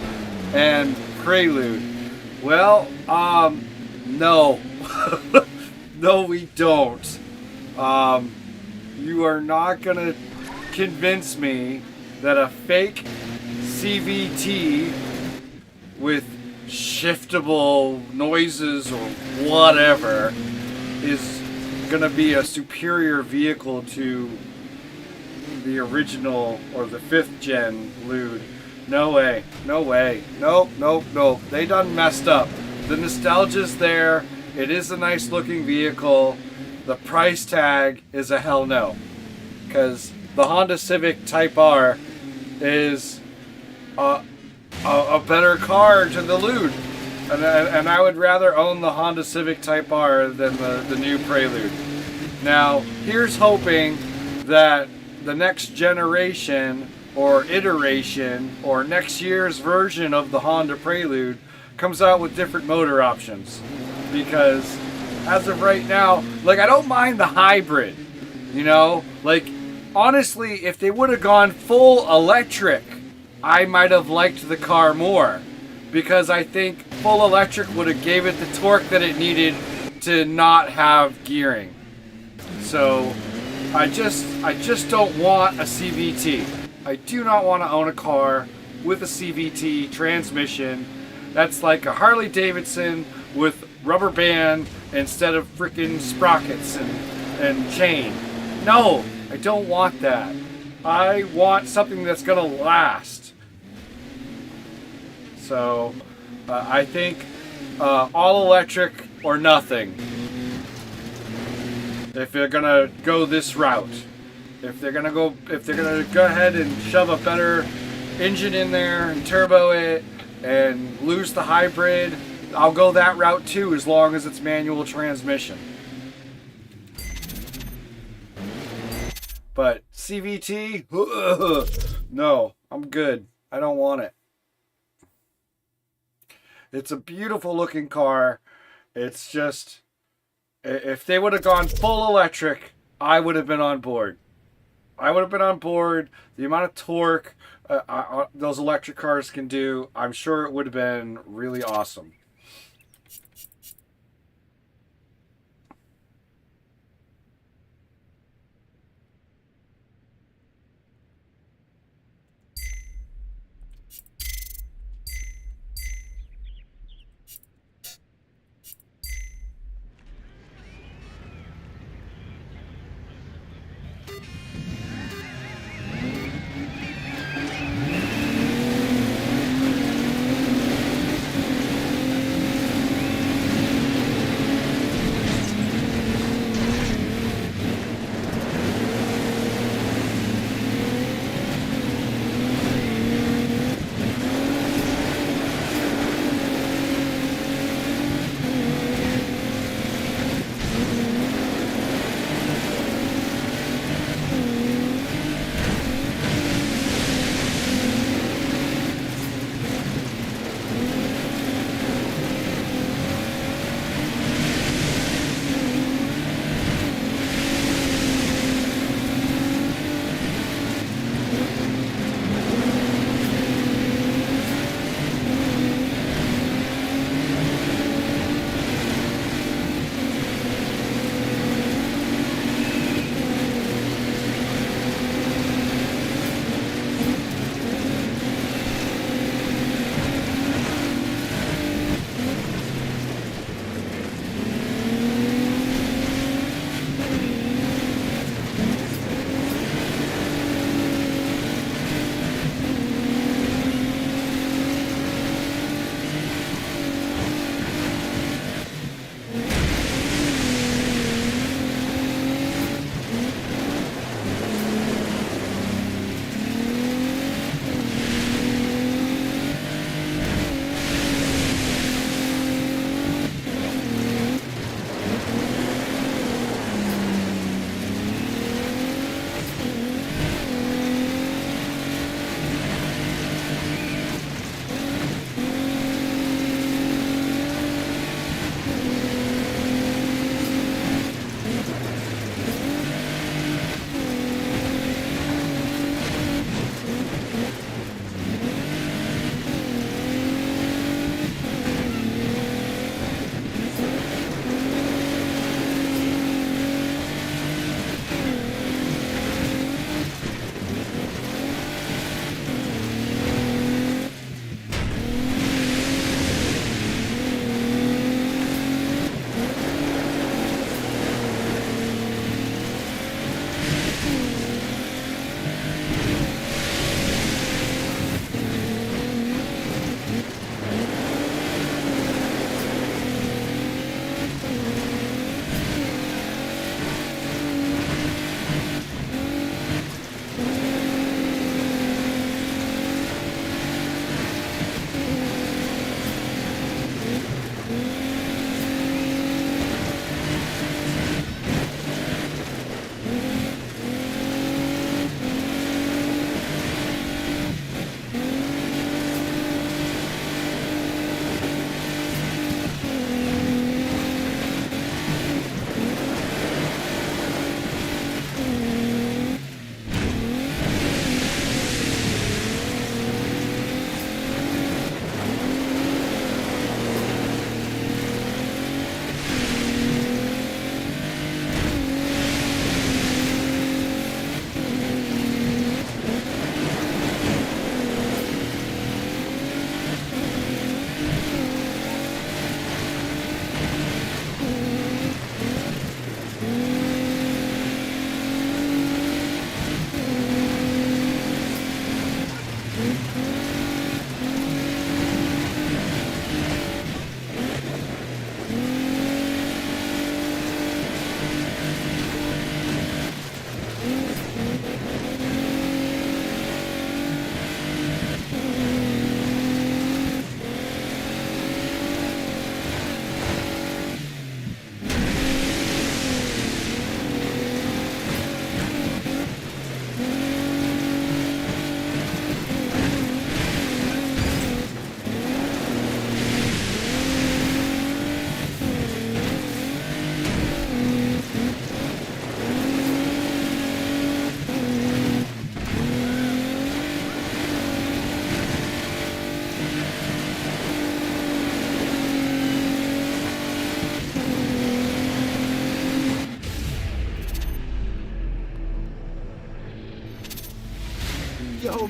and Prelude? Well, no. No, we don't. You are not gonna convince me that a fake CVT with shiftable noises or whatever is gonna be a superior vehicle to the original or the 5th gen Lude. No way, no way, nope, nope, nope. They done messed up. The nostalgia's there. It is a nice looking vehicle. The price tag is a hell no. Because the Honda Civic Type R is a better car than the Lude. And I would rather own the Honda Civic Type R than the new Prelude. Now, here's hoping that the next generation or iteration or next year's version of the Honda Prelude comes out with different motor options. Because as of right now, like, I don't mind the hybrid, you know? Like, honestly, if they would have gone full electric, I might have liked the car more. Because I think full electric would have gave it the torque that it needed to not have gearing. So I just don't want a CVT. I do not want to own a car with a CVT transmission that's like a Harley Davidson with rubber band instead of freaking sprockets and chain. No, I don't want that. I want something that's gonna last. So I think all electric or nothing. If they're gonna go this route, if they're gonna go ahead and shove a better engine in there and turbo it and lose the hybrid, I'll go that route too, as long as it's manual transmission. But CVT, no, I'm good. I don't want it. It's a beautiful looking car. It's just, if they would have gone full electric, I would have been on board. I would have been on board. The amount of torque those electric cars can do, I'm sure it would have been really awesome.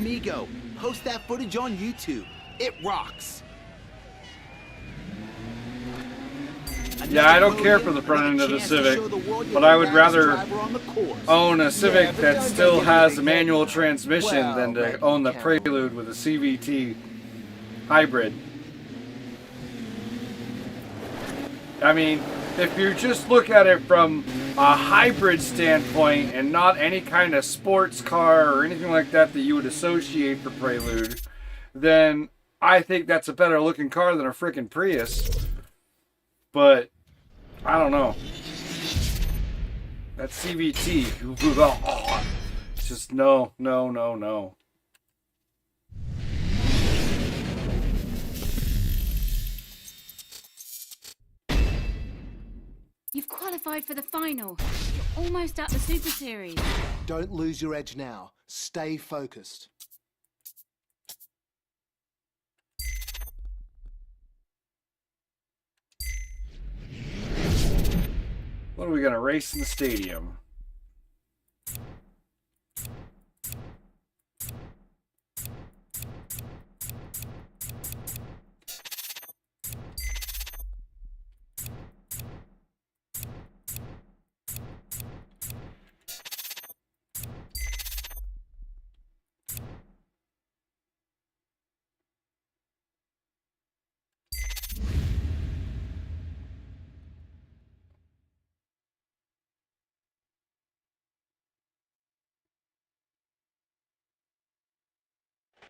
amigo. Post that footage on YouTube. It rocks. Yeah, I don't care for the front end of the Civic, but I would rather own a Civic that still has a manual transmission than to own the Prelude with a CVT hybrid. I mean, if you just look at it from a hybrid standpoint and not any kind of sports car or anything like that that you would associate for Prelude, then I think that's a better looking car than a freaking Prius. But I don't know. That CVT, it's just no. You've qualified for the final. You're almost at the Super Series. Don't lose your edge now. Stay focused. What are we gonna race in the stadium?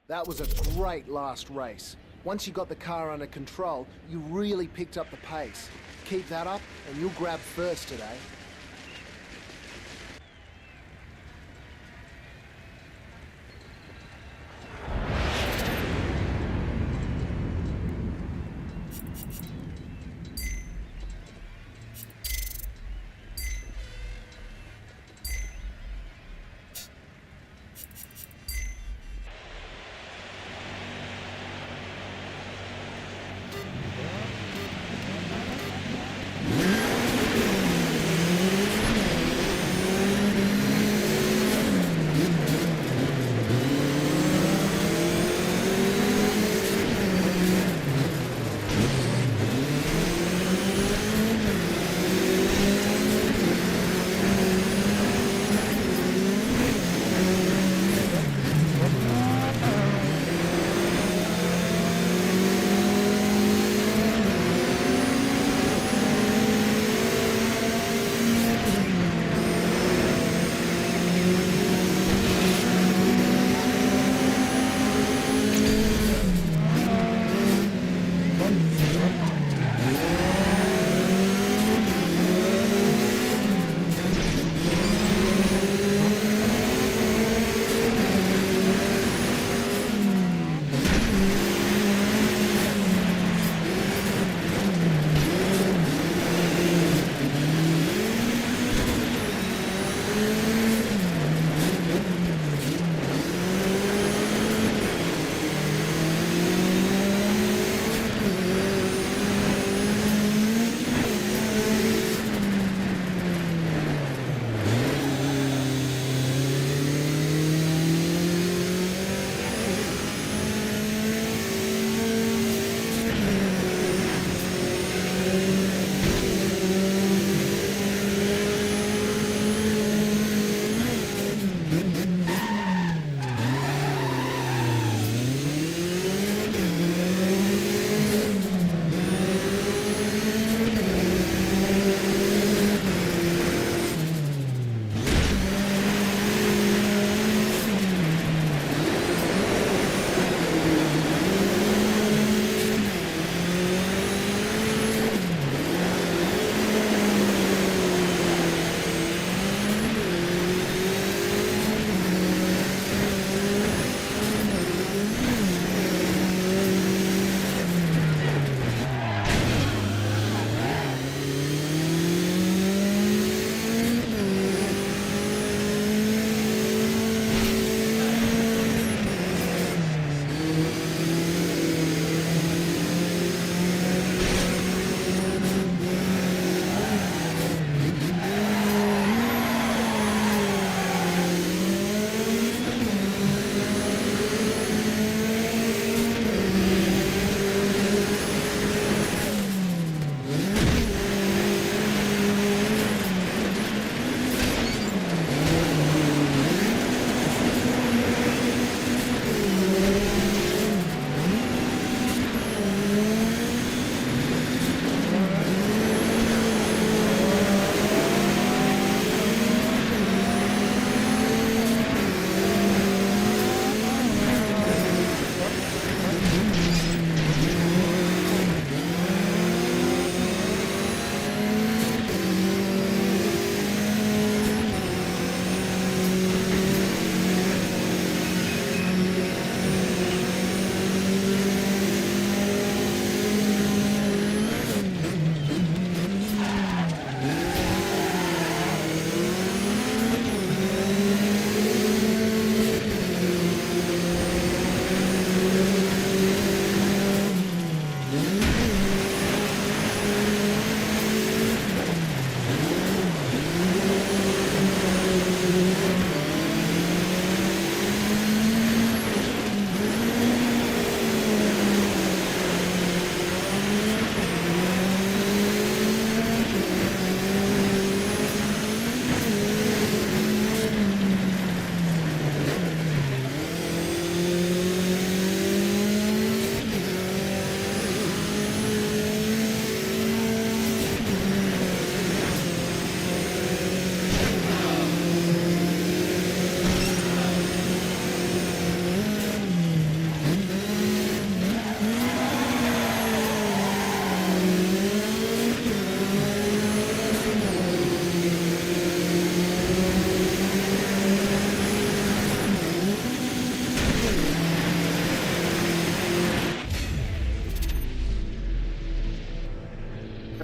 That was a great last race. Once you got the car under control, you really picked up the pace. Keep that up and you'll grab first today.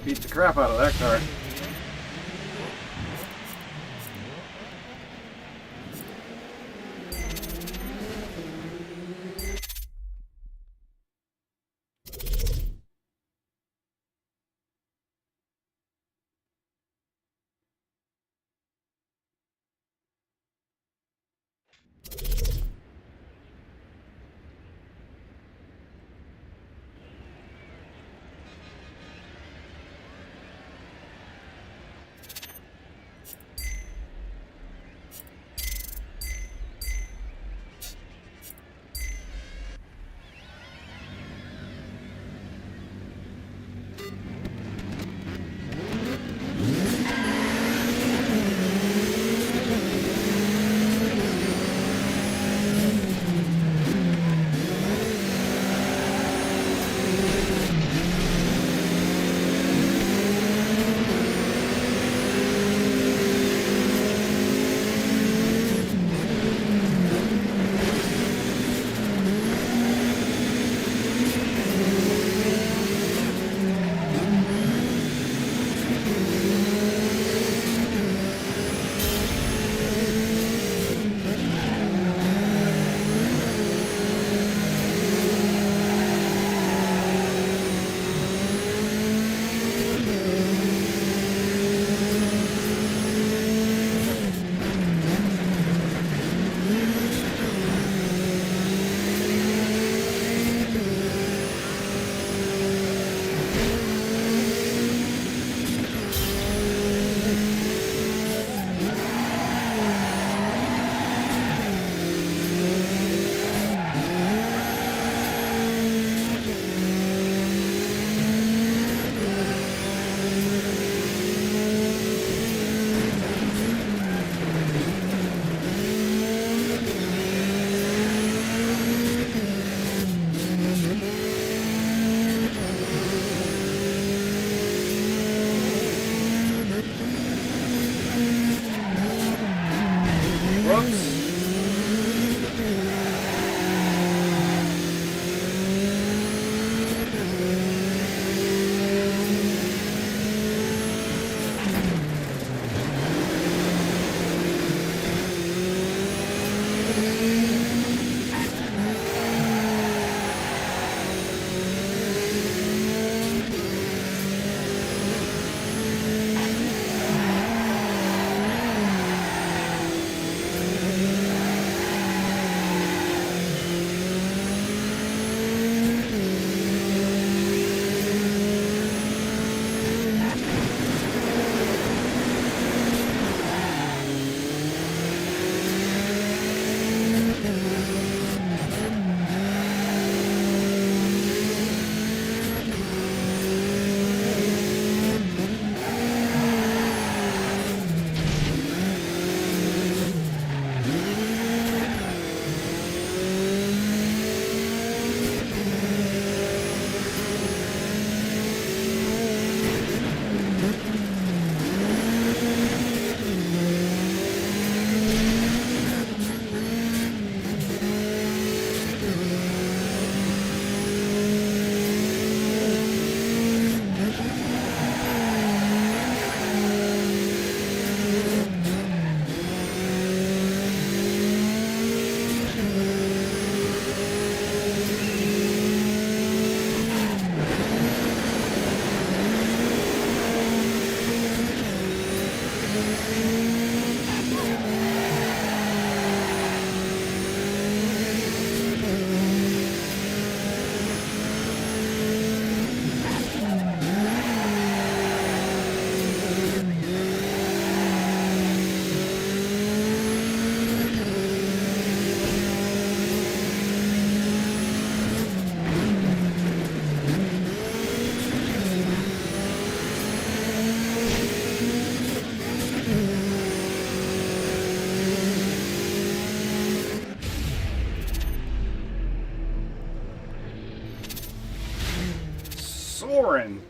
beat the crap out of that car. Soren.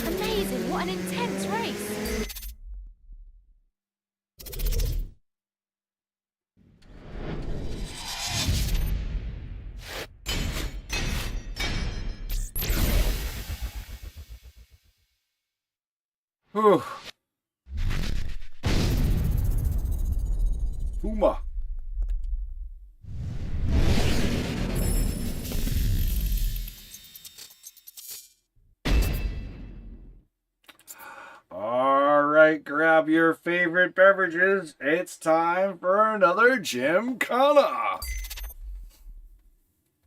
Amazing, what an intense race. Whew. Puma. All right, grab your favorite beverages. It's time for another Gymkhana.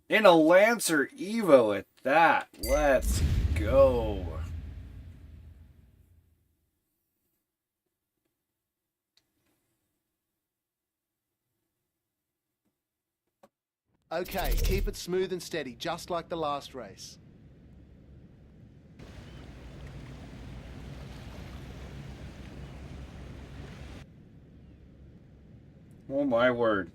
In a Lancer Evo at that. Let's go. Okay, keep it smooth and steady, just like the last race. Oh my word.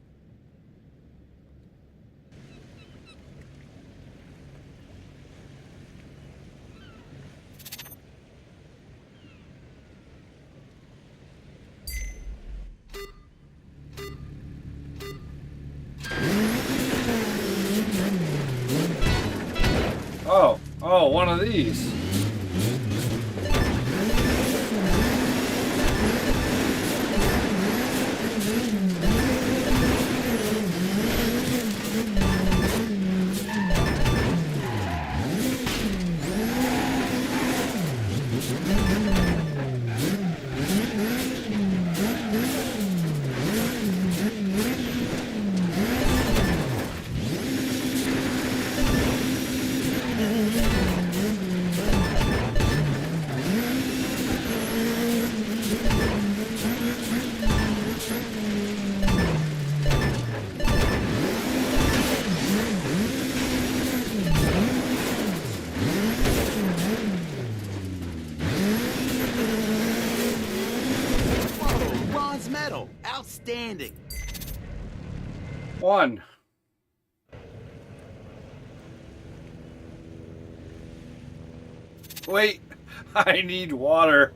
Oh, one of these. Whoa, bronze medal. Outstanding. One. Wait, I need water.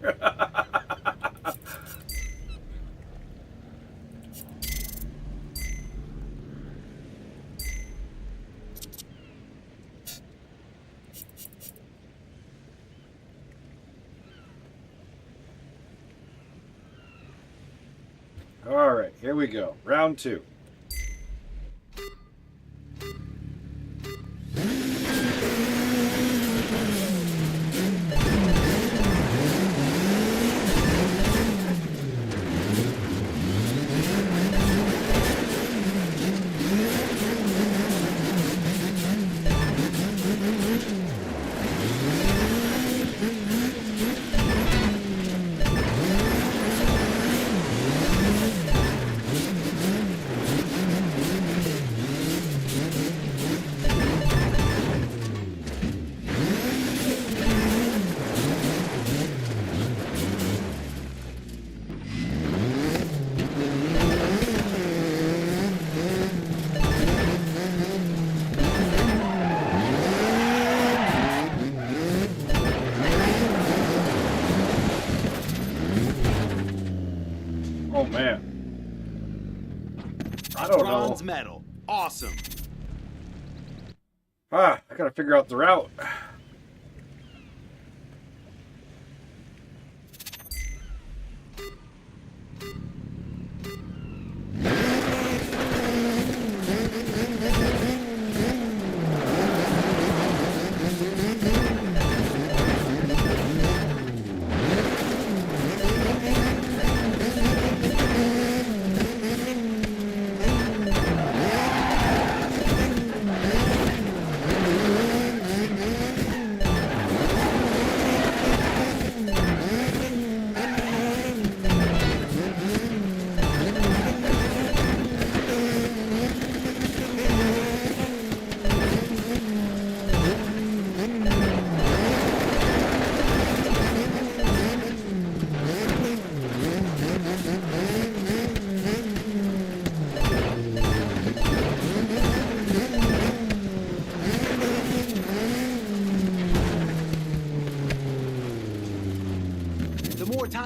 All right, here we go. Round two. Oh man. I don't Bronze know. medal. Awesome. I gotta figure out the route.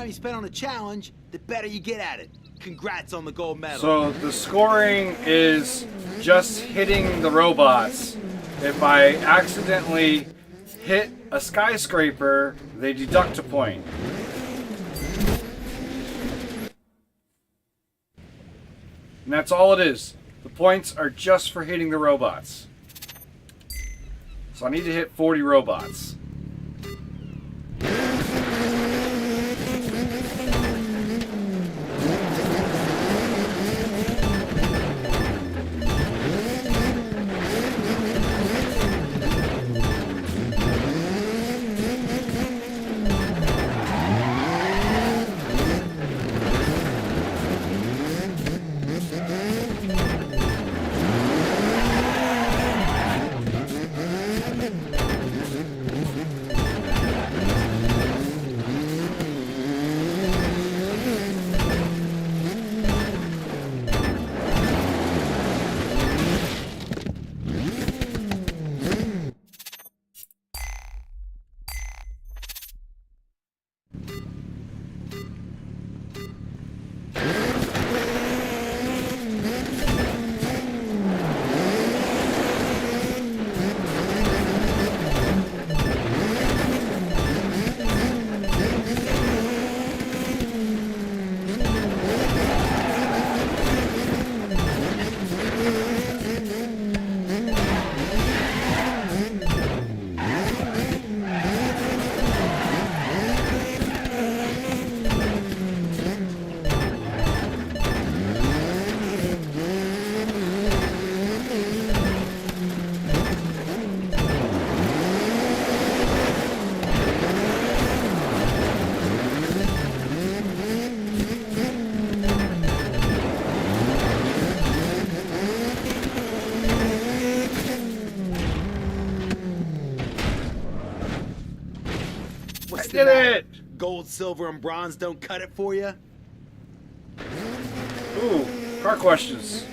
you spend on a challenge, the better you get at it. Congrats on the gold medal. So the scoring is just hitting the robots. If I accidentally hit a skyscraper, they deduct a point. And that's all it is. The points are just for hitting the robots. So I need to hit 40 robots. What's did it! Gold, silver, and bronze don't cut it for you? Ooh, car questions.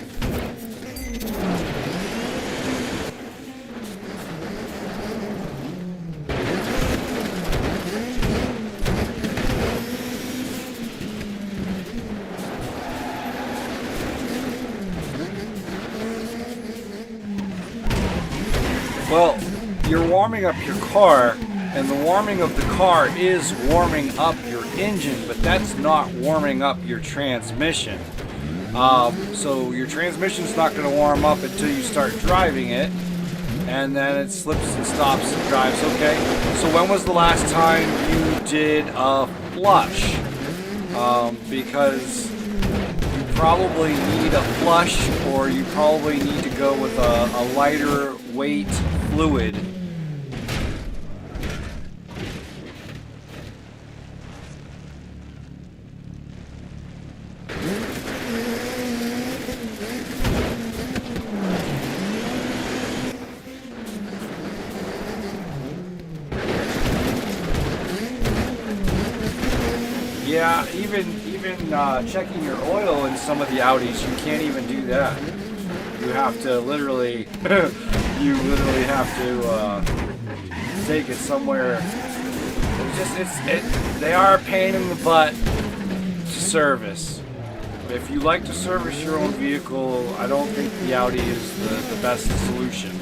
Well, you're warming up your car, and the warming of the car is warming up your engine, but that's not warming up your transmission. So your transmission's not going to warm up until you start driving it, and then it slips and stops and drives. Okay, so when was the last time you did a flush? Because you probably need a flush, or you probably need to go with a lighter weight fluid. Yeah, even checking your oil in some of the Audis, you can't even do that. You have to literally, have to take it somewhere. They are a pain in the butt to service. If you like to service your own vehicle, I don't think the Audi is the best solution.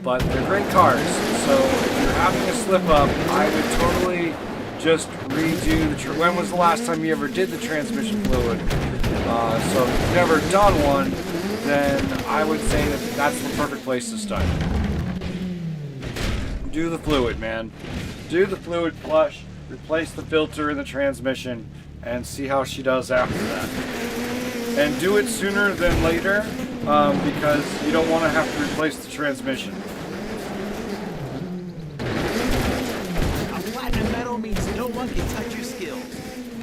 But they're great cars. So if you're having a slip up, I would totally just redo the. When was the last time you ever did the transmission fluid? So if you've never done one, then I would say that that's the perfect place to start. Do the fluid, man. Do the fluid flush, replace the filter in the transmission, and see how she does after that. And do it sooner than later, because you don't want to have to replace the transmission. A platinum medal means no one can touch your skills.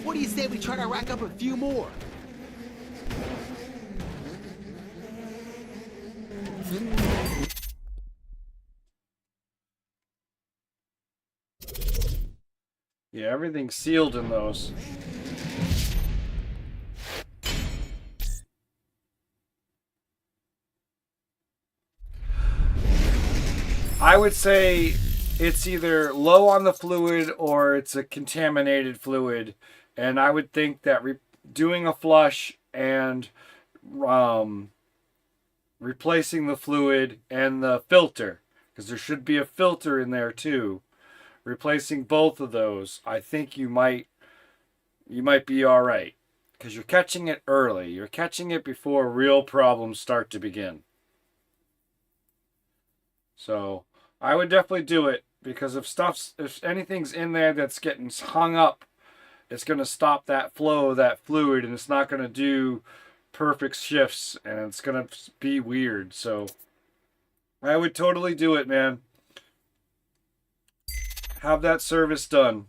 What do you say we try to rack up a few more? Yeah, everything's sealed in those. I would say it's either low on the fluid or it's a contaminated fluid. And I would think that doing a flush and replacing the fluid and the filter, because there should be a filter in there too, replacing both of those, I think you might be all right, because you're catching it early. You're catching it before real problems start to begin. So I would definitely do it, because if anything's in there that's getting hung up, it's going to stop that flow of that fluid, and it's not going to do perfect shifts, and it's going to be weird. So I would totally do it, man. Have that service done.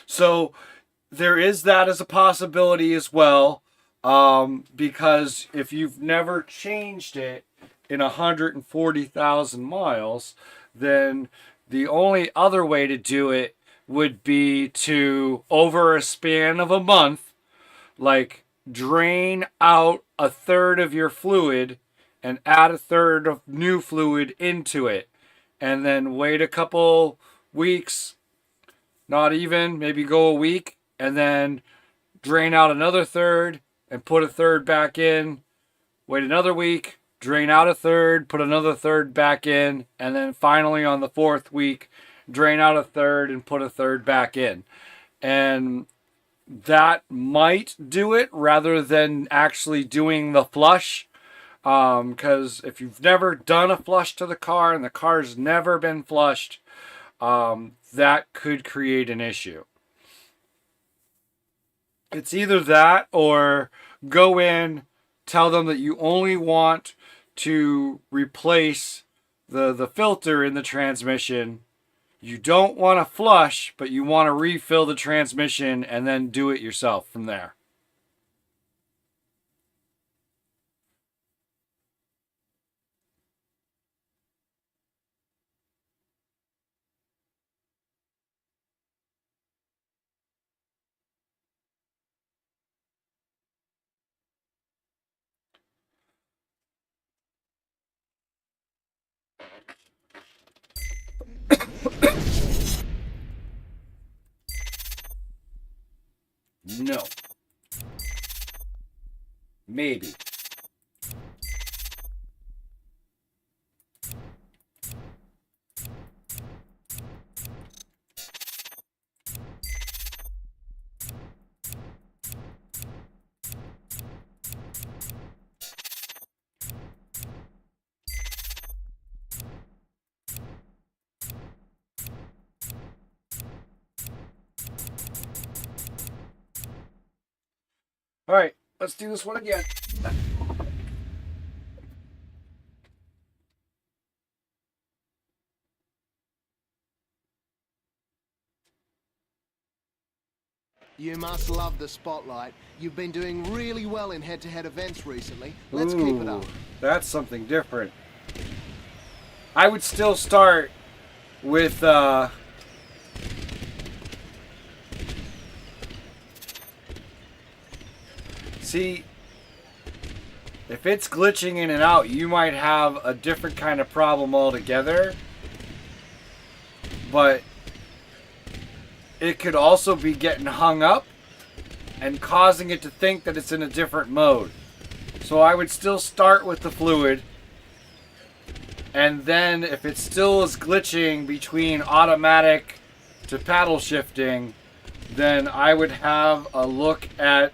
So there is that as a possibility as well, because if you've never changed it in 140,000 miles, then the only other way to do it would be to, over a span of a month, like drain out a third of your fluid and add a third of new fluid into it, and then wait a couple weeks, not even, maybe go a week, and then drain out another third and put a third back in, wait another week, drain out a third, put another third back in, and then finally on the fourth week, drain out a third and put a third back in. And that might do it rather than actually doing the flush. Because if you've never done a flush to the car and the car's never been flushed, that could create an issue. It's either that or go in, tell them that you only want to replace the filter in the transmission. You don't want to flush, but you want to refill the transmission and then do it yourself from there. No. Maybe. All right, let's do this one again. You must love the spotlight. You've been doing really well in head-to-head events recently. Let's keep it up. That's something different. I would still start with see, if it's glitching in and out, you might have a different kind of problem altogether. But it could also be getting hung up and causing it to think that it's in a different mode. So I would still start with the fluid. And then if it still is glitching between automatic to paddle shifting, then I would have a look at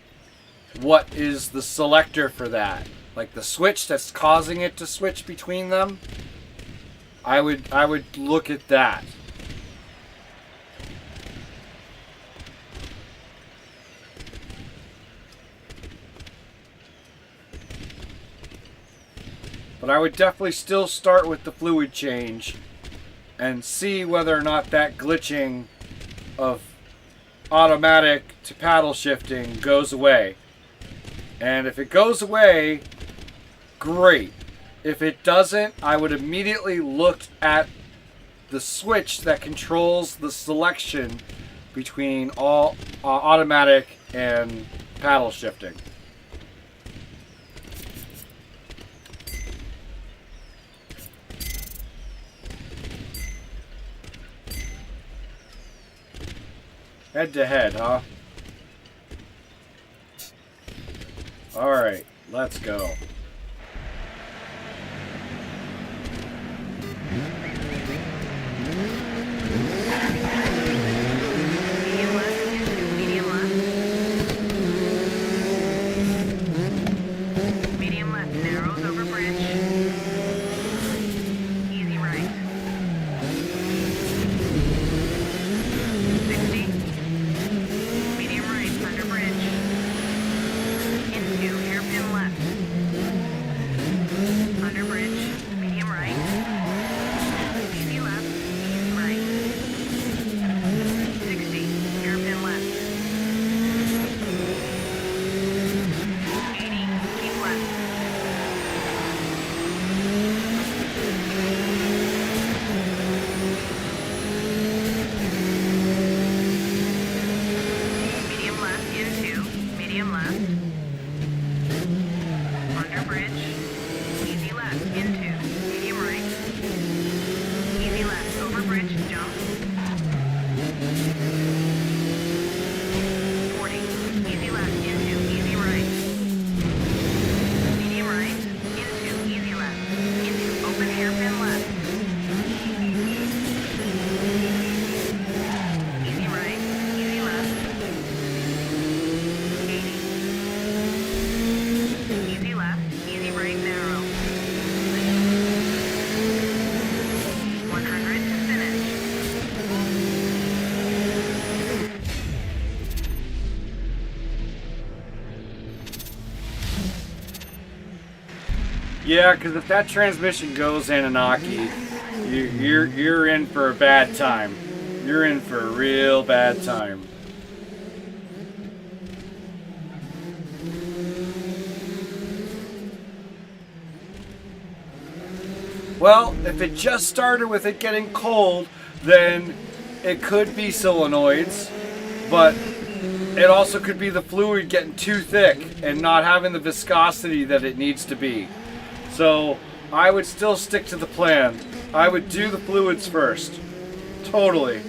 what is the selector for that. Like the switch that's causing it to switch between them. I would look at that. But I would definitely still start with the fluid change and see whether or not that glitching of automatic to paddle shifting goes away. And if it goes away, great. If it doesn't, I would immediately look at the switch that controls the selection between all automatic and paddle shifting. Head to head, huh? Alright, let's go. Medium left into medium left. Medium left narrows over bridge. Easy right. 60. Medium right under bridge. Into hairpin left. Under bridge. Medium right. Easy left. Easy right. 60. Hairpin left. 80. Keep left. Medium left into medium left. Under bridge. Easy left into medium right. Easy left over bridge jump. 40. Easy left into easy right. Medium right into easy left. Into open hairpin left. Easy right. Easy left. 80. Easy left. Easy right narrow. 100 to finish. Yeah, because if that transmission goes Anunnaki, you're in for a bad time. You're in for a real bad time. Well, if it just started with it getting cold, then it could be solenoids, but it also could be the fluid getting too thick and not having the viscosity that it needs to be. So I would still stick to the plan. I would do the fluids first. Totally.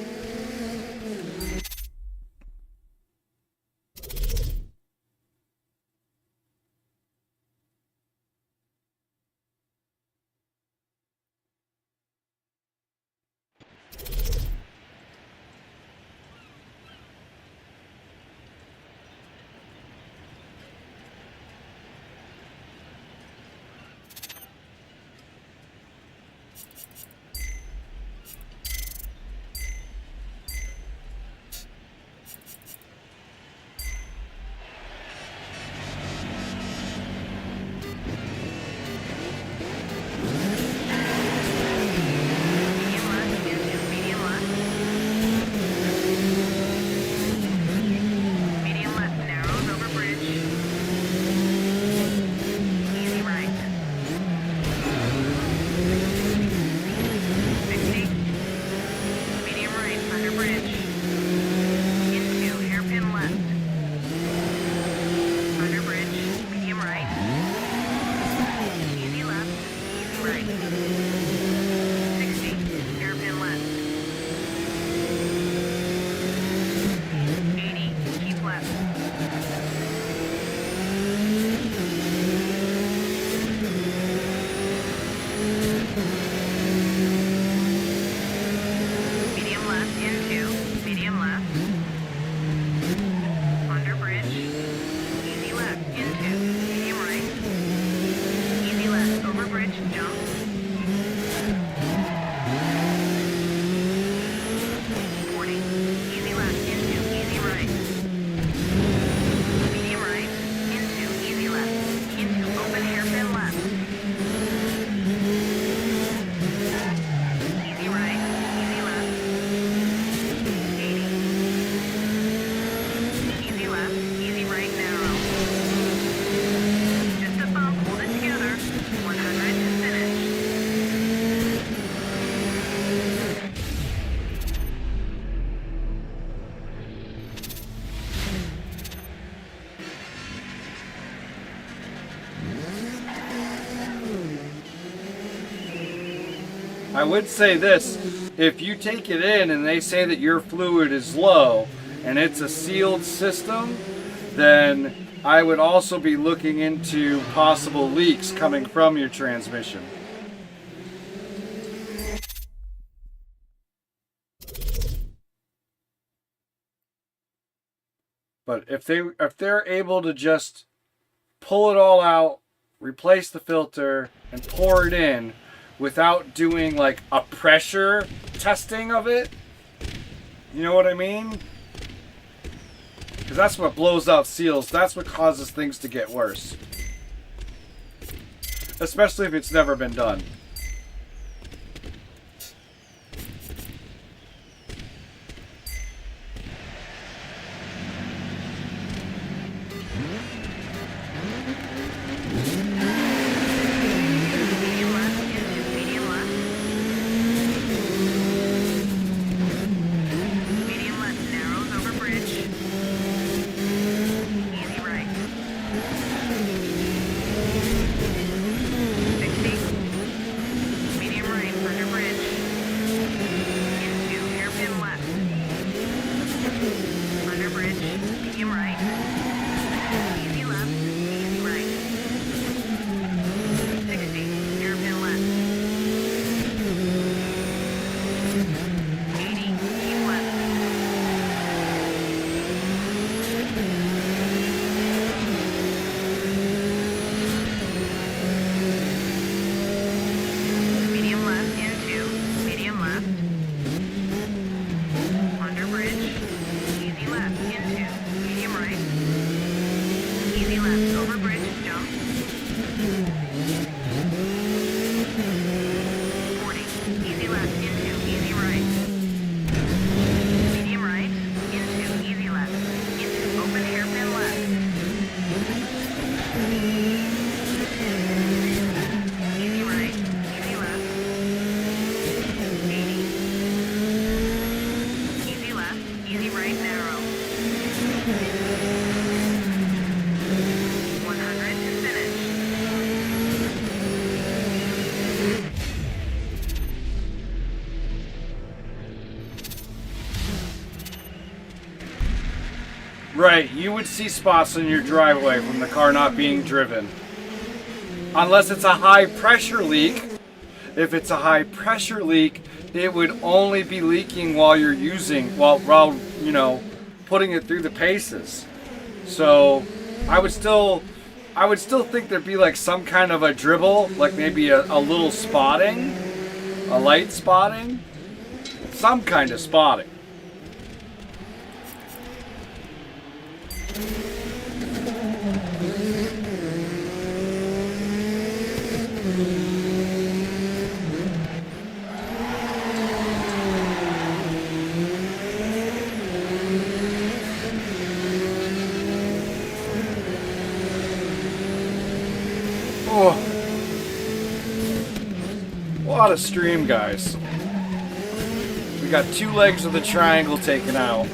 I would say this, if you take it in and they say that your fluid is low and it's a sealed system, then I would also be looking into possible leaks coming from your transmission. But if they're able to just pull it all out, replace the filter, and pour it in without doing like a pressure testing of it, you know what I mean? Because that's what blows out seals. That's what causes things to get worse. Especially if it's never been done. Medium left into medium left. Medium left narrows over bridge. Easy right. 60. Medium right under bridge. Into hairpin left. Under bridge. Medium right. Easy left. Easy right. 60. Hairpin left. 80. Keep left. Medium left into medium left. Under bridge. Easy left into medium right. Easy left over bridge. Jump. 40. Easy left into easy right. Medium right into easy left. Into open hairpin left. Easy right. Easy left. 80. Easy left. Easy right narrow. 100 to finish. Right, you would see spots in your driveway from the car not being driven. Unless it's a high pressure leak. If it's a high pressure leak, it would only be leaking while you're using, while you know, putting it through the paces. So I would still think there'd be like some kind of a dribble, like maybe a little spotting, a light spotting, some kind of spotting. Oh, what a stream, guys. We got 2 legs of the triangle taken out.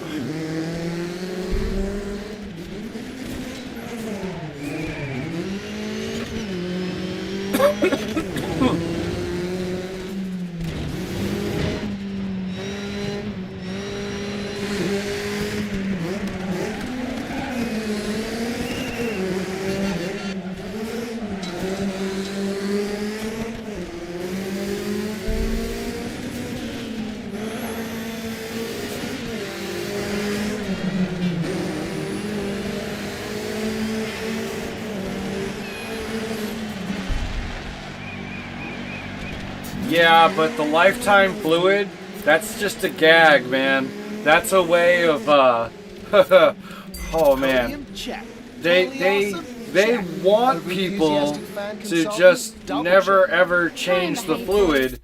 Yeah, but the lifetime fluid, that's just a gag, man. That's a way of, oh man. Podium? Check. They Totally awesome? they Check. want Over people enthusiastic fan to consultant? just Double never check. ever change the fluid.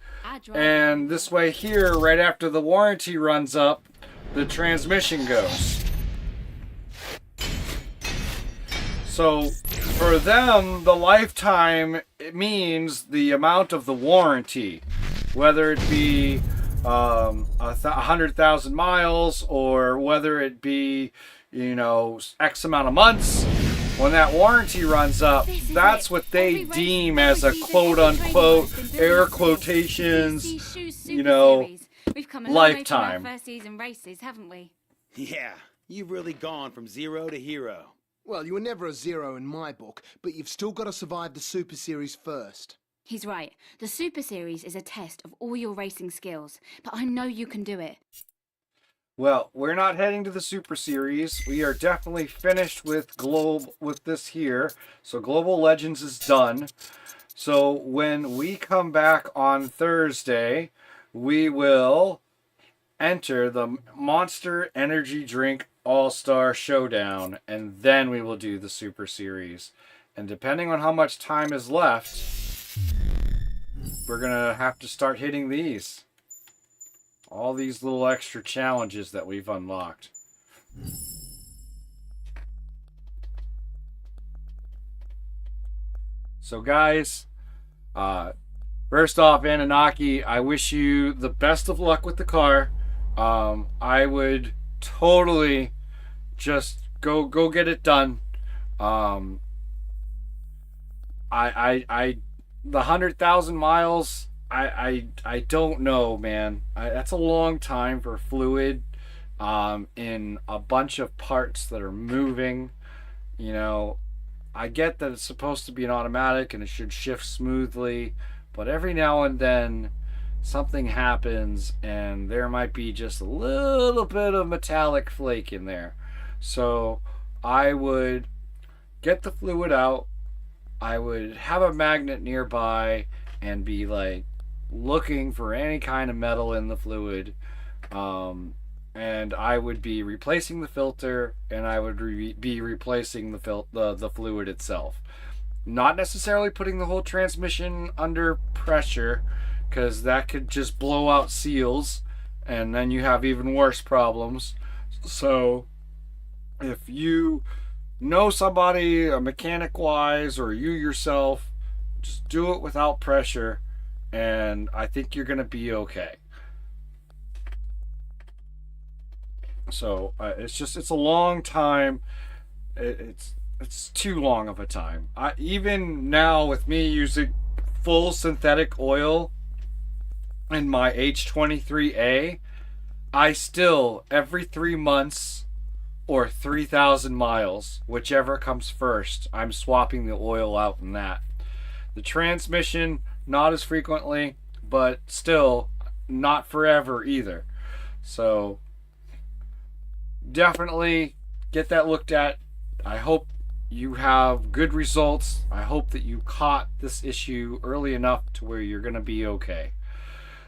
And this way here, right after the warranty runs up, the transmission goes. So for them, the lifetime, it means the amount of the warranty, whether it be 100,000 miles or whether it be, you know, X amount of months. when that warranty runs up, This is that's it. what they Every race, deem every as a season, quote every training unquote has been built air into this. quotations, BBC Shoes you Super know, Series. We've come a long way from lifetime. our first season races, haven't we? Yeah, you've really gone from zero to hero. Well, you were never a zero in my book, but you've still got to survive the Super Series first. He's right. The Super Series is a test of all your racing skills, but I know you can do it. Well, we're not heading to the Super Series. We are definitely finished with this here. So Global Legends is done. So when we come back on Thursday, we will enter the Monster Energy Drink All-Star Showdown, and then we will do the Super Series. And depending on how much time is left, we're gonna have to start hitting these. All these little extra challenges that we've unlocked. So guys, first off, Anunnaki, I wish you the best of luck with the car. I would totally just go get it done. The 100,000 miles, I don't know, man. That's a long time for fluid in a bunch of parts that are moving. You know, I get that it's supposed to be an automatic and it should shift smoothly, but every now and then something happens and there might be just a little bit of metallic flake in there. So I would get the fluid out. I would have a magnet nearby and be like looking for any kind of metal in the fluid, and I would be replacing the filter, and I would be replacing the fluid itself. Not necessarily putting the whole transmission under pressure, because that could just blow out seals and then you have even worse problems. So if you know somebody mechanic wise, or you yourself, just do it without pressure, and I think you're gonna be okay. So it's a long time. It's too long of a time. Even now, with me using full synthetic oil in my H23A, I still, every 3 months or 3,000 miles, whichever comes first, I'm swapping the oil out in that. The transmission, not as frequently, but still not forever either. So definitely get that looked at. I hope you have good results. I hope that you caught this issue early enough to where you're going to be okay.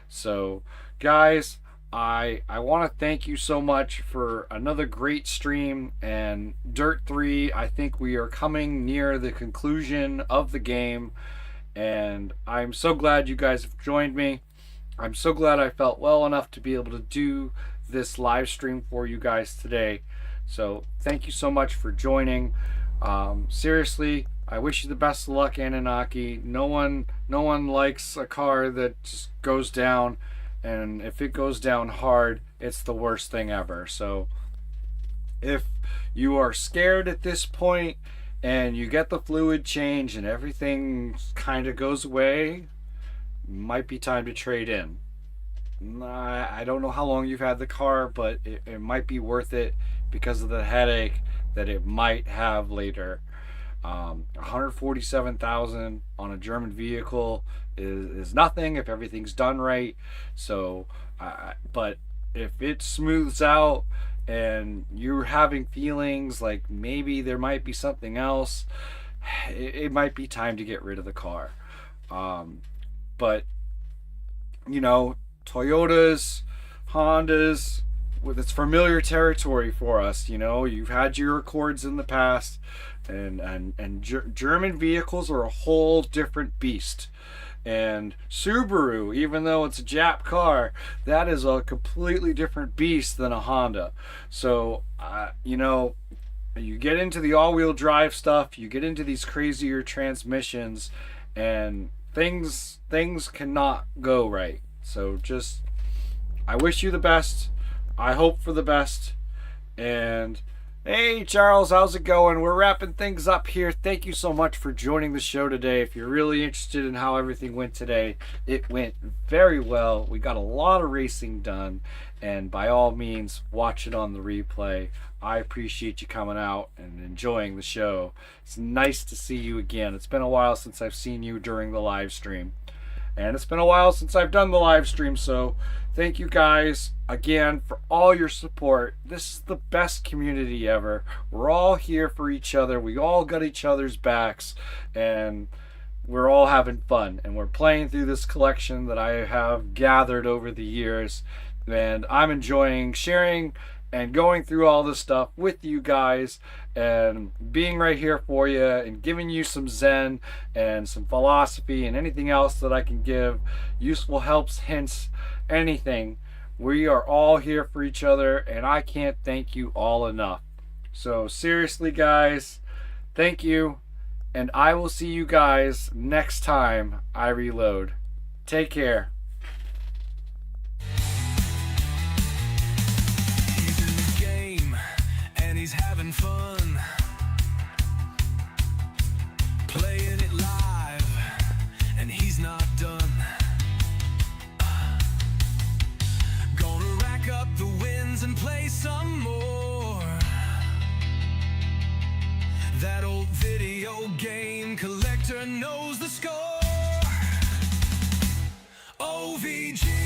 So guys, I want to thank you so much for another great stream, and Dirt 3, I think we are coming near the conclusion of the game, and I'm so glad you guys have joined me. I'm so glad I felt well enough to be able to do this live stream for you guys today. So thank you so much for joining. Seriously, I wish you the best of luck, Anunnaki. No one likes a car that just goes down, and if it goes down hard, it's the worst thing ever. So if you are scared at this point and you get the fluid change and everything kind of goes away, might be time to trade in. I don't know how long you've had the car, but it might be worth it because of the headache that it might have later. 147,000 on a German vehicle is nothing if everything's done right. So but if it smooths out and you're having feelings like maybe there might be something else, it might be time to get rid of the car. But you know, Toyotas, Hondas, it's familiar territory for us. You know, you've had your Accords in the past, and German vehicles are a whole different beast. And Subaru, even though it's a Jap car, that is a completely different beast than a Honda. So you know, you get into the all-wheel drive stuff, you get into these crazier transmissions, and things cannot go right. So just, I wish you the best. I hope for the best. And Hey Charles, how's it going? We're wrapping things up here. Thank you so much for joining the show today. If you're really interested in how everything went today, it went very well. We got a lot of racing done, and by all means, watch it on the replay. I appreciate you coming out and enjoying the show. It's nice to see you again. It's been a while since I've seen you during the live stream. And it's been a while since I've done the live stream, so thank you guys again for all your support. This is the best community ever. We're all here for each other. We all got each other's backs, and we're all having fun. And we're playing through this collection that I have gathered over the years, and I'm enjoying sharing and going through all this stuff with you guys and being right here for you and giving you some zen and some philosophy and anything else that I can give, useful helps, hints, anything. We are all here for each other, and I can't thank you all enough. So seriously guys, thank you, and I will see you guys next time I reload. Take care. He's having fun, playing it live, and he's not done. Gonna rack up the wins and play some more. That old video game collector knows the score. OVG.